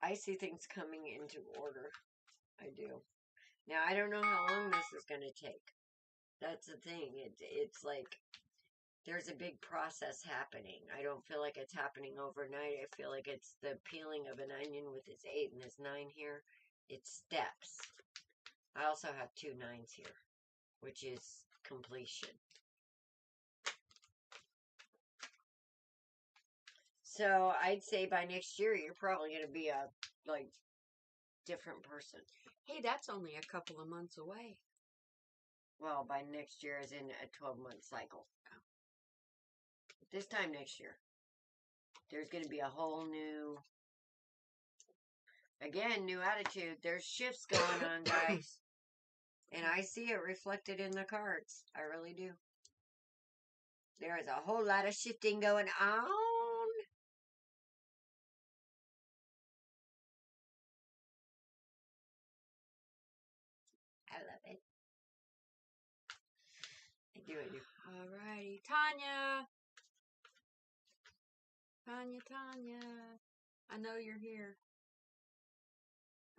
A: I see things coming into order. I do. Now, I don't know how long this is going to take. That's the thing. It's like there's a big process happening. I don't feel like it's happening overnight. I feel like it's the peeling of an onion with its 8 and its 9 here. It's steps. I also have 2 9s here, which is completion. So I'd say by next year, you're probably going to be a, like, different person.
B: Hey, that's only a couple of months away.
A: Well, by next year is in a 12-month cycle. This time next year, there's going to be a whole new, again, new attitude. There's shifts going on, guys. And I see it reflected in the cards. I really do. There is a whole lot of shifting going on. I love it. I do.
B: Alrighty, Tanya. Tanya. I know you're here.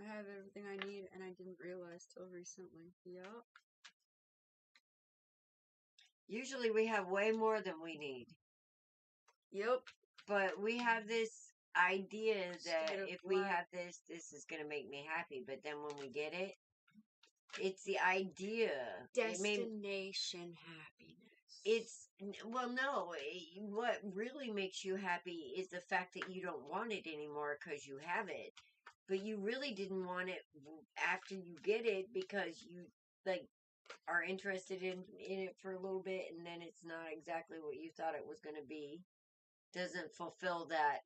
B: I have everything I need, and I didn't realize till recently. Yup.
A: Usually we have way more than we need.
B: Yep.
A: But we have this idea that if we
B: life.
A: have this, this is going to make me happy. But then when we get it, it's the idea.
B: Destination happiness.
A: It's, well, no. What really makes you happy is the fact that you don't want it anymore because you have it. But you really didn't want it after you get it because you, like, are interested in it for a little bit and then it's not exactly what you thought it was going to be. Doesn't fulfill that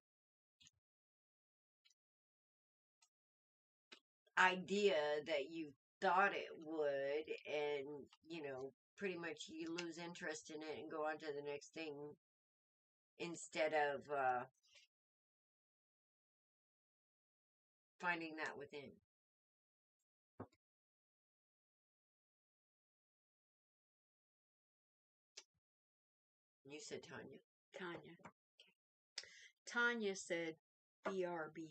A: idea that you thought it would, and pretty much you lose interest in it and go on to the next thing instead of finding that within. You said Tanya.
B: Tanya said BRB.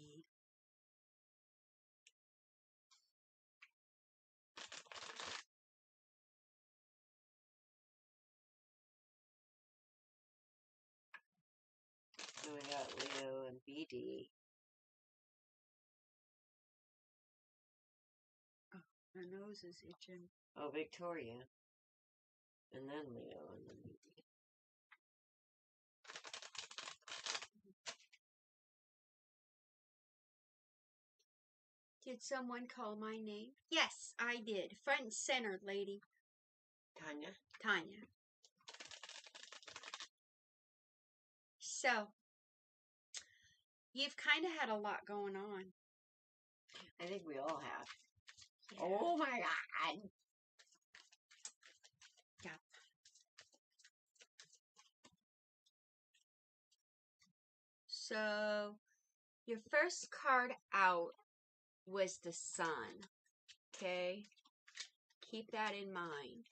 A: So we got Leo and BD.
B: Oh, her nose is itching.
A: Oh, Victoria. And then Leo and then BD.
B: Did someone call my name? Yes, I did. Front and center, lady.
A: Tanya.
B: So, you've kind of had a lot going on.
A: I think we all have.
B: Yeah.
A: Oh my God.
B: Yeah. So, your first card out was the Sun. Okay? Keep that in mind.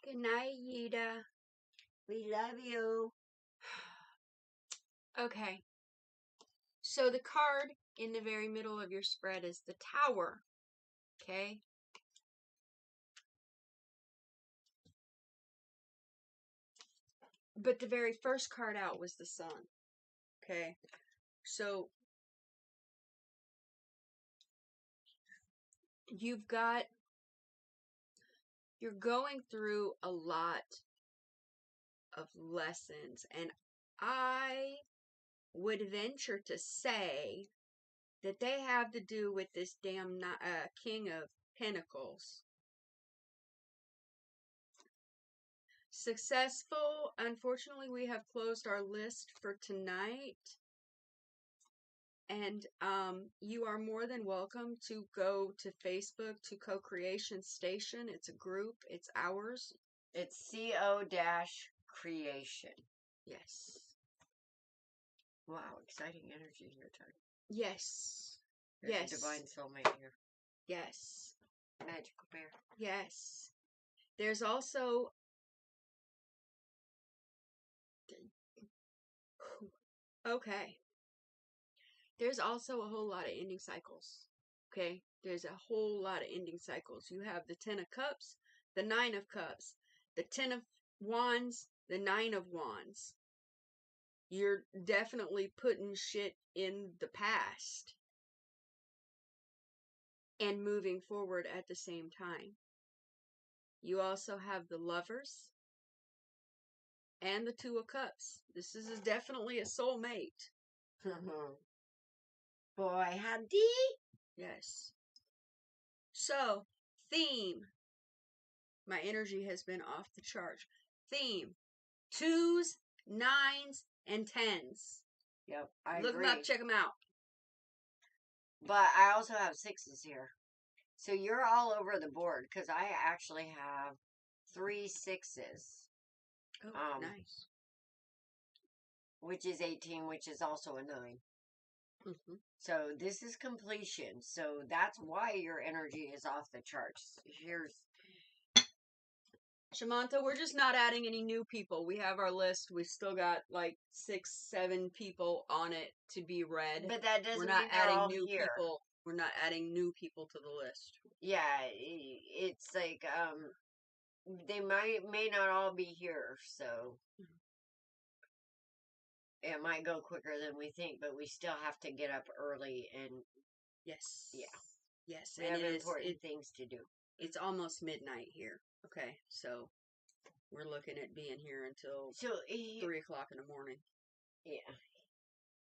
B: Good night, Yida.
A: We love you.
B: Okay. So the card in the very middle of your spread is the Tower. Okay? But the very first card out was the Sun. Okay? So you're going through a lot of lessons, and I would venture to say that they have to do with this damn King of Pentacles. Successful. Unfortunately, we have closed our list for tonight. And you are more than welcome to go to Facebook to Co-Creation Station. It's a group. It's ours.
A: It's CO-Creation.
B: Yes.
A: Wow, exciting energy here, Tony.
B: Yes.
A: There's
B: Yes.
A: a divine soulmate here.
B: Yes.
A: Magical bear.
B: Yes. There's also okay. There's also a whole lot of ending cycles. Okay? There's a whole lot of ending cycles. You have the 10 of Cups, the 9 of Cups, the 10 of Wands, the 9 of Wands. You're definitely putting shit in the past and moving forward at the same time. You also have the Lovers and the 2 of Cups. This is definitely a soulmate.
A: Boy, howdy.
B: Yes. So, theme. My energy has been off the chart. Theme. 2s, 9s, and 10s.
A: Yep, I
B: Look
A: agree.
B: them up, check them out.
A: But I also have 6s here. So you're all over the board because I actually have 3 6s.
B: Oh, nice.
A: Which is 18, which is also a 9.
B: Mm-hmm.
A: So this is completion. So that's why your energy is off the charts. Here's
B: Shamantha, we're just not adding any new people. We have our list. We've still got like 6, 7 people on it to be read.
A: But that doesn't
B: We're not
A: mean they're
B: adding
A: all
B: new
A: here.
B: people. We're not adding new people to the list.
A: Yeah, it's like they may not all be here, so it might go quicker than we think, but we still have to get up early and
B: Yes.
A: yeah.
B: Yes,
A: We
B: and
A: have
B: it
A: important
B: is
A: things to do.
B: it's almost midnight here. Okay, so we're looking at being here until
A: So
B: 3 o'clock in the morning.
A: yeah.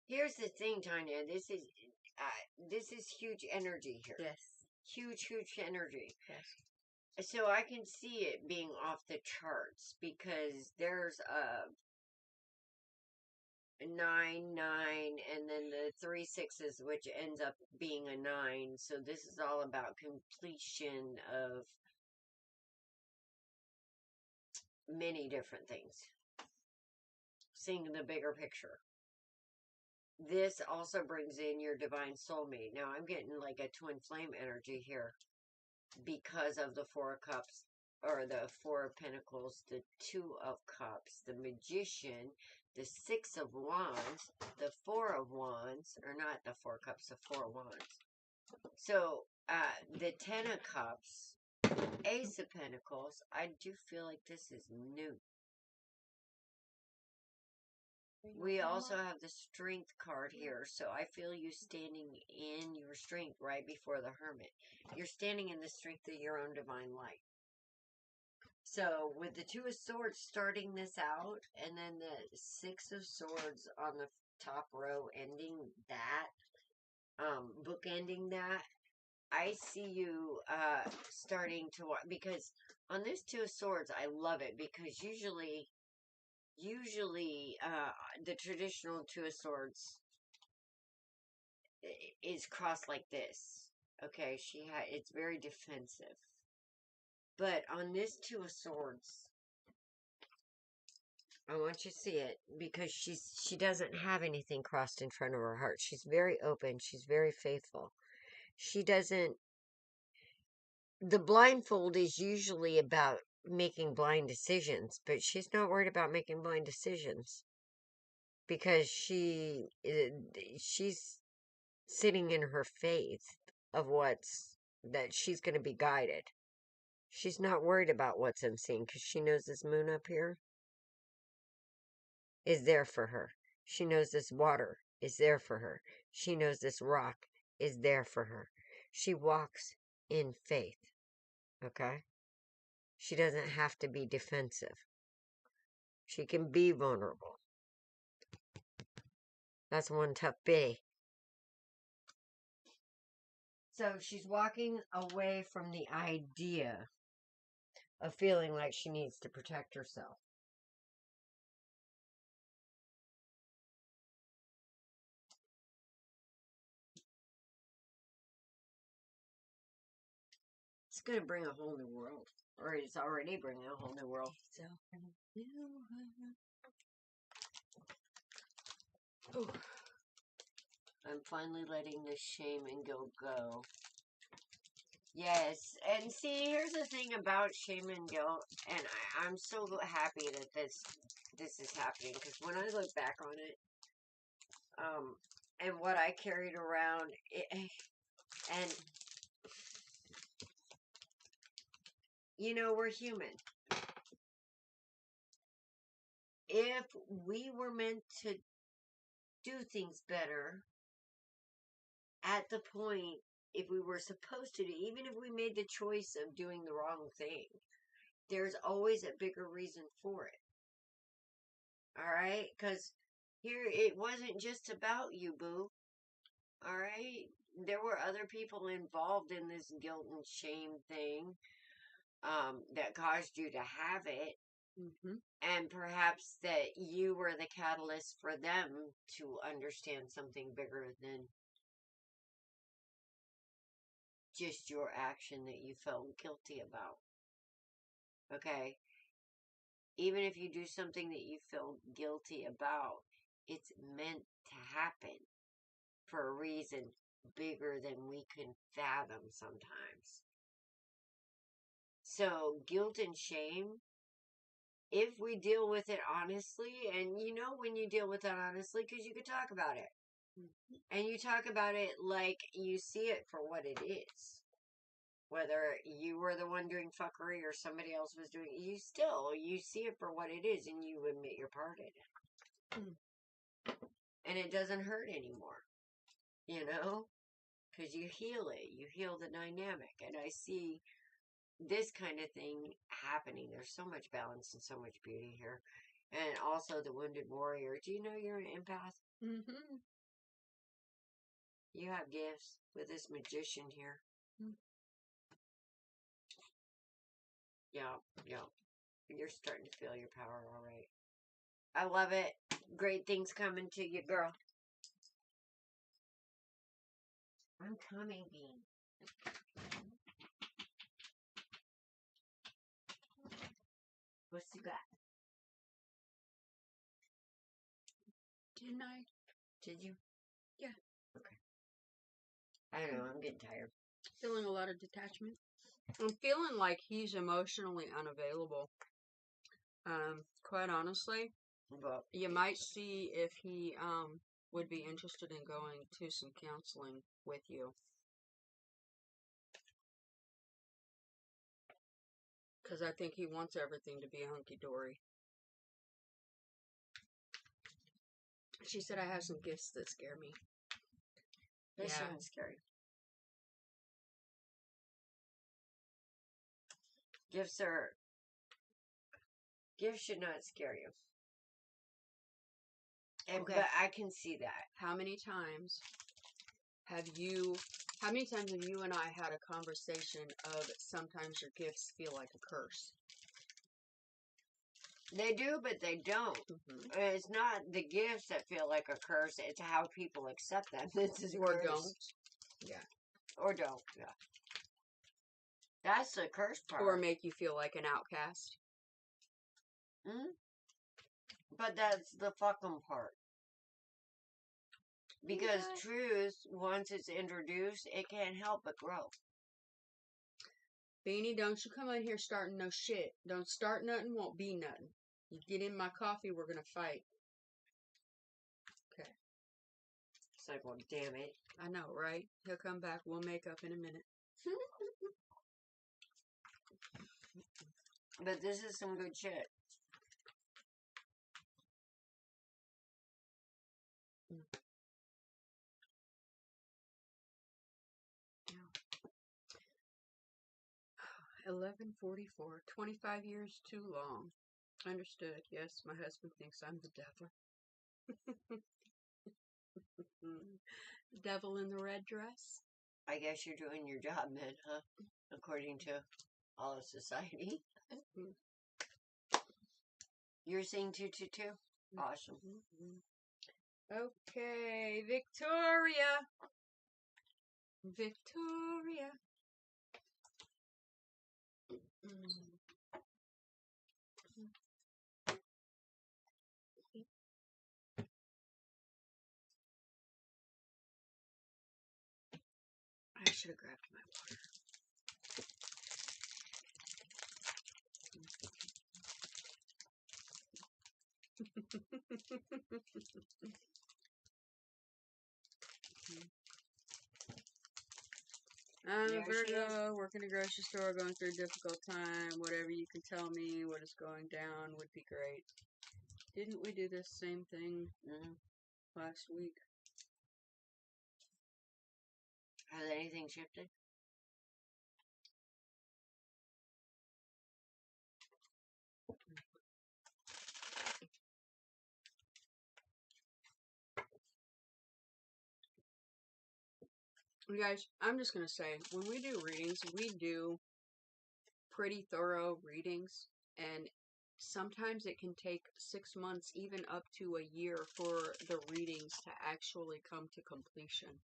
A: Here's the thing, Tanya. This is huge energy here.
B: Yes.
A: Huge energy.
B: Yes.
A: So I can see it being off the charts because there's a 9, 9, and then the 3 6s, which ends up being a 9. So this is all about completion of many different things. Seeing the bigger picture. This also brings in your divine soulmate. Now I'm getting like a twin flame energy here because of the 4 of Cups, or the 4 of Pentacles, the 2 of Cups, the Magician, the 6 of Wands, the 4 of Wands, or not the 4 of Cups, the 4 of Wands. So, the 10 of Cups, Ace of Pentacles, I do feel like this is new. We also have the Strength card here, so I feel you standing in your strength right before the Hermit. You're standing in the strength of your own divine light. So, with the 2 of Swords starting this out, and then the 6 of Swords on the top row ending that, bookending that, I see you starting to watch, because on this 2 of Swords, I love it, because usually the traditional 2 of Swords is crossed like this. Okay, it's very defensive. But on this 2 of Swords, I want you to see it, because she doesn't have anything crossed in front of her heart. She's very open. She's very faithful. She doesn't. The blindfold is usually about making blind decisions, but she's not worried about making blind decisions, because she's sitting in her faith of that she's going to be guided. She's not worried about what's unseen, because she knows this moon up here is there for her. She knows this water is there for her. She knows this rock is there for her. She walks in faith. Okay? She doesn't have to be defensive. She can be vulnerable. That's one tough bitty. So she's walking away from the idea of feeling like she needs to protect herself. It's going to bring a whole new world. Or it's already bringing a whole new world.
B: Oh,
A: I'm finally letting this shame and guilt go. Yes, and see, here's the thing about shame and guilt, and I'm so happy that this is happening, because when I look back on it, and what I carried around, and you know, we're human. If we were meant to do things better at the point, if we were supposed to do, even if we made the choice of doing the wrong thing, there's always a bigger reason for it. Alright? Because here, it wasn't just about you, boo. Alright? There were other people involved in this guilt and shame thing, that caused you to have it.
B: mm-hmm.
A: And perhaps that you were the catalyst for them to understand something bigger than just your action that you felt guilty about. Okay? Even if you do something that you feel guilty about, it's meant to happen for a reason bigger than we can fathom sometimes. So, guilt and shame, if we deal with it honestly, and you know when you deal with it honestly, because you can talk about it. And you talk about it like you see it for what it is. Whether you were the one doing fuckery or somebody else was doing it, you see it for what it is, and you admit your part in it. And it doesn't hurt anymore, you know? Because you heal it. You heal the dynamic. And I see this kind of thing happening. There's so much balance and so much beauty here. And also the wounded warrior. Do you know you're an empath?
B: Mm-hmm.
A: You have gifts with this magician here. Yeah. You're starting to feel your power, all right. I love it. Great things coming to you, girl. I'm coming, Bean. What's you got?
B: Didn't I?
A: Did you?
B: Yeah.
A: Okay. I don't know. I'm getting tired.
B: Feeling a lot of detachment. I'm feeling like he's emotionally unavailable. Quite honestly,
A: But
B: you might see if he would be interested in going to some counseling with you. Because I think he wants everything to be hunky-dory. She said I have some gifts that scare me.
A: that
B: Yeah.
A: sounds scary. Gifts should not scare you.
B: Okay.
A: But I can see that.
B: How many times have you and I had a conversation of sometimes your gifts feel like a curse?
A: They do, but they don't.
B: Mm-hmm.
A: It's not the gifts that feel like a curse. It's how people accept them. This is
B: Or
A: curse.
B: don't. Yeah.
A: Or don't. Yeah. That's the curse part.
B: Or make you feel like an outcast.
A: Mm-hmm. But that's the fucking part. Because truth, once it's introduced, it can't help but grow.
B: Beanie, don't you come in here starting no shit. Don't start nothing, won't be nothing. You get in my coffee, we're gonna fight. Okay.
A: It's like, well, damn it.
B: I know, right? He'll come back. We'll make up in a minute.
A: But this is some good shit.
B: Yeah. 11:44. 25 years too long. Understood. Yes, my husband thinks I'm the devil. Devil in the red dress.
A: I guess you're doing your job, man, huh? According to all of society. You're seeing 222? Awesome.
B: Okay, Victoria. Victoria. should have grabbed my water. I'm a Virgo, working a grocery store, going through a difficult time. Whatever you can tell me, what is going down would be great. Didn't we do this same thing last week?
A: Has anything shifted?
B: You guys, I'm just going to say, when we do readings, we do pretty thorough readings, and sometimes it can take 6 months, even up to a year, for the readings to actually come to completion.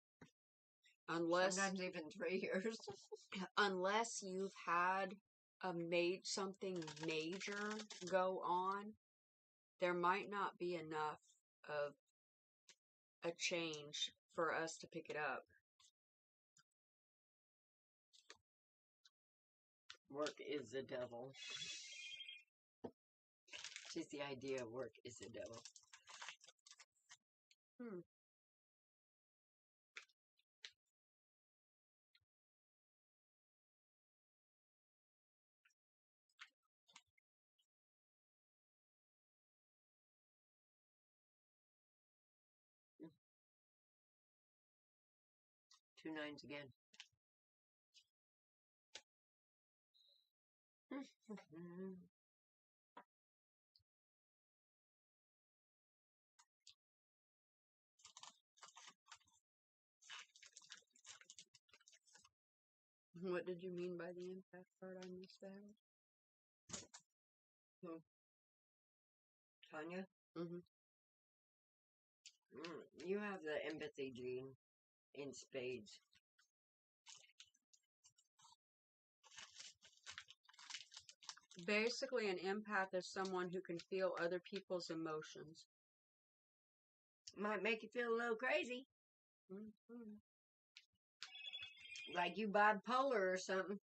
A: Sometimes even 3 years.
B: Unless you've had something major go on, there might not be enough of a change for us to pick it up.
A: Work is the devil. Just the idea of work is the devil. 2 9s again.
B: What did you mean by the impact part? I missed that.
A: Tanya?
B: Mm-hmm.
A: You have the empathy gene in spades.
B: Basically, an empath is someone who can feel other people's emotions.
A: Might make you feel a little crazy.
B: Mm-hmm.
A: Like you bipolar or something.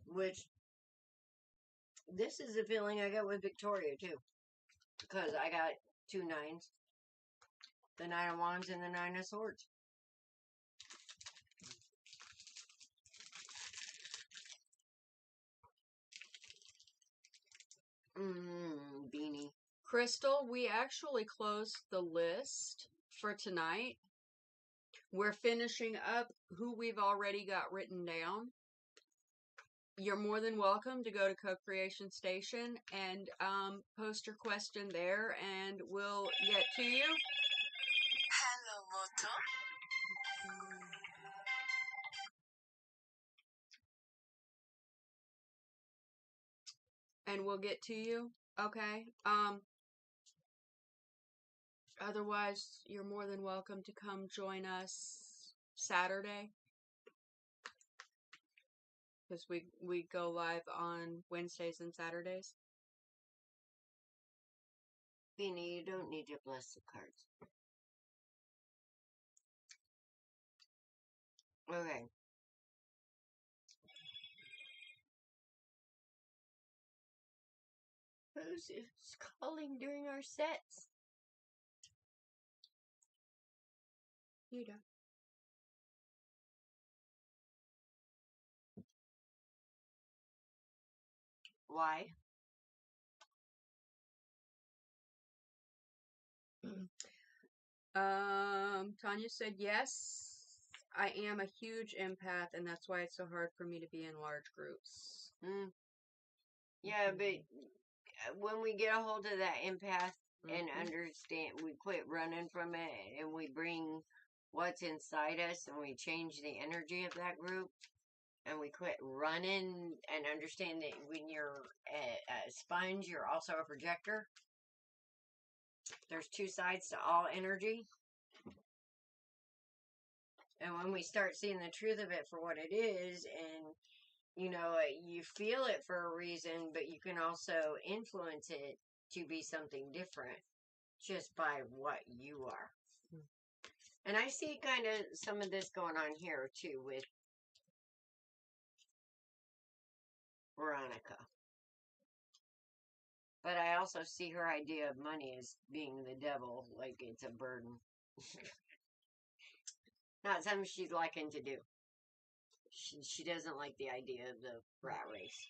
A: Which, this is the feeling I got with Victoria, too. Because I got 2 9s. The 9 of Wands and the 9 of Swords. Beanie.
B: Crystal, we actually closed the list for tonight. We're finishing up who we've already got written down. You're more than welcome to go to Co-Creation Station and post your question there, and we'll get to you.
D: Hello, Moto.
B: And we'll get to you. Okay. Otherwise, you're more than welcome to come join us Saturday. Because we go live on Wednesdays and Saturdays.
A: Beanie, you don't need to bless the cards. Okay. Who's calling during our sets?
B: You do.
A: Why?
B: Tanya said yes. I am a huge empath, and that's why it's so hard for me to be in large groups.
A: Yeah, but when we get a hold of that empath and understand, we quit running from it and we bring what's inside us and we change the energy of that group and we quit running and understand that when you're a sponge, you're also a projector. There's 2 sides to all energy. And when we start seeing the truth of it for what it is and you know, you feel it for a reason, but you can also influence it to be something different just by what you are. And I see kind of some of this going on here too with Veronica. But I also see her idea of money as being the devil, like it's a burden. Not something she's liking to do. She doesn't like the idea of the rat race.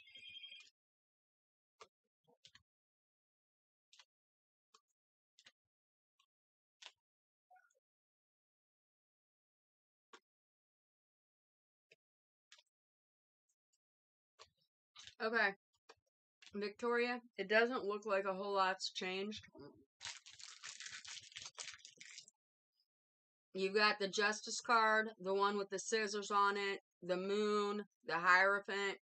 B: Okay. Victoria, it doesn't look like a whole lot's changed. You've got the Justice card, the one with the scissors on it, the moon, the Hierophant.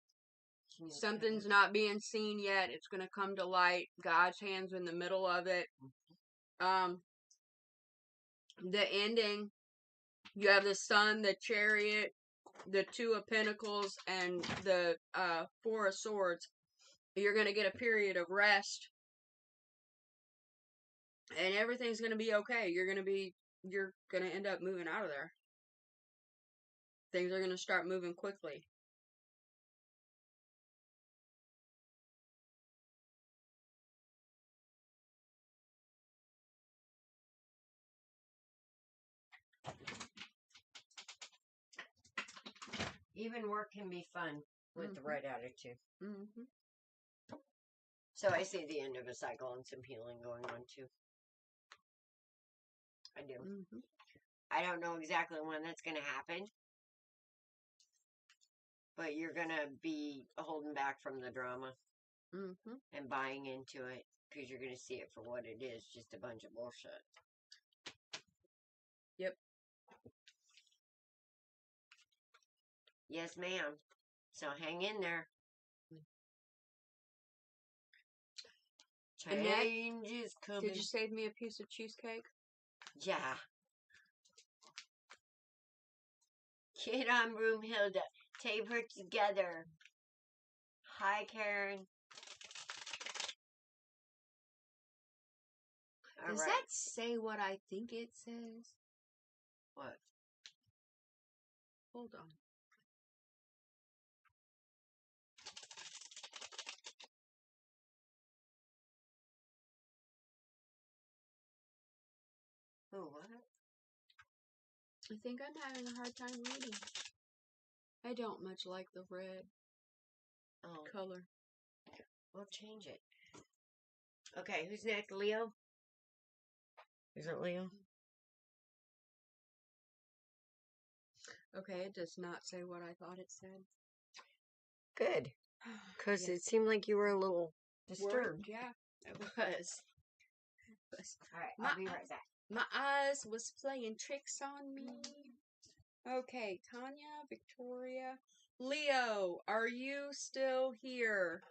B: Something's not being seen yet. It's going to come to light. God's hand's in the middle of it. The ending, you have the Sun, the Chariot, the Two of Pentacles, and the Four of Swords. You're going to get a period of rest. And everything's going to be okay. You're going to end up moving out of there. Things are going to start moving quickly.
A: Even work can be fun with the right attitude.
B: Mm-hmm.
A: So I see the end of a cycle and some healing going on too. I do.
B: Mm-hmm.
A: I don't know exactly when that's going to happen. But you're going to be holding back from the drama and buying into it because you're going to see it for what it is, just a bunch of bullshit.
B: Yep.
A: Yes, ma'am. So hang in there. Change is coming.
B: Did you save me a piece of cheesecake?
A: Yeah. Get on Broomhilda. Tape her together. Hi, Karen.
B: Does that say what I think it says?
A: What?
B: Hold on.
A: Oh, what?
B: I think I'm having a hard time reading. I don't much like the red color.
A: We'll change it. Okay, who's next? Leo? Is it Leo?
B: Okay, it does not say what I thought it said.
A: Good. Because it seemed like you were a little disturbed.
B: Yeah, it was.
A: Alright, I'll be right back.
B: My eyes was playing tricks on me. Okay, Tanya, Victoria. Leo, are you still here?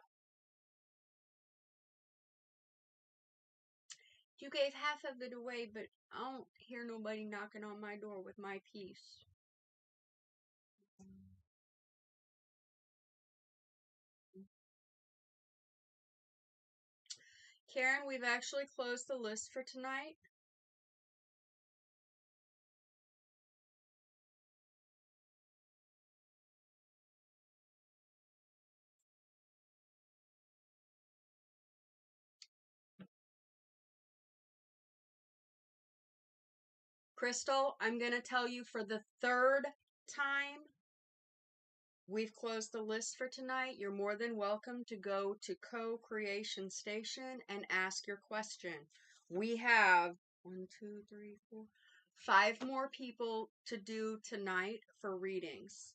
B: You gave half of it away, but I don't hear nobody knocking on my door with my piece. Karen, we've actually closed the list for tonight. Crystal, I'm going to tell you for the third time, we've closed the list for tonight. You're more than welcome to go to Co-Creation Station and ask your question. We have 5 more people to do tonight for readings.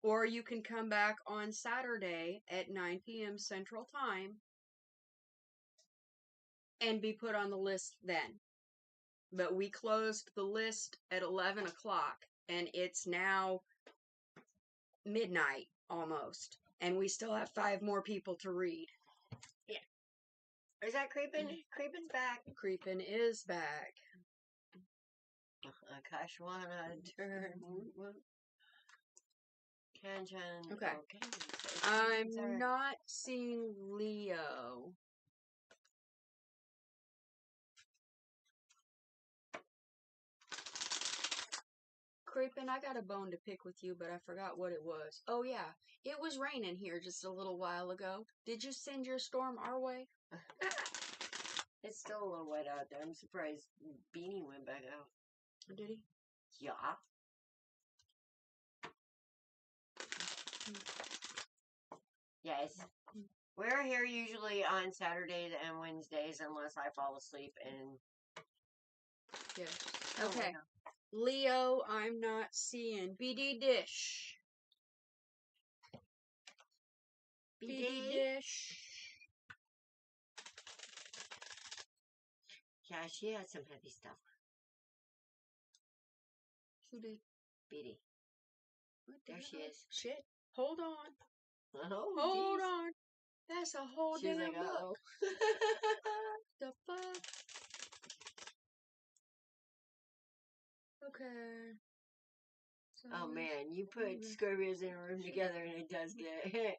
B: Or you can come back on Saturday at 9 p.m. Central Time and be put on the list then. But we closed the list at 11 o'clock, and it's now midnight almost. And we still have 5 more people to read.
A: Yeah. Is that Creepin'? Creepin's back.
B: Creepin' is back.
A: Gosh, wanna turn. Chan.
B: Okay.
A: So
B: I'm
A: these are-
B: not seeing Leo. Creepin', I got a bone to pick with you, but I forgot what it was. Oh yeah, it was raining here just a little while ago. Did you send your storm our way?
A: It's still a little wet out there. I'm surprised Beanie went back out.
B: Did he?
A: Yeah. Yes. We're here usually on Saturdays and Wednesdays unless I fall asleep and...
B: Yes.
A: Oh,
B: Okay.
A: wow.
B: Leo, I'm not seeing. BD Dish. BD Dish.
A: Yeah, she has some heavy stuff.
B: Who did?
A: Beatty.
B: What the
A: There she
B: hell?
A: is.
B: Shit. Hold on.
A: Oh,
B: Hold
A: jeez.
B: on. That's a whole
A: She was
B: damn
A: like,
B: book.
A: uh-oh.
B: The fuck? Okay. So
A: Oh man, you put
B: Okay.
A: Scorpios in a room together and it does get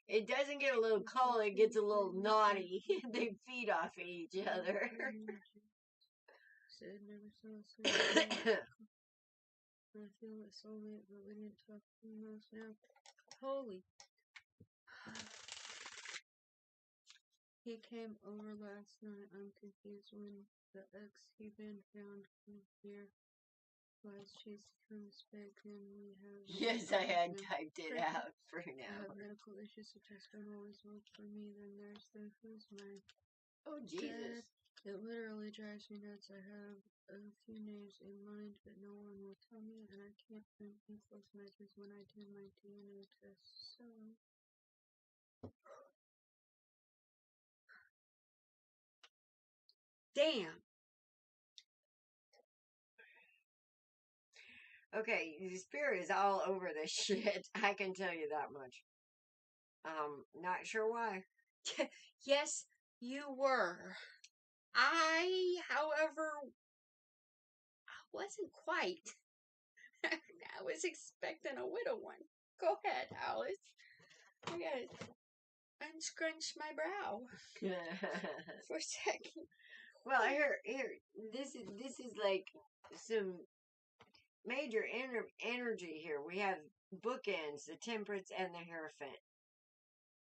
A: it doesn't get a little cold, it gets a little naughty. They feed off of each other.
B: Said never saw soulmate. I feel like soulmate, but we didn't talk too much now. Holy. He came over last night. I'm confused when the ex he been found here. Was she's comes back and we have
A: Yes, I had typed it out for
B: I
A: now.
B: have medical issues which has been always worked for me. Then there's the who's my
A: Oh Jesus.
B: dad. It literally drives me nuts. I have a few names in mind, but no one will tell me, and I can't find infos matches when I do my DNA test. So damn.
A: Okay, the spirit is all over this shit. I can tell you that much. Not sure why.
B: Yes, you were. I, however, wasn't quite. I was expecting a widow one. Go ahead, Alice. I gotta unscrunch my brow for a second.
A: Well, here, this is like some major energy here. We have bookends, the Temperance and the Hierophant.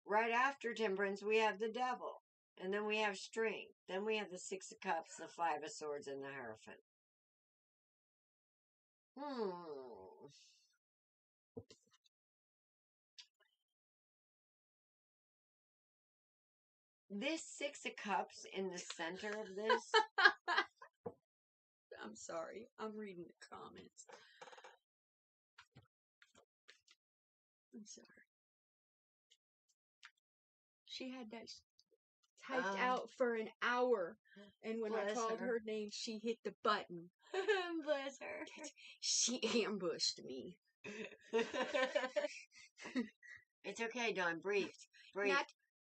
A: Right after Temperance, we have the Devil. And then we have Strength. Then we have the Six of Cups, the Five of Swords, and the Hierophant. This Six of Cups in the center of this.
B: I'm sorry. I'm reading the comments. I'm sorry. She had that typed out for an hour, and when I
A: Bless
B: called
A: her.
B: her name, she hit the button.
A: Bless her.
B: She ambushed me.
A: It's okay, Dawn. Breathe. Breathe.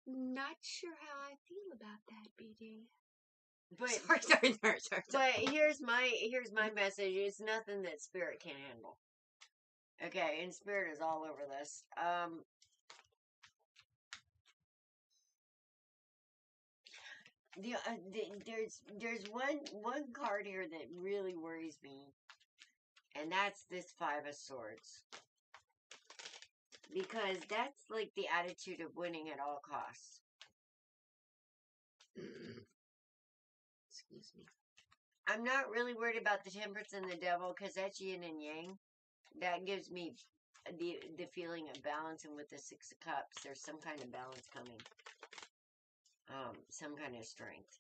B: Not sure how I feel about that, BD.
A: But
B: Sorry.
A: But here's my message. It's nothing that Spirit can't handle. Okay, and Spirit is all over this. There's one card here that really worries me, and that's this Five of Swords, because that's like the attitude of winning at all costs.
B: Excuse me.
A: I'm not really worried about the Temperance and the Devil because that's yin and yang. That gives me the feeling of balance, and with the Six of Cups, there's some kind of balance coming. Some kind of strength.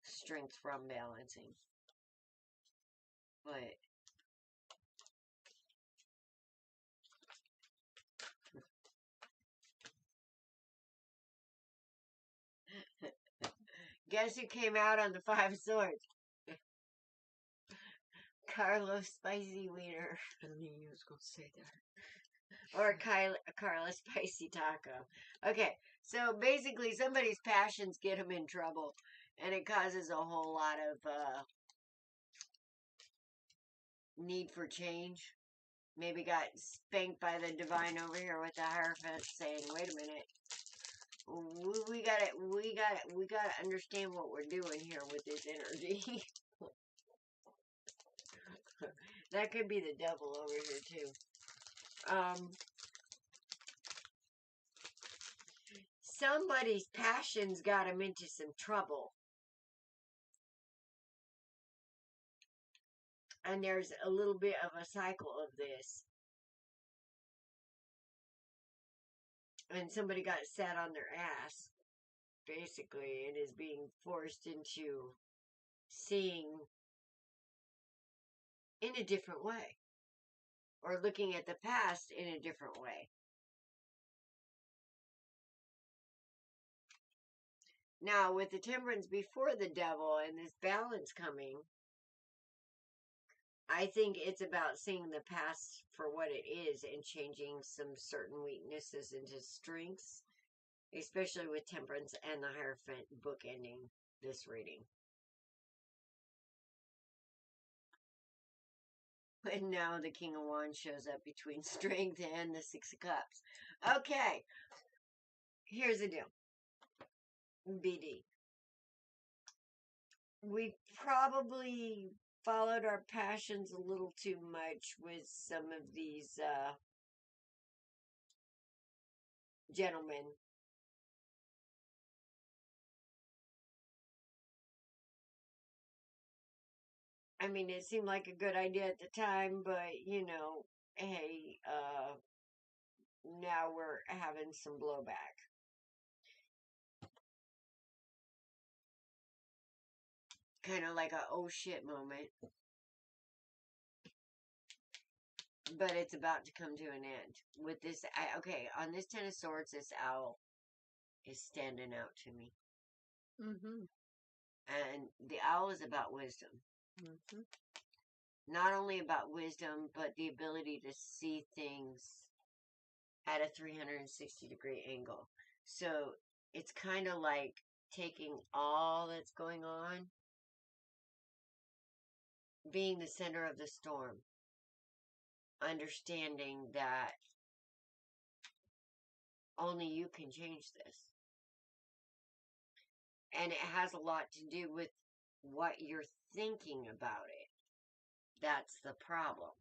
A: Strength from balancing. But guess who came out on the Five of Swords? Carlos Spicy Wiener.
B: I knew you was going to say that.
A: Or Carla Spicy Taco. Okay, so basically somebody's passions get them in trouble. And it causes a whole lot of need for change. Maybe got spanked by the divine over here with the Hierophant saying, wait a minute. We gotta understand what we're doing here with this energy. That could be the devil over here too. Somebody's passions got him into some trouble. And there's a little bit of a cycle of this. And somebody got sat on their ass, basically, and is being forced into seeing in a different way. Or looking at the past in a different way. Now, with the temperance before the devil and this balance coming, I think it's about seeing the past for what it is and changing some certain weaknesses into strengths, especially with temperance and the Hierophant bookending this reading. And now the King of Wands shows up between strength and the Six of Cups. Okay, here's the deal. BD. We probably followed our passions a little too much with some of these gentlemen. I mean, it seemed like a good idea at the time, but, you know, hey, now we're having some blowback. Kind of like a oh shit moment. But it's about to come to an end. With this, okay, on this Ten of Swords, this owl is standing out to me.
B: Mm-hmm.
A: And the owl is about wisdom.
B: Mm-hmm.
A: Not only about wisdom, but the ability to see things at a 360-degree angle. So it's kind of like taking all that's going on, being the center of the storm, understanding that only you can change this. And it has a lot to do with what you're thinking about it. That's the problem.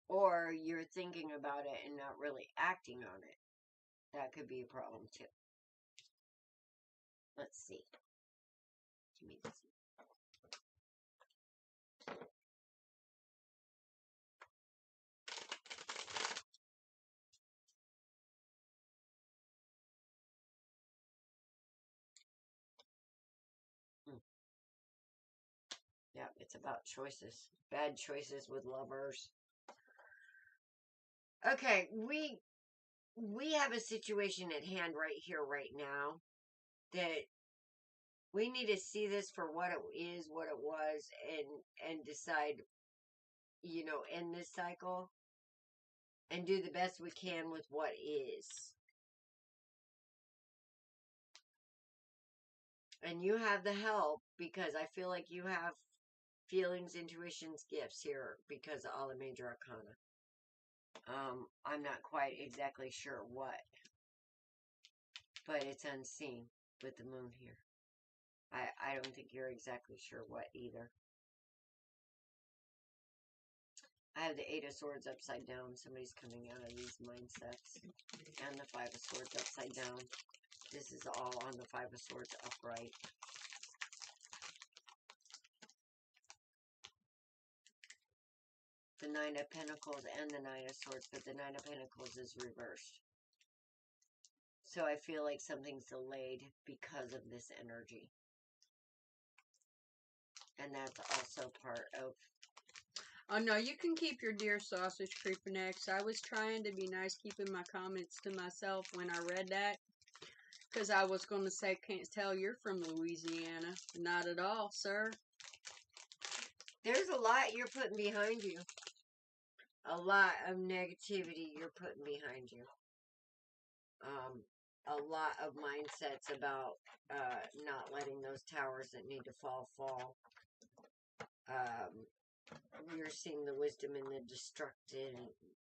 A: Or you're thinking about it and not really acting on it. That could be a problem too. Let's see. Give me this. Yeah, it's about choices. Bad choices with lovers. Okay, we have a situation at hand right here, right now, that we need to see this for what it is, what it was, and decide, you know, end this cycle and do the best we can with what is. And you have the help because I feel like you have feelings, intuitions, gifts here because of all the major arcana. I'm not quite exactly sure what, but it's unseen with the moon here. I don't think you're exactly sure what either. I have the Eight of Swords upside down. Somebody's coming out of these mindsets. And the Five of Swords upside down. This is all on the Five of Swords upright. The Nine of Pentacles and the Nine of Swords, but the Nine of Pentacles is reversed. So I feel like something's delayed because of this energy. And that's also part of...
B: Oh, no, you can keep your dear sausage creeper next. I was trying to be nice, keeping my comments to myself when I read that. Because I was going to say, can't tell you're from Louisiana. Not at all, sir.
A: There's a lot you're putting behind you. A lot of negativity you're putting behind you. a lot of mindsets about not letting those towers that need to fall. You're seeing the wisdom in the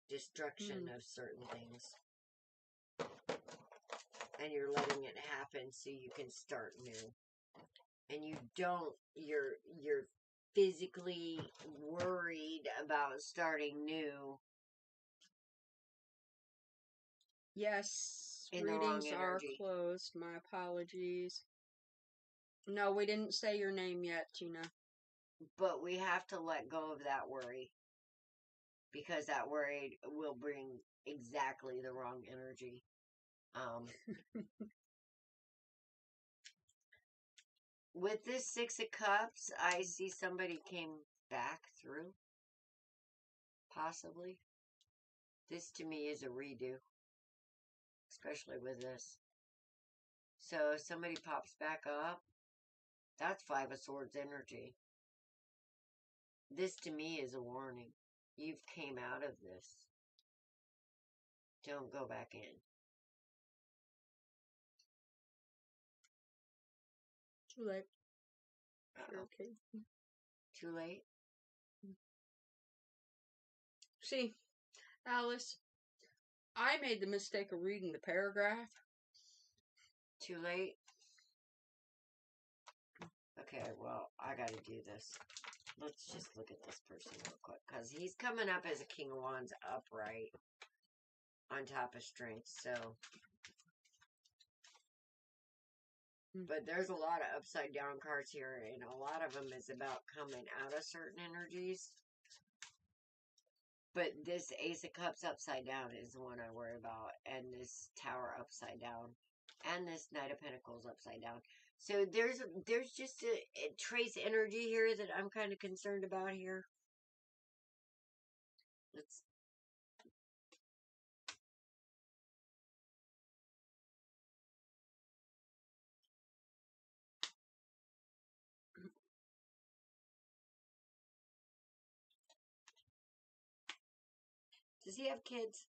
A: destruction of certain things. And you're letting it happen so you can start new. And you're physically worried about starting new.
B: Yes,
A: In the wrong
B: readings are
A: energy.
B: closed. My apologies. No, we didn't say your name yet, Gina.
A: But we have to let go of that worry. Because that worry will bring exactly the wrong energy. With this Six of Cups, I see somebody came back through. Possibly. This to me is a redo. Especially with this. So if somebody pops back up, that's Five of Swords energy. This to me is a warning. You've came out of this. Don't go back in.
B: Too late.
A: Uh-oh.
B: Okay.
A: Too late?
B: See, Alice, I made the mistake of reading the paragraph.
A: Too late? Okay, well, I gotta do this. Let's just look at this person real quick. Because he's coming up as a King of Wands upright. On top of strength, so. But there's a lot of upside down cards here. And a lot of them is about coming out of certain energies. But this Ace of Cups upside down is the one I worry about. And this Tower upside down. And this Knight of Pentacles upside down. So there's just a trace energy here that I'm kind of concerned about here. Let's. Does he have kids?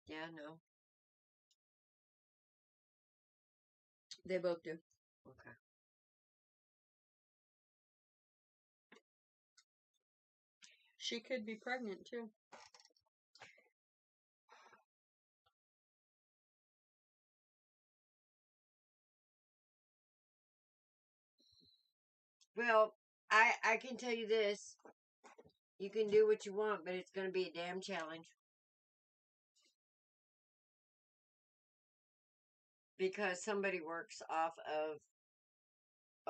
A: Yeah, no.
B: They both do.
A: Okay.
B: She could be pregnant, too.
A: Well, I can tell you this. You can do what you want, but it's going to be a damn challenge. Because somebody works off of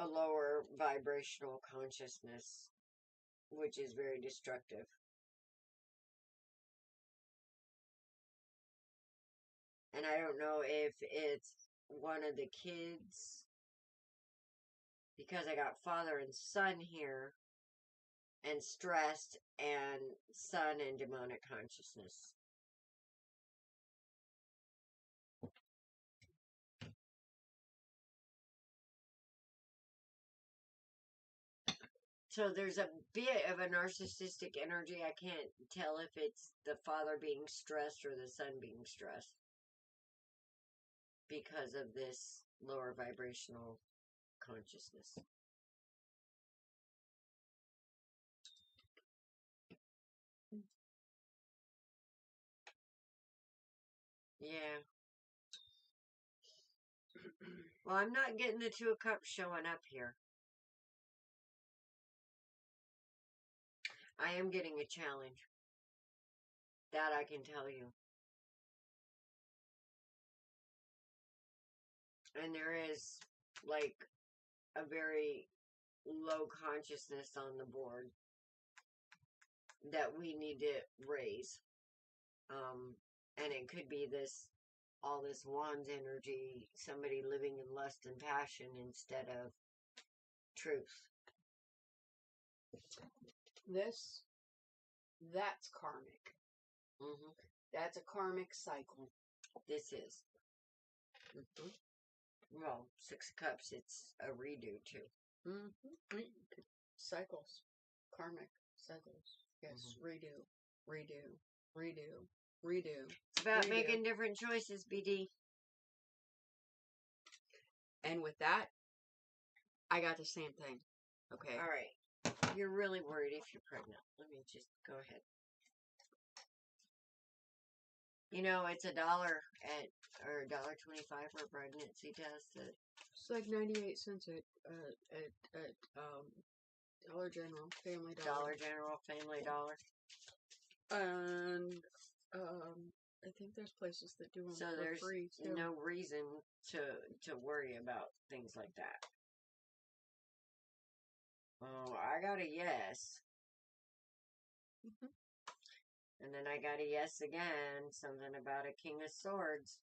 A: a lower vibrational consciousness, which is very destructive. And I don't know if it's one of the kids, because I got father and son here, and stressed, and son and demonic consciousness. So there's a bit of a narcissistic energy. I can't tell if it's the father being stressed or the son being stressed because of this lower vibrational consciousness. Yeah. Well, I'm not getting the Two of Cups showing up here. I am getting a challenge. That I can tell you. And there is, like, a very low consciousness on the board that we need to raise. And it could be all this wands energy, somebody living in lust and passion instead of truth.
B: That's karmic.
A: Mm-hmm.
B: That's a karmic cycle.
A: This is. Well, 6 of Cups, it's a redo too.
B: Cycles. Karmic cycles. Yes. Redo. Redo. Redo. Redo.
A: It's about
B: Redo.
A: making different choices, BD.
B: And with that, I got the same thing. Okay.
A: All right. You're really worried if you're pregnant. Let me just go ahead. You know, it's $1 or $1.25 for a pregnancy test.
B: It's like 98 cents at Dollar General, Family Dollar.
A: Dollar General, Family Dollar.
B: And I think there's places that do them
A: So
B: for
A: there's
B: free too.
A: no reason to worry about things like that. Oh, I got a yes. And then I got a yes again. Something about a King of Swords.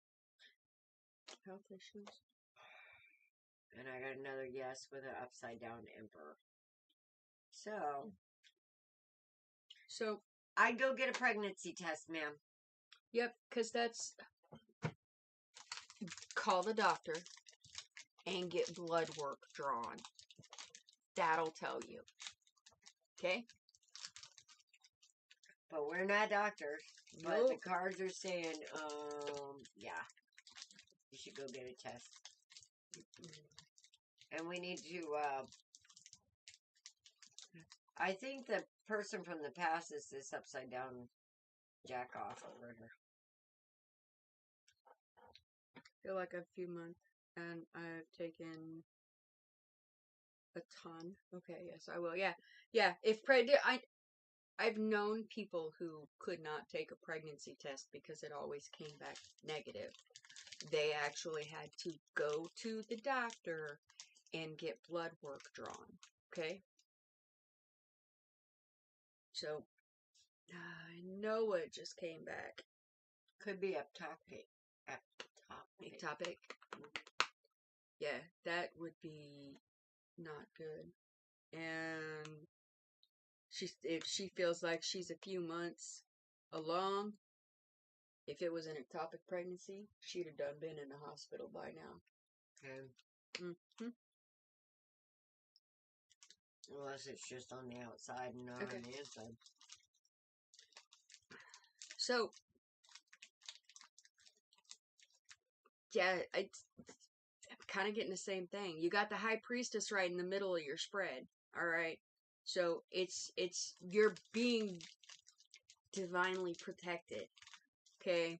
B: Health issues.
A: And I got another yes with an upside down Emperor. So I'd go get a pregnancy test, ma'am.
B: Yep, because that's... Call the doctor and get blood work drawn. That'll tell you. Okay?
A: But we're not doctors. But
B: Nope.
A: the cards are saying, yeah. You should go get a test. And we need to, I think the person from the past is this upside down jack off over here.
B: I feel like a few months, and I've taken a ton. Okay, yes, I will. Yeah. If I've known people who could not take a pregnancy test because it always came back negative. They actually had to go to the doctor and get blood work drawn. Okay? So, I know it just came back.
A: Could be ectopic.
B: Ectopic. Yeah, that would be not good. And if she feels like she's a few months along, if it was an ectopic pregnancy, she'd have done been in the hospital by now.
A: Okay. Unless it's just on the outside and not on the inside.
B: So, yeah, I'm kind of getting the same thing. You got the High Priestess right in the middle of your spread. All right. So it's you're being divinely protected. Okay.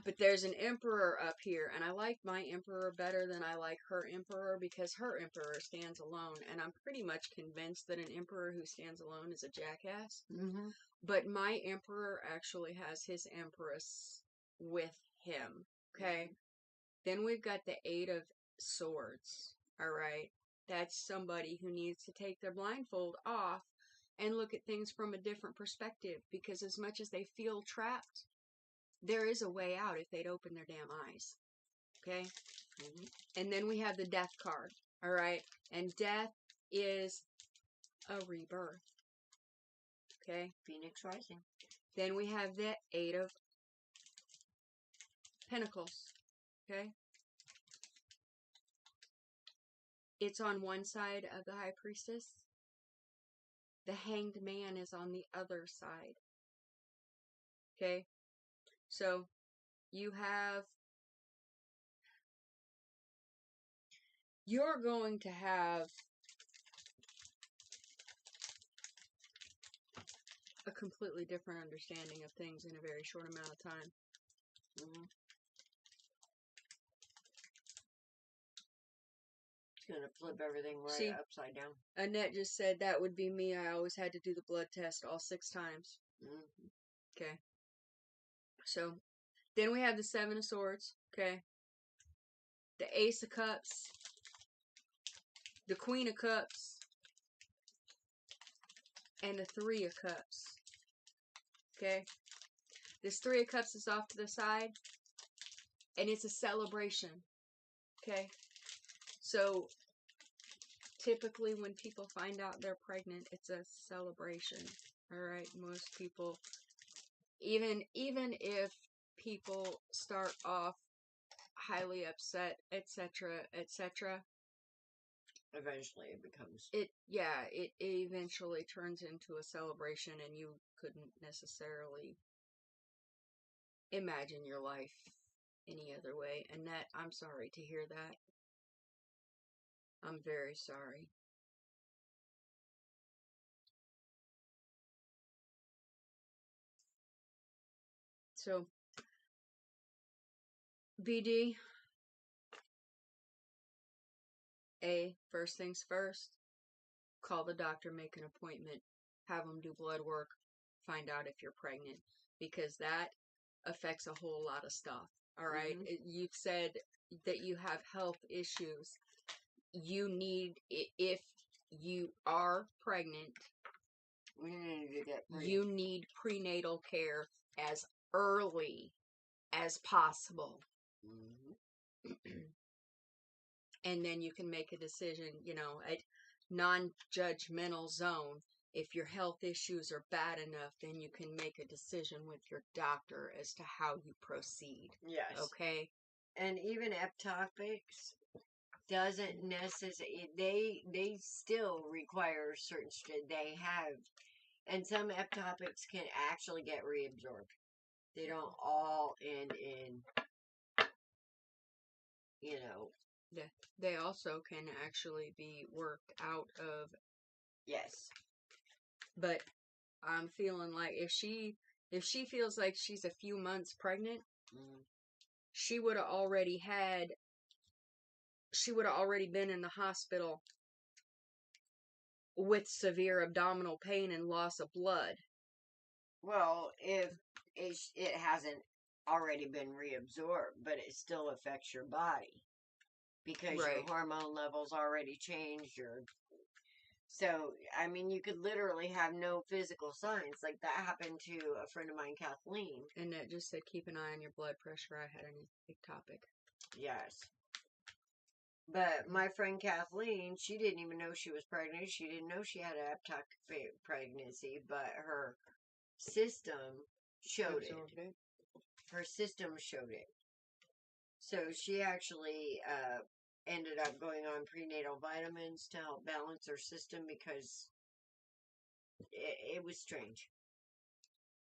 B: But there's an Emperor up here, and I like my Emperor better than I like her Emperor because her Emperor stands alone, and I'm pretty much convinced that an Emperor who stands alone is a jackass. But my Emperor actually has his Empress with him. Okay. Then we've got the Eight of Swords. All right. That's somebody who needs to take their blindfold off and look at things from a different perspective, because as much as they feel trapped, there is a way out if they'd open their damn eyes. Okay? And then we have the Death card. All right? And death is a rebirth. Okay?
A: Phoenix Rising.
B: Then we have the Eight of Pentacles. Okay? It's on one side of the High Priestess. The Hanged Man is on the other side. Okay? So, you're going to have a completely different understanding of things in a very short amount of time.
A: It's going to flip everything right upside down.
B: Annette just said that would be me. I always had to do the blood test all 6 times. Okay. So, then we have the Seven of Swords. Okay. The Ace of Cups. The Queen of Cups. And the Three of Cups. Okay. This Three of Cups is off to the side. And it's a celebration. Okay. So, typically when people find out they're pregnant, it's a celebration. Alright, most people, even if people start off highly upset, etc., etc.
A: Eventually it becomes.
B: It eventually turns into a celebration, and you couldn't necessarily imagine your life any other way. Annette, I'm sorry to hear that. I'm very sorry. So, BD, first things first, call the doctor, make an appointment, have them do blood work, find out if you're pregnant, because that affects a whole lot of stuff. All right? You've said that you have health issues. You need, if you are pregnant, you need prenatal care as early as possible. And then you can make a decision, at non-judgmental zone. If your health issues are bad enough, then you can make a decision with your doctor as to how you proceed.
A: Yes.
B: Okay?
A: And even ectopics doesn't necessarily, they still require certain they have, and some ectopics can actually get reabsorbed. They don't all end in,
B: Yeah. They also can actually be worked out of.
A: Yes.
B: But I'm feeling like if she feels like she's a few months pregnant, she would have already been in the hospital with severe abdominal pain and loss of blood.
A: Well, if it hasn't already been reabsorbed, but it still affects your body because your hormone levels already changed. So, I mean, you could literally have no physical signs. Like that happened to a friend of mine, Kathleen.
B: And that just said, keep an eye on your blood pressure. I had an ectopic.
A: Yes. But my friend Kathleen, she didn't even know she was pregnant. She didn't know she had an ectopic pregnancy, but her system showed it. Her system showed it. So she actually ended up going on prenatal vitamins to help balance her system because it was strange.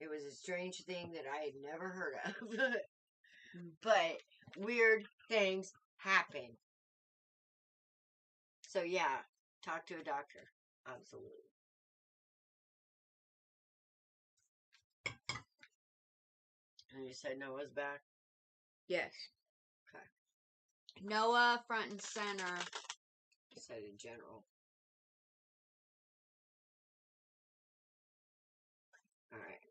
A: It was a strange thing that I had never heard of. But weird things happen. So yeah, talk to a doctor. Absolutely. And you said Noah's back?
B: Yes. Okay. Noah, front and center.
A: You said in general. Alright.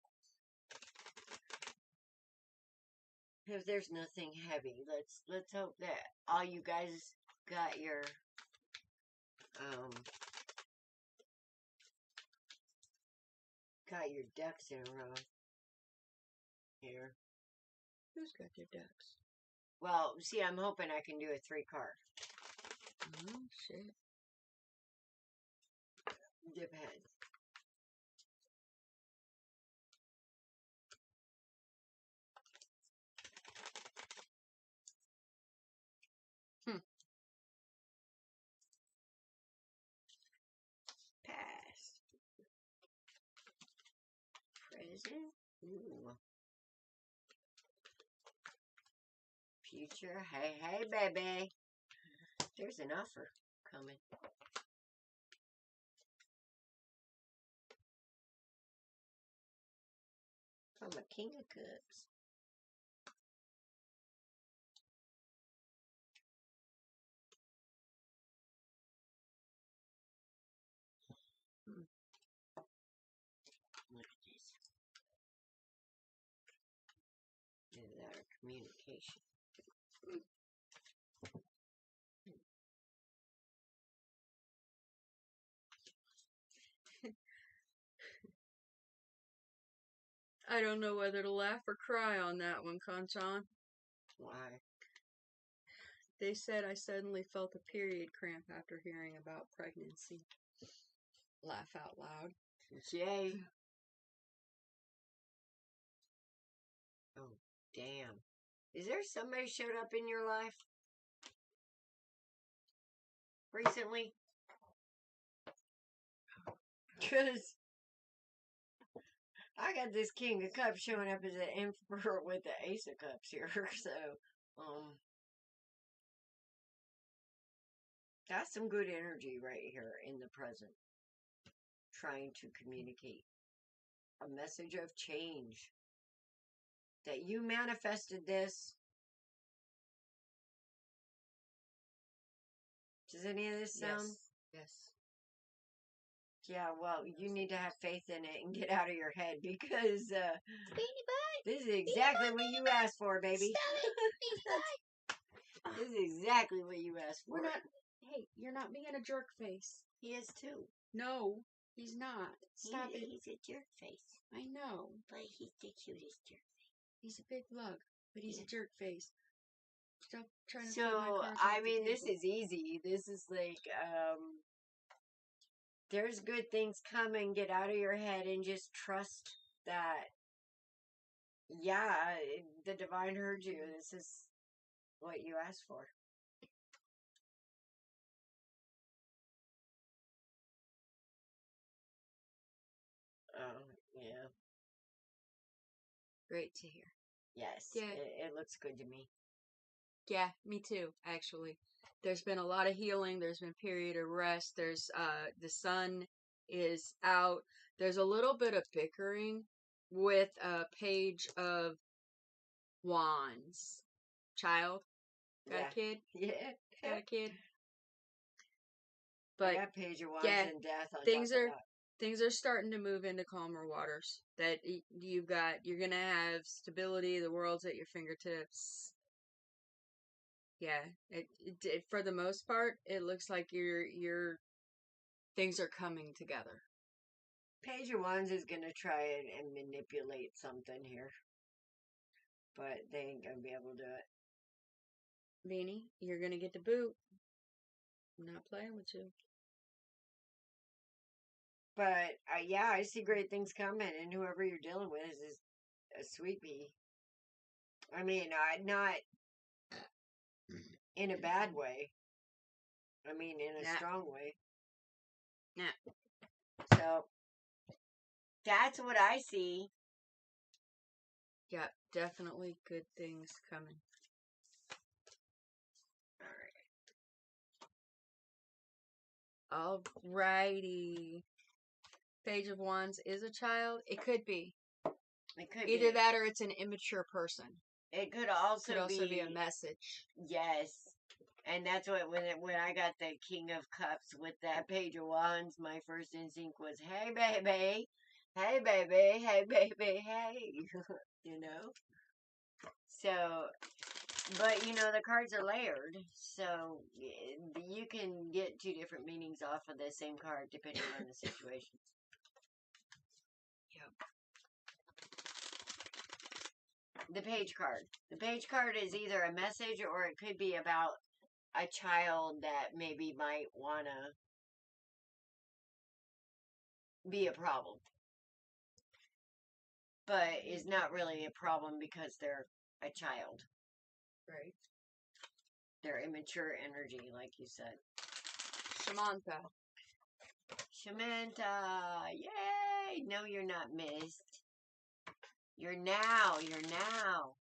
A: If there's nothing heavy, let's hope that all you guys got your ducks in a row here.
B: Who's got their ducks?
A: Well, see, I'm hoping I can do a 3-card.
B: Oh, shit.
A: Depends. Past. Present. Ooh. Future. Hey, hey, baby. There's an offer coming. From a King of Cups. Look at this. Is that our communication?
B: I don't know whether to laugh or cry on that one, Kanchan.
A: Why?
B: They said I suddenly felt a period cramp after hearing about pregnancy. Laugh out loud.
A: Jay. Oh, damn. Is there somebody showed up in your life recently? Because I got this King of Cups showing up as an Emperor with the Ace of Cups here. So, that's some good energy right here in the present. Trying to communicate a message of change. That you manifested this. Does any of this sound?
B: Yes.
A: Yeah, well, you need to have faith in it and get out of your head because this is exactly what you asked for, baby. This is exactly what you asked for.
B: We're not. Hey, you're not being a jerk face.
A: He is too.
B: No, he's not. Stop it.
A: He's a jerk face.
B: I know.
A: But he's the cutest jerk face.
B: He's a big lug, but he's a jerk face. Stop trying to.
A: So, I mean, this is easy. This is like, there's good things coming. Get out of your head and just trust that, yeah, the divine heard you. This is what you asked for. Oh, yeah.
B: Great to hear.
A: Yes.
B: Yeah.
A: It looks good to me.
B: Yeah, me too, actually. There's been a lot of healing. There's been a period of rest. There's, the sun is out. There's a little bit of bickering with a Page of Wands. Child? Got a kid?
A: Yeah.
B: Got a kid?
A: I
B: But
A: got Page of Wands
B: yeah,
A: and Death on
B: things
A: top of
B: are
A: that.
B: things are starting to move into calmer waters. That you're gonna have stability. The world's at your fingertips. Yeah, it for the most part, it looks like your things are coming together.
A: Page of Wands is going to try and manipulate something here. But they ain't going to be able to do it.
B: Beanie, you're gonna get the boot. I'm not playing with you.
A: But, yeah, I see great things coming. And whoever you're dealing with is a sweet pea. I mean, not in a bad way. I mean, in a strong way.
B: Yeah.
A: So, that's what I see.
B: Yeah, definitely good things coming. Alrighty. Page of Wands is a child. It could be.
A: It could
B: Either
A: be.
B: that or it's an immature person.
A: It could also
B: be a message.
A: Yes. And that's what, when I got the King of Cups with that Page of Wands, my first instinct was, hey, baby. Hey, baby. Hey, baby. Hey. You know? So, but, you know, the cards are layered. So, you can get two different meanings off of the same card, depending on the situation. The Page card. The Page card is either a message or it could be about a child that maybe might want to be a problem. But is not really a problem because they're a child.
B: Right.
A: They're immature energy, like you said.
B: Samantha.
A: Samantha. Yay! No, you're not missed. You're now. You're now.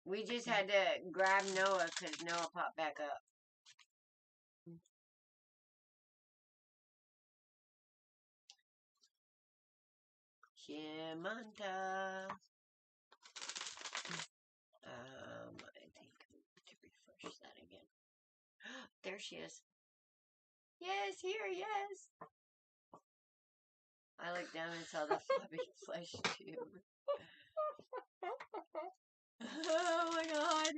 A: We just had to grab Noah because Noah popped back up. Samantha. I think we need to refresh that again. There she is. Yes, here, yes. I looked down and saw the floppy flesh tube. Oh my god.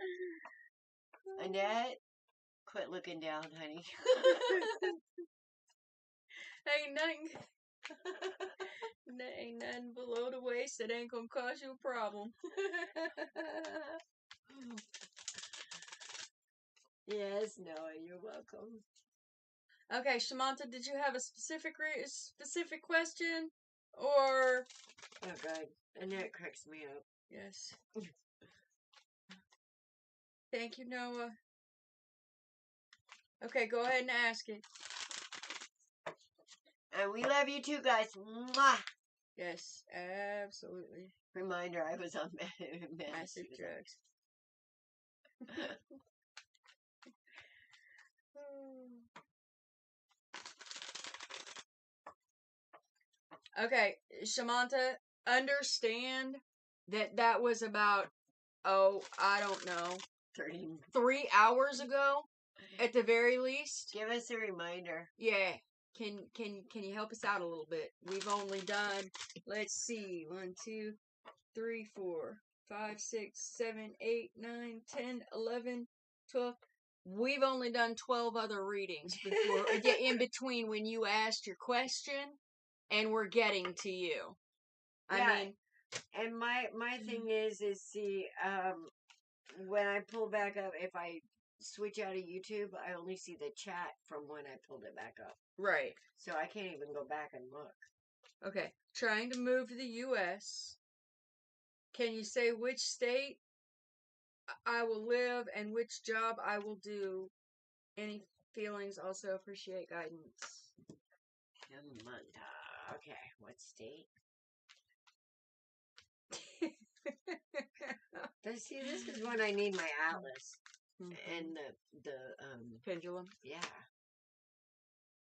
A: Annette, quit looking down, honey.
B: Ain't nothing below the waist that ain't gonna cause you a problem.
A: Yes, Noah, you're welcome.
B: Okay, Samantha, did you have a specific question, Or,
A: Oh, God. And that cracks me up.
B: yes. Thank you, Noah. Okay, go ahead and ask it.
A: And we love you too, guys. Mwah!
B: Yes, absolutely.
A: Reminder, I was on
B: Massive drugs. Okay, Shamanta, understand that was about, I don't know, 3 hours ago, at the very least.
A: Give us a reminder.
B: Yeah. Can you help us out a little bit? We've only done, let's see, 1, 2, 3, 4, 5, 6, 7, 8, 9, 10, 11, 12. We've only done 12 other readings before, in between when you asked your question and we're getting to you.
A: Yeah.
B: I mean,
A: And my thing is see, when I pull back up, if I switch out of YouTube, I only see the chat from when I pulled it back up.
B: right.
A: So I can't even go back and look.
B: Okay. Trying to move to the U.S. Can you say which state I will live and which job I will do? Any feelings? Also appreciate guidance.
A: Okay, what state? See, this is when I need my atlas and the
B: pendulum.
A: Yeah,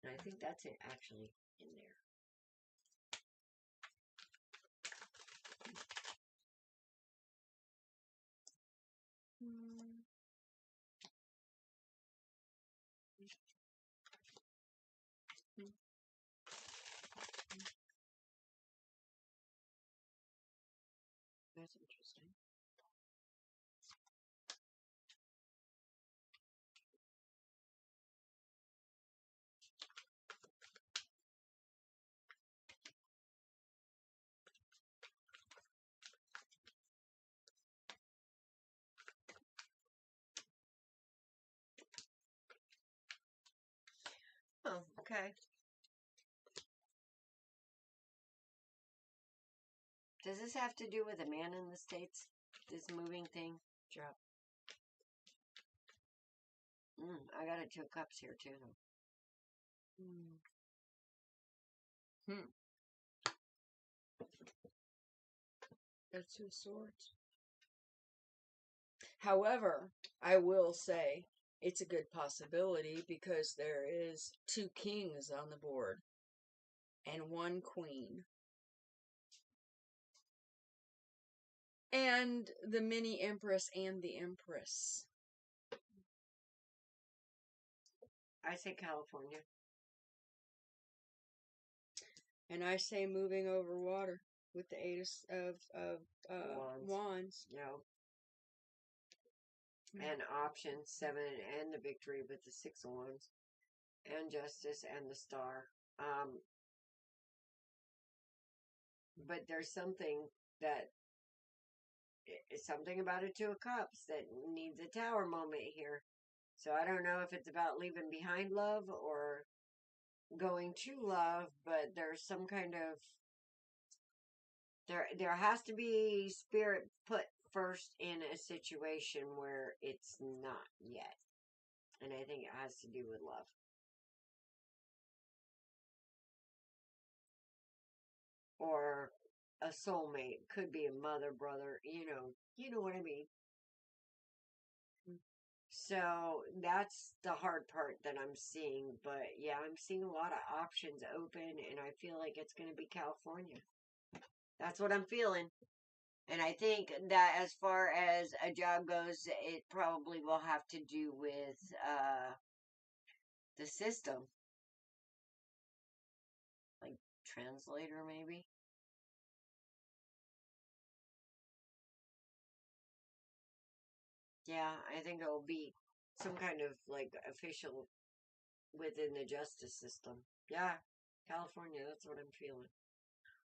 A: and I think that's it actually in there. That's interesting. Oh, okay. Does this have to do with a man in the States? This moving thing? Drop. I got a 2 cups here too.
B: That's 2 swords. However, I will say it's a good possibility because there is 2 kings on the board and 1 queen. And the mini empress and the empress.
A: I say California.
B: And I say moving over water with the 8 of wands.
A: Yeah. And option 7 and the victory with the 6 of wands. And justice and the star. But there's something that is something about a 2 of cups that needs a tower moment here. So I don't know if it's about leaving behind love or going to love, but there's some kind of there has to be spirit put first in a situation where it's not yet. And I think it has to do with love. Or a soulmate. Could be a mother, brother, you know what I mean. So that's the hard part that I'm seeing. But yeah, I'm seeing a lot of options open, and I feel like it's going to be California. That's what I'm feeling. And I think that as far as a job goes, it probably will have to do with the system. Like translator, maybe? Yeah, I think it will be some kind of like official within the justice system. Yeah, California, that's what I'm feeling.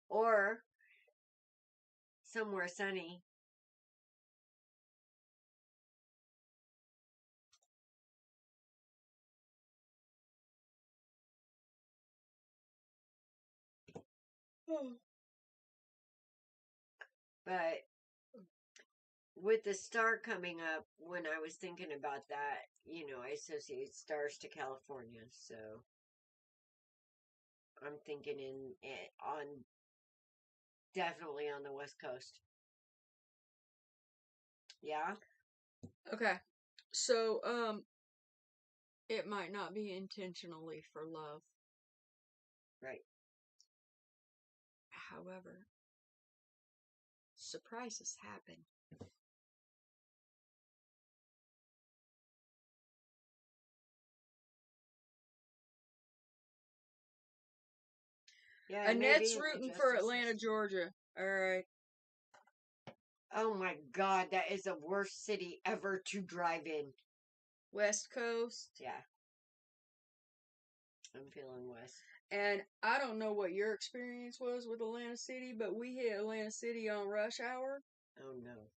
A: Or somewhere sunny. But with the star coming up, when I was thinking about that, I associate stars to California. So I'm thinking on definitely on the West Coast. Yeah.
B: Okay. So, it might not be intentionally for love.
A: Right.
B: However, surprises happen.
A: Yeah.
B: Annette's
A: maybe
B: rooting for
A: Justices.
B: Atlanta, Georgia. All right.
A: Oh my God, that is the worst city ever to drive in.
B: West Coast.
A: Yeah. I'm feeling West.
B: And I don't know what your experience was with Atlanta City, but we hit Atlanta City on rush hour.
A: Oh no.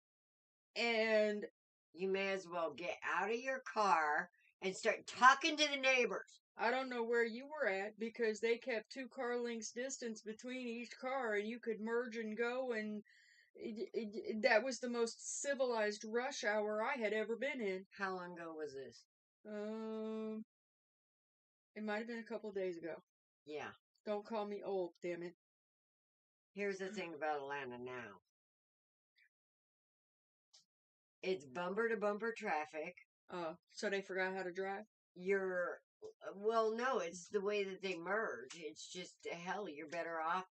B: And
A: you may as well get out of your car and start talking to the neighbors.
B: I don't know where you were at because they kept 2 car lengths distance between each car and you could merge and go, and that was the most civilized rush hour I had ever been in.
A: How long ago was this?
B: It might have been a couple days ago.
A: Yeah.
B: Don't call me old, damn it.
A: Here's the thing about Atlanta now. It's bumper to bumper traffic.
B: So they forgot how to drive?
A: Well, no, it's the way that they merge. It's just, hell, you're better off.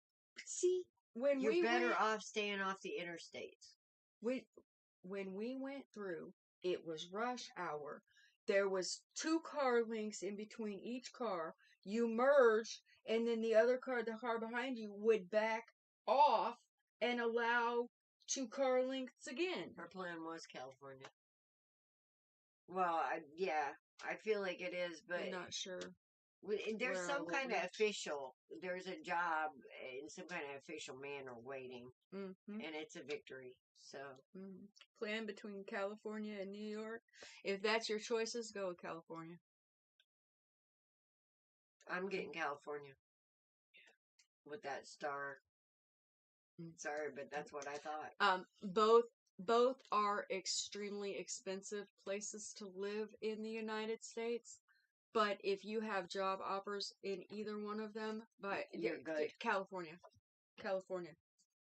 B: See,
A: You're better off staying off the interstates.
B: When we went through, it was rush hour. There was 2 car lengths in between each car. You merged, and then the car behind you would back off and allow 2 car lengths again.
A: Our plan was California. Well, I feel like it is, but
B: I'm not sure.
A: There's some kind of official. There's a job in some kind of official manner waiting, and it's a victory. So,
B: plan between California and New York. If that's your choices, go with California.
A: I'm getting California with that star. Sorry, but that's what I thought.
B: Both are extremely expensive places to live in the United States. But if you have job offers in either one of them,
A: you're good.
B: California.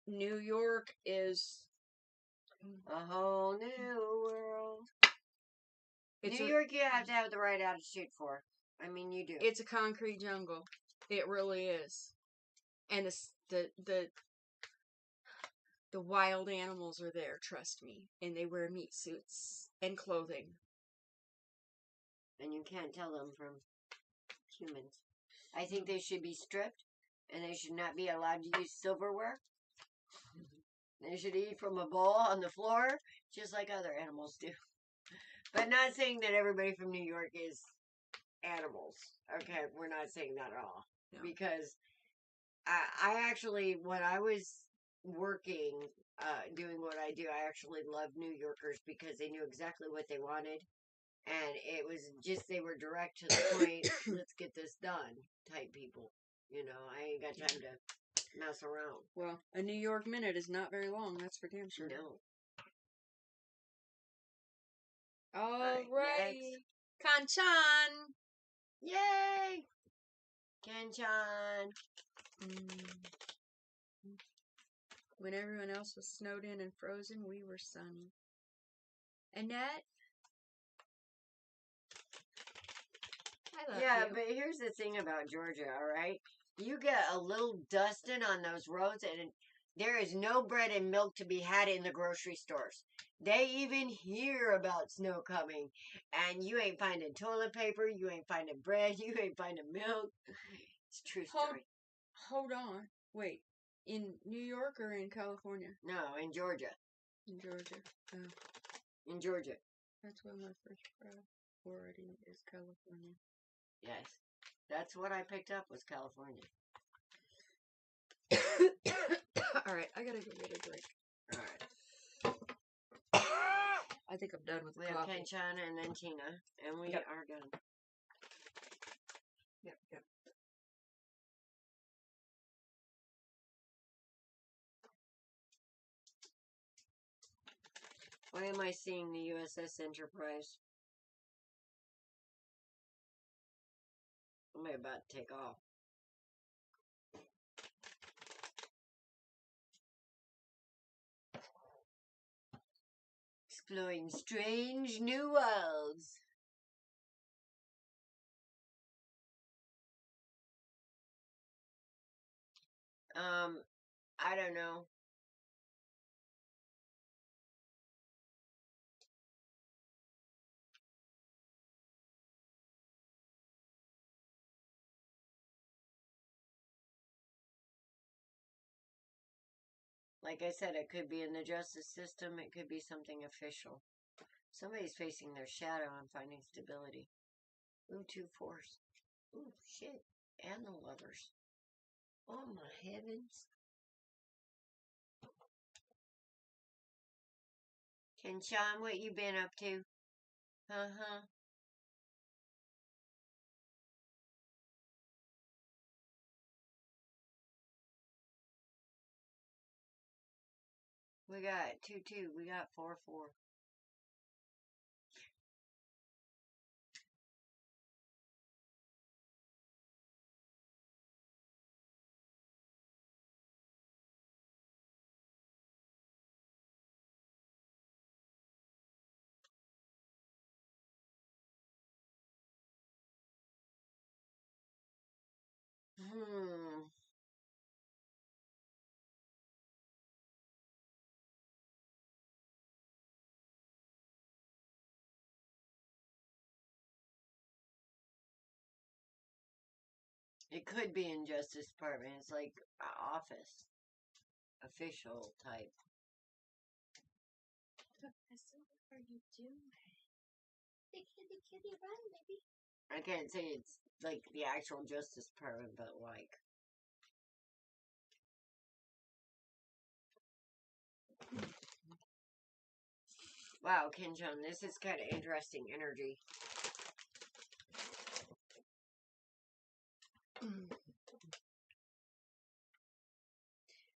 B: New York is
A: a whole new world. New York, you have to have the right attitude for. I mean, you do.
B: It's a concrete jungle. It really is. And the wild animals are there, trust me. And they wear meat suits and clothing.
A: And you can't tell them from humans. I think they should be stripped, and they should not be allowed to use silverware. They should eat from a bowl on the floor, just like other animals do. But not saying that everybody from New York is animals. Okay, we're not saying that at all. No. Because I actually, when I was working, doing what I do, I actually loved New Yorkers because they knew exactly what they wanted. And it was just, they were direct to the point, let's get this done type people. I ain't got time to mess around.
B: Well, a New York minute is not very long, that's for damn sure.
A: No.
B: Alright. Kanchan!
A: Yay! Kanchan!
B: When everyone else was snowed in and frozen, we were sunny. Annette? I love you.
A: But here's the thing about Georgia, alright? You get a little dusting on those roads, and there is no bread and milk to be had in the grocery stores. They even hear about snow coming, and you ain't finding toilet paper, you ain't finding bread, you ain't finding milk. It's a true story.
B: Hold on. Wait. In New York or in California?
A: No, in Georgia.
B: In Georgia. Oh.
A: In Georgia.
B: That's where my first priority is, California.
A: Yes. That's what I picked up was California.
B: Alright, I gotta go get a drink.
A: Alright.
B: I think I'm done with the coffee.
A: We have Kanchan and then Tina, and we are done.
B: Yep.
A: Why am I seeing the USS Enterprise? I'm about to take off. Exploring strange new worlds. I don't know. Like I said, it could be in the justice system. It could be something official. Somebody's facing their shadow and finding stability. Ooh, 2 4s. Ooh, shit. And the lovers. Oh, my heavens. Ken Sean, what you been up to? Uh-huh. We got 2 2. We got 4 4. Hmm. It could be in Justice Department. It's like office. Official type.
B: Professor, what are you doing? The kitty, run, baby.
A: I can't say it's like the actual Justice Department, but like. Wow, Kenjon, this is kind of interesting energy.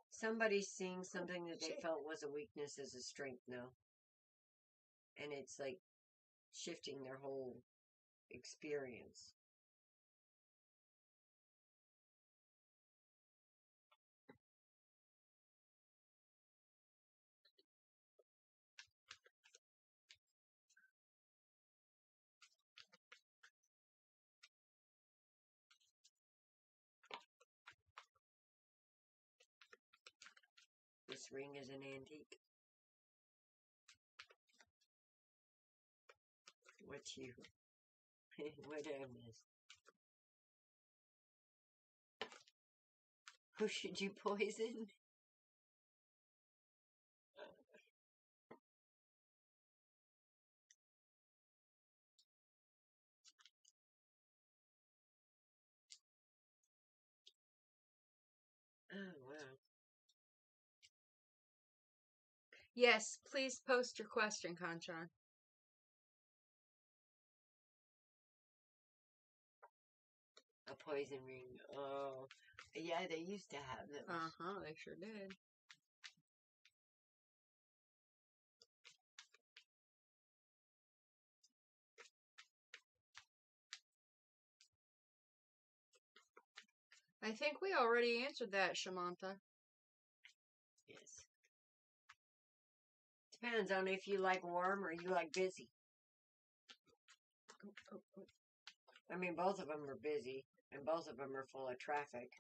A: Somebody's seeing something that they felt was a weakness as a strength now. And it's like shifting their whole experience. This ring is an antique. What you? What I miss? Who should you poison? Oh, wow.
B: Yes, please post your question, Kanchan.
A: A poison ring. Oh. Yeah, they used to have them.
B: Uh-huh, they sure did. I think we already answered that, Shamantha.
A: Yes. Depends on if you like warm or you like busy. I mean, both of them are busy, and both of them are full of traffic.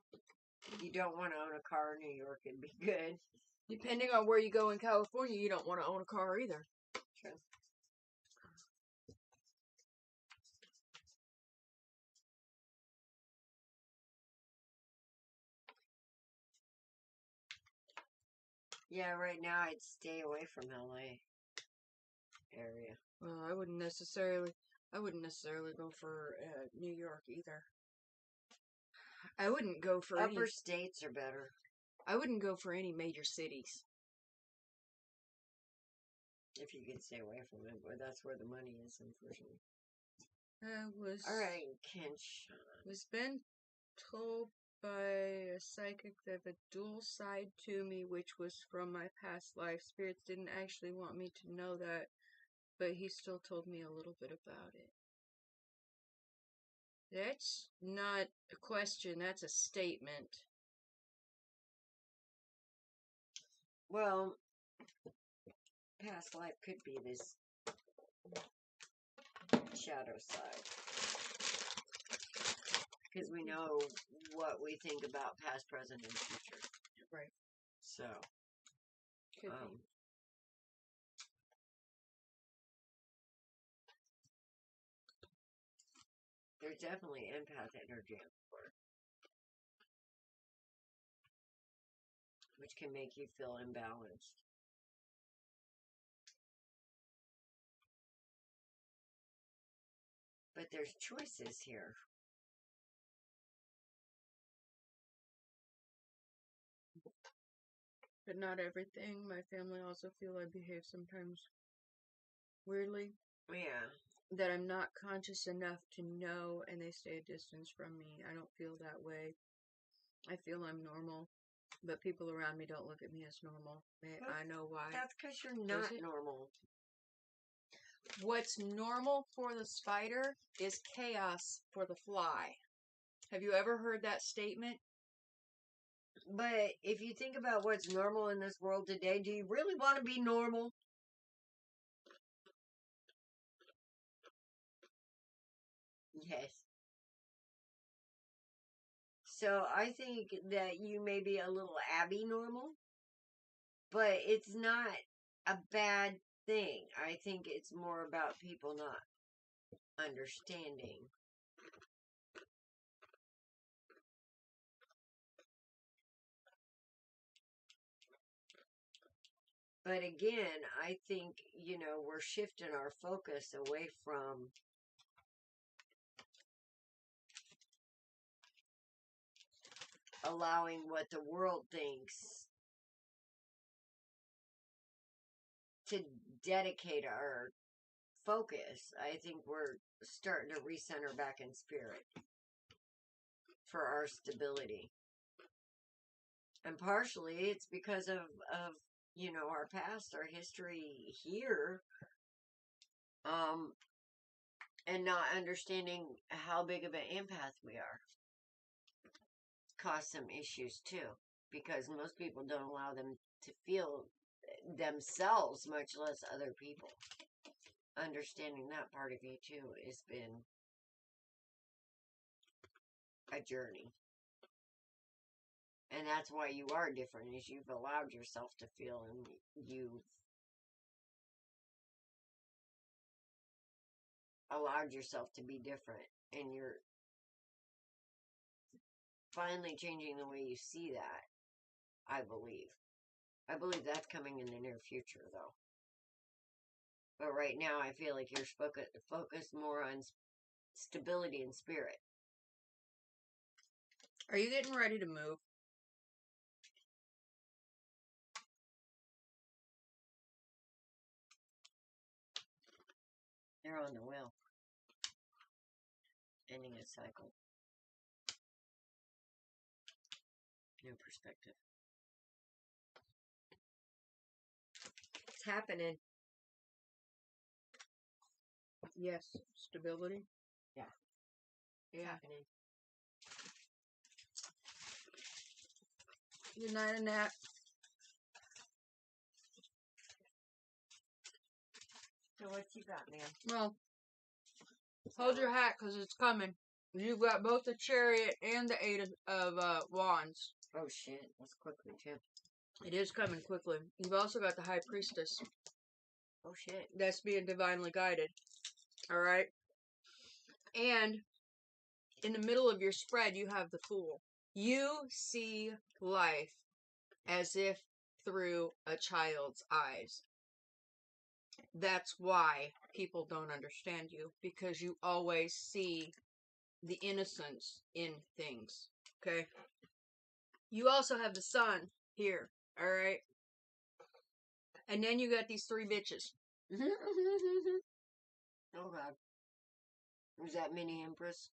A: If you don't want to own a car in New York, it'd be good.
B: Depending on where you go in California, you don't want to own a car either.
A: True. Yeah, right now I'd stay away from LA area.
B: Well, I wouldn't necessarily go for New York either. I wouldn't go for
A: Upper states are better.
B: I wouldn't go for any major cities.
A: If you could stay away from it, but that's where the money is, unfortunately.
B: I was
A: All right, Kenshawn.
B: was been told by a psychic that have a dual side to me, which was from my past life. Spirits didn't actually want me to know that, but he still told me a little bit about it. That's not a question, that's a statement.
A: Well, past life could be this shadow side. Because we know what we think about past, present, and future.
B: Right.
A: So,
B: Could be.
A: there's definitely empath energy on board, which can make you feel imbalanced. But there's choices here.
B: But not everything. My family also feel I behave sometimes weirdly.
A: Yeah.
B: That I'm not conscious enough to know, and they stay a distance from me. I don't feel that way. I feel I'm normal, but people around me don't look at me as normal. I know why.
A: That's because you're not normal.
B: What's normal for the spider is chaos for the fly. Have you ever heard that statement?
A: But if you think about what's normal in this world today, do you really want to be normal? Yes. So I think that you may be a little Abby normal, but it's not a bad thing. I think it's more about people not understanding. But again, I think, we're shifting our focus away from allowing what the world thinks to dedicate our focus. I think we're starting to recenter back in spirit for our stability. And partially it's because of our past, our history here, and not understanding how big of an empath we are. Cause some issues too, because most people don't allow them to feel themselves, much less other people. Understanding that part of you too has been a journey. And that's why you are different, is you've allowed yourself to feel, and you've allowed yourself to be different, and you're finally changing the way you see that. I believe that's coming in the near future, though. But right now I feel like you're focused more on stability and spirit.
B: Are you getting ready to move?
A: They're on the wheel. Ending a cycle. New perspective. It's happening.
B: Yes. Stability?
A: Yeah. It's happening.
B: Good night, Annette.
A: So what you got, man?
B: Well, hold your hat, because it's coming. You've got both the Chariot and the Eight of Wands.
A: Oh shit, that's quickly too.
B: It is coming quickly. You've also got the High Priestess.
A: Oh shit.
B: That's being divinely guided. Alright? And in the middle of your spread, you have the Fool. You see life as if through a child's eyes. That's why people don't understand you, because you always see the innocence in things. Okay? You also have the Sun here. Alright? And then you got these three bitches.
A: Oh god. Was that Mini Empress?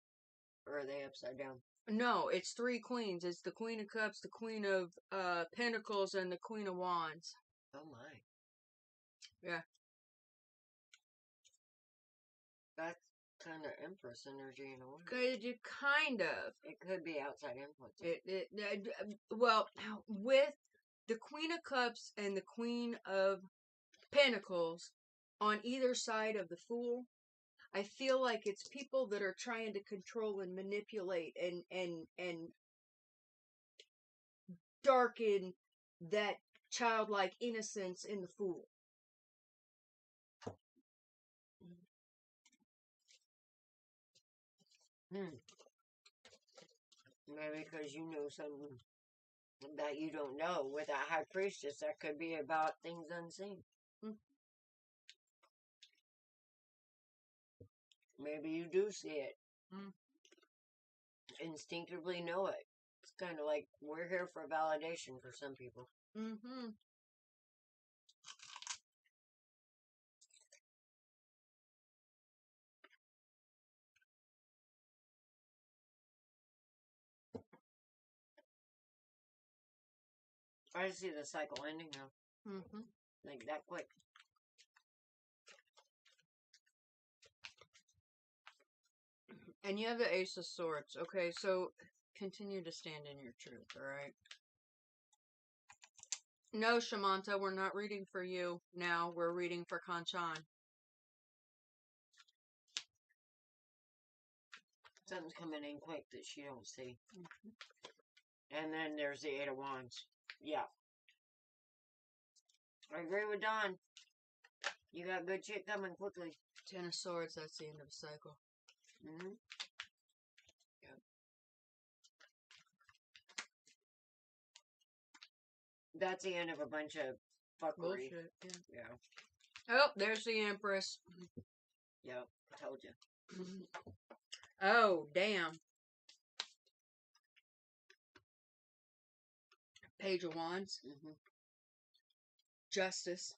A: Or are they upside down?
B: No, it's 3 queens. It's the Queen of Cups, the Queen of Pentacles, and the Queen of Wands.
A: Oh my.
B: Yeah.
A: That's kind of Empress energy in a way.
B: Kind of.
A: It could be outside influence.
B: Well, with the Queen of Cups and the Queen of Pentacles on either side of the Fool, I feel like it's people that are trying to control and manipulate and darken that childlike innocence in the Fool.
A: Maybe because you know something that you don't know with that High Priestess that could be about things unseen. Maybe you do see it. Instinctively know it. It's kind of like we're here for validation for some people.
B: Mm-hmm.
A: I see the cycle ending now.
B: Mm-hmm.
A: Like that quick.
B: And you have the Ace of Swords. Okay, so continue to stand in your truth, alright? No, Shamanta, we're not reading for you now. We're reading for Kanchan.
A: Something's coming in quick that she don't see. And then there's the Eight of Wands. Yeah. I agree with Dawn. You got good shit coming quickly.
B: 10 of Swords, that's the end of the cycle.
A: Mm-hmm. Yeah. That's the end of a bunch of fuckery.
B: Bullshit, yeah.
A: Yeah.
B: Oh, there's the Empress.
A: Yep. I told you.
B: Oh, damn. Page of Wands. Justice.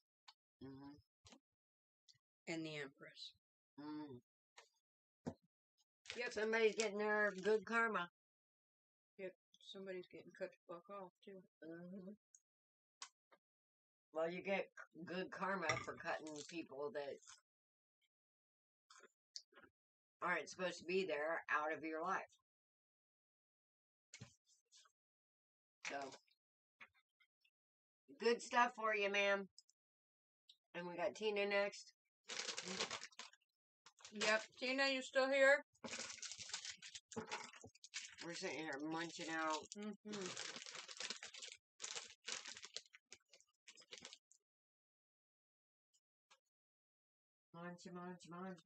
B: And the Empress.
A: Yep. Somebody's getting their good karma.
B: Yep. Somebody's getting cut the fuck off, too.
A: Well, you get good karma for cutting people that aren't supposed to be there out of your life. So, good stuff for you, ma'am. And we got Tina next.
B: Yep. Tina, you still here?
A: We're sitting here munching out.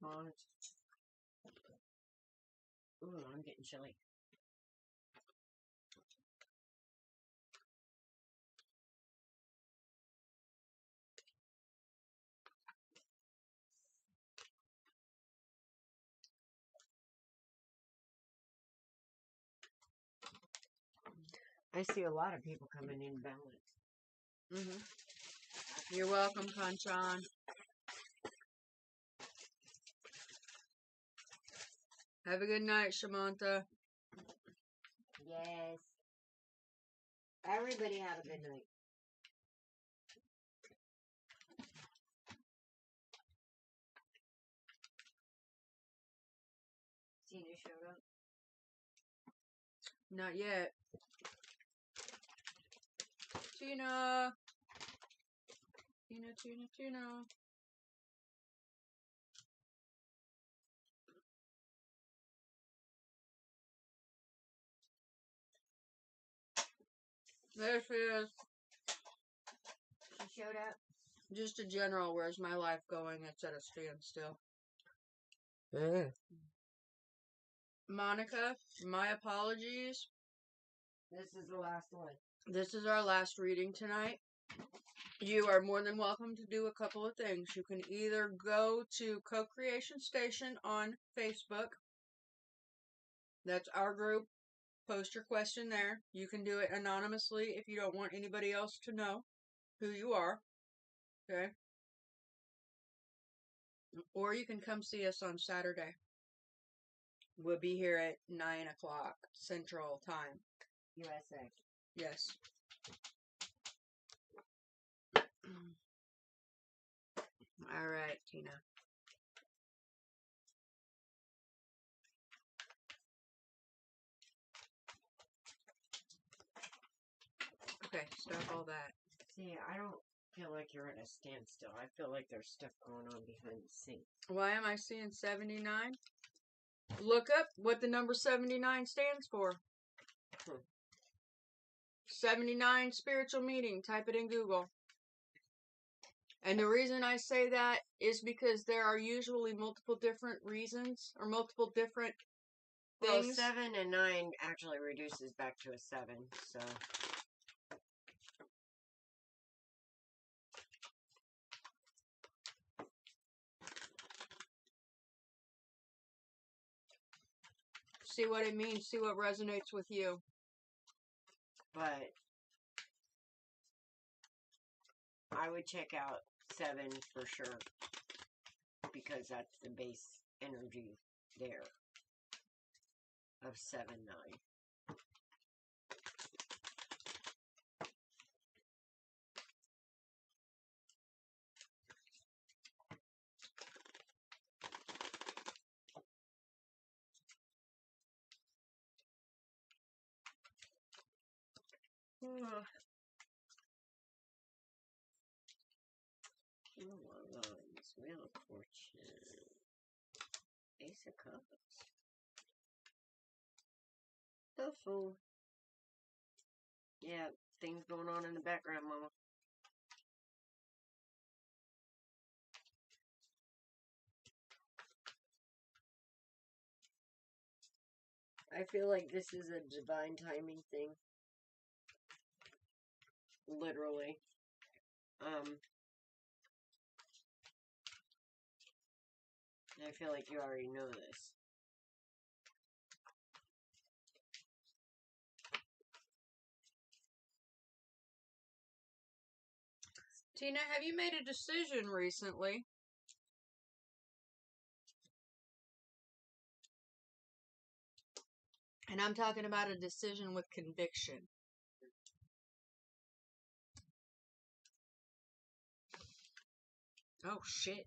A: Munch. Ooh, I'm getting chilly. I see a lot of people coming in balance.
B: You're welcome, Kanchan. Have a good night, Shamanta.
A: Yes. Everybody have a good night. Tina showed up.
B: Not yet. Tina. Tina. There she is.
A: She showed up.
B: Just a general, where's my life going? It's at a standstill. Monica, my apologies.
A: This is the last one.
B: This is our last reading tonight. You are more than welcome to do a couple of things. You can either go to Co-Creation Station on Facebook. That's our group. Post your question there. You can do it anonymously if you don't want anybody else to know who you are. Okay? Or you can come see us on Saturday. We'll be here at 9 o'clock Central Time.
A: USA.
B: Yes. All right, Tina. Okay, stop all that.
A: See, I don't feel like you're at a standstill. I feel like there's stuff going on behind the scenes.
B: Why am I seeing 79? Look up what the number 79 stands for. 79 spiritual meeting. Type it in Google. And the reason I say that is because there are usually multiple different reasons or multiple different
A: Well,
B: things.
A: 7 and 9 actually reduces back to a 7, so.
B: See what it means. See what resonates with you.
A: But I would check out 7 for sure, because that's the base energy there of 7, 9. Wheel of Fortune. Ace of Cups. The Fool. Yeah, things going on in the background, Mama. I feel like this is a divine timing thing. Literally. I feel like you already know this.
B: Tina, have you made a decision recently? And I'm talking about a decision with conviction. Oh, shit.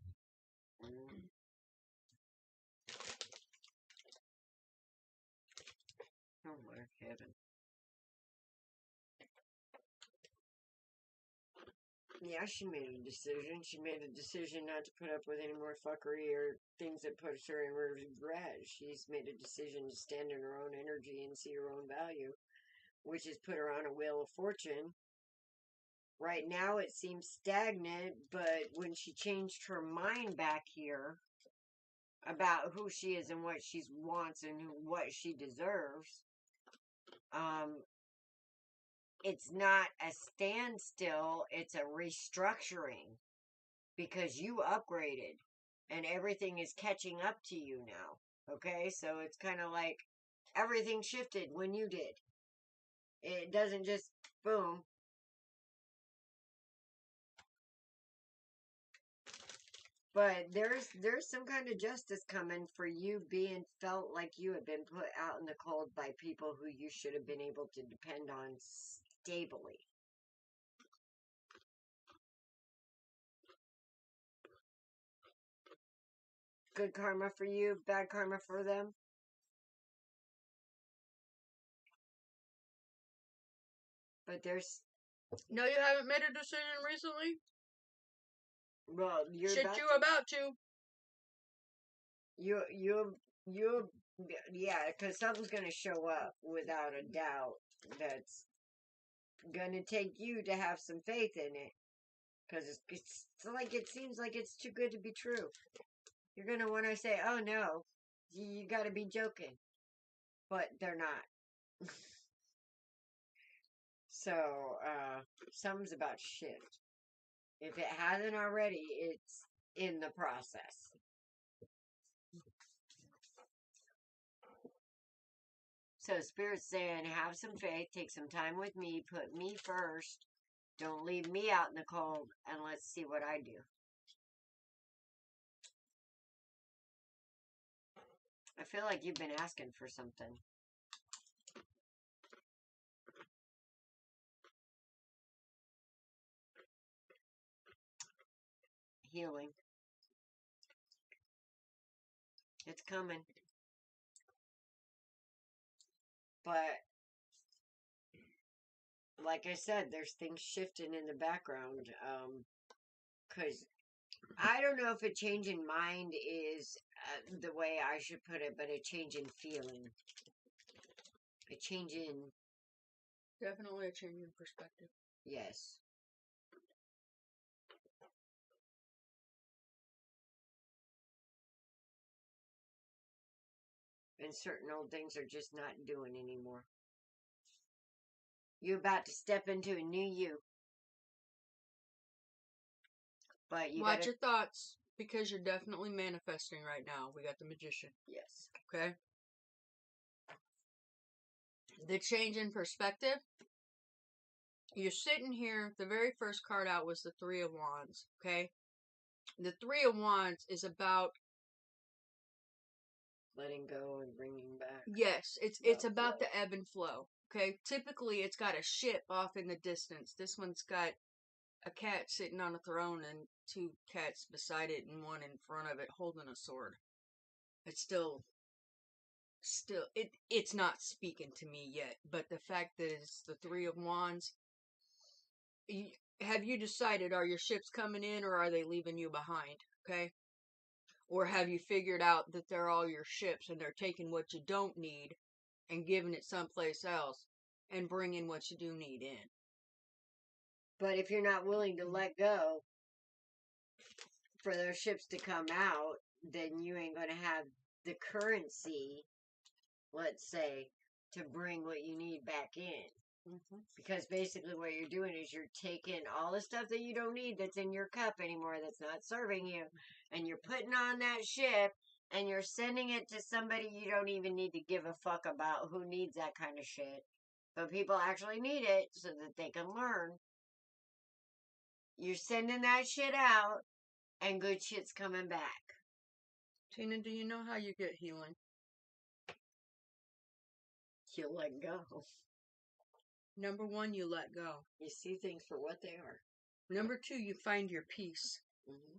A: Oh my heaven. Yeah, she made a decision. She made a decision not to put up with any more fuckery or things that puts her in regret. She's made a decision to stand in her own energy and see her own value, which has put her on a wheel of fortune. Right now it seems stagnant, but when she changed her mind back here about who she is and what she wants and what she deserves, it's not a standstill, it's a restructuring, because you upgraded and everything is catching up to you now. Okay, so it's kind of like everything shifted when you did. It doesn't just boom. But there's some kind of justice coming for you being felt like you have been put out in the cold by people who you should have been able to depend on stably. Good karma for you, bad karma for them. But there's...
B: No, you haven't made a decision recently?
A: Well, you're
B: Shit,
A: about
B: you
A: to...
B: about to.
A: You, yeah, because something's going to show up without a doubt that's going to take you to have some faith in it. Because it's like, it seems like it's too good to be true. You're going to want to say, oh no, you got to be joking. But they're not. So, something's about to shift. If it hasn't already, it's in the process. So Spirit's saying, have some faith, take some time with me, put me first, don't leave me out in the cold, and let's see what I do. I feel like you've been asking for something. Healing. It's coming. But, like I said, there's things shifting in the background. Because I don't know if a change in mind is the way I should put it, but a change in feeling. A change in...
B: Definitely a change in perspective.
A: Yes. And certain old things are just not doing anymore. You're about to step into a new you. But you
B: Watch
A: gotta...
B: your thoughts, because you're definitely manifesting right now. We got the Magician.
A: Yes.
B: Okay? The change in perspective. You're sitting here, the very first card out was the Three of Wands. Okay? The Three of Wands is about...
A: Letting go and bringing back.
B: Yes, it's about
A: flow.
B: the ebb and flow. Okay? Typically, it's got a ship off in the distance. This one's got a cat sitting on a throne and two cats beside it and one in front of it holding a sword. It's still it's not speaking to me yet, but the fact that it's the Three of Wands, have you decided, are your ships coming in or are they leaving you behind? Okay? Or have you figured out that they're all your ships and they're taking what you don't need and giving it someplace else and bringing what you do need in?
A: But if you're not willing to let go for those ships to come out, then you ain't going to have the currency, let's say, to bring what you need back in.
B: Mm-hmm.
A: Because basically what you're doing is you're taking all the stuff that you don't need that's in your cup anymore, that's not serving you, and you're putting on that ship and you're sending it to somebody you don't even need to give a fuck about who needs that kind of shit. But people actually need it so that they can learn. You're sending that shit out and good shit's coming back.
B: Tina, do you know how you get healing?
A: You let go.
B: Number one, you let go.
A: You see things for what they are.
B: Number two, you find your peace.
A: Mm-hmm.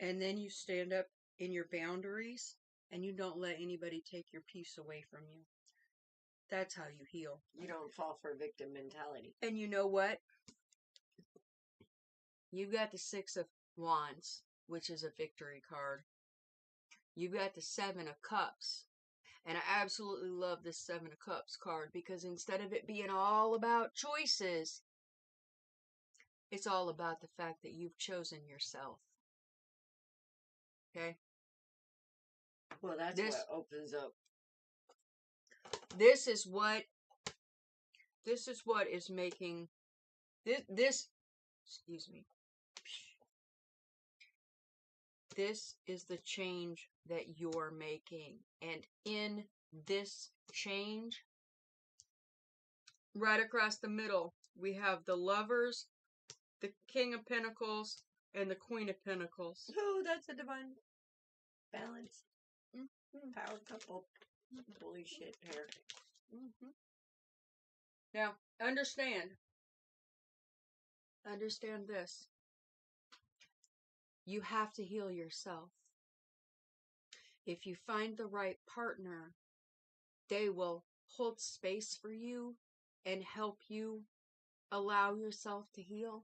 B: And then you stand up in your boundaries and you don't let anybody take your peace away from you. That's how you heal.
A: You don't fall for victim mentality.
B: And you know what? You've got the Six of Wands, which is a victory card. You've got the Seven of Cups. And I absolutely love this Seven of Cups card because instead of it being all about choices, it's all about the fact that you've chosen yourself. Okay?
A: Well, that's what opens up.
B: This is what is making this excuse me. This is the change that you're making. And in this change, right across the middle, we have the Lovers, the King of Pentacles, and the Queen of Pentacles.
A: Oh, that's a divine balance.
B: Mm-hmm.
A: Power couple. Holy shit pair.
B: Mm-hmm. Now, understand this. You have to heal yourself. If you find the right partner, they will hold space for you and help you allow yourself to heal.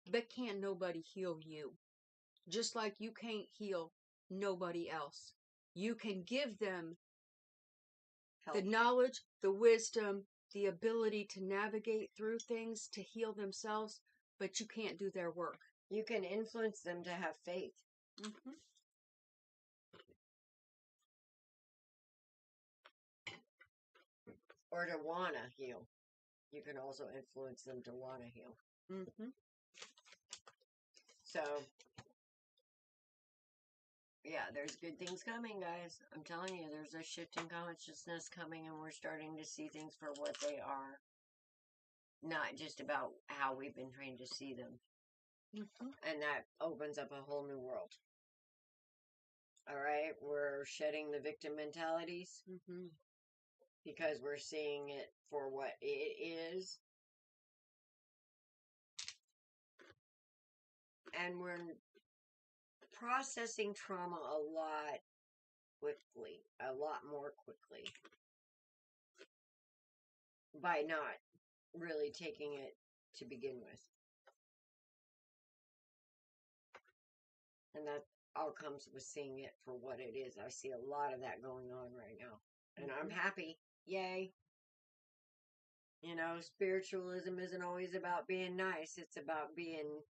B: But can't nobody heal you. Just like you can't heal nobody else. You can give them the knowledge, the wisdom, the ability to navigate through things, to heal themselves, but you can't do their work.
A: You can influence them to have faith.
B: Mm-hmm.
A: Or to want to heal. You can also influence them to want to heal.
B: Mm-hmm.
A: So, yeah, there's good things coming, guys. I'm telling you, there's a shift in consciousness coming, and we're starting to see things for what they are. Not just about how we've been trained to see them.
B: Mm-hmm.
A: And that opens up a whole new world All right, we're shedding the victim mentalities
B: Mm-hmm.
A: because we're seeing it for what it is. And we're processing trauma a lot more quickly, by not really taking it to begin with. And that all comes with seeing it for what it is. I see a lot of that going on right now. And I'm happy. Yay. You know, spiritualism isn't always about being nice. It's about being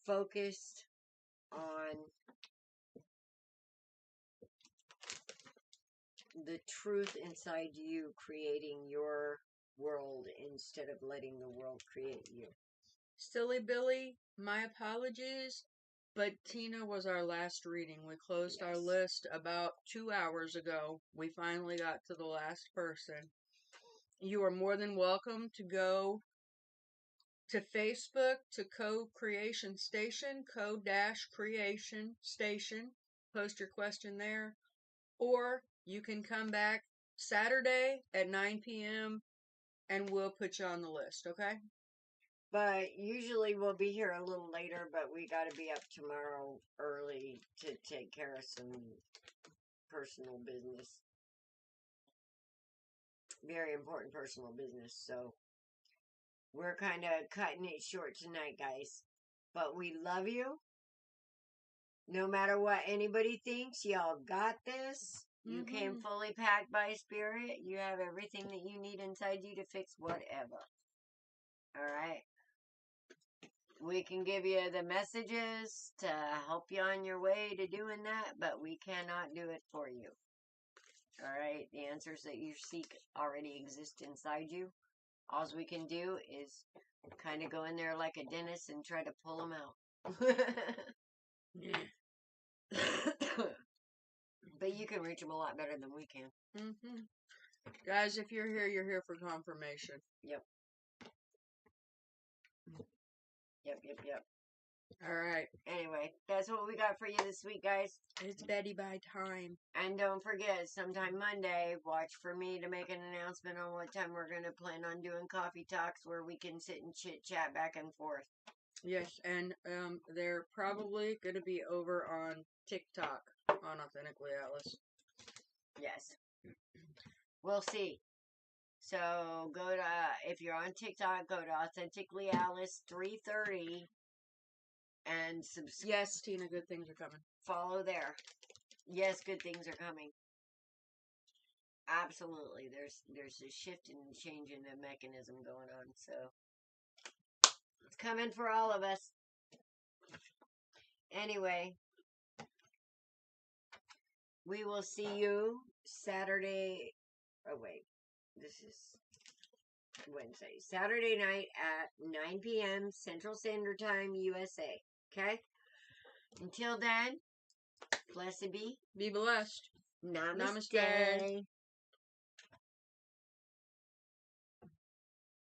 A: focused on the truth inside you, creating your world instead of letting the world create you.
B: Silly Billy, my apologies, but Tina was our last reading. We closed our list about 2 hours ago. We finally got to the last person. You are more than welcome to go to Facebook to Co-Creation Station, Co-Creation Station. Post your question there. Or you can come back Saturday at 9 p.m. and we'll put you on the list, okay?
A: But usually we'll be here a little later, but we got to be up tomorrow early to take care of some personal business. Very important personal business. So we're kind of cutting it short tonight, guys. But we love you. No matter what anybody thinks, y'all got this. You came fully packed by spirit. You have everything that you need inside you to fix whatever. Alright? We can give you the messages to help you on your way to doing that, but we cannot do it for you. Alright? The answers that you seek already exist inside you. All we can do is kind of go in there like a dentist and try to pull them out. But you can reach them a lot better than we can.
B: Guys, if you're here for confirmation.
A: Yep.
B: Alright.
A: Anyway, that's what we got for you this week, guys.
B: It's Betty by time.
A: And don't forget, sometime Monday, watch for me to make an announcement on what time we're going to plan on doing coffee talks where we can sit and chit-chat back and forth.
B: Yes, and they're probably going to be over on TikTok on Authentically Alice.
A: Yes. We'll see. So, go to, if you're on TikTok, go to Authentically Alice 330 and subscribe.
B: Yes, Tina, good things are coming.
A: Follow there. Yes, good things are coming. Absolutely. There's a shift and change in the mechanism going on, so it's coming for all of us. Anyway, we will see you Saturday. Oh, wait. This is Wednesday. Saturday night at 9 p.m. Central Standard Time, USA. Okay? Until then, blessed be.
B: Be blessed.
A: Namaste.
B: Namaste.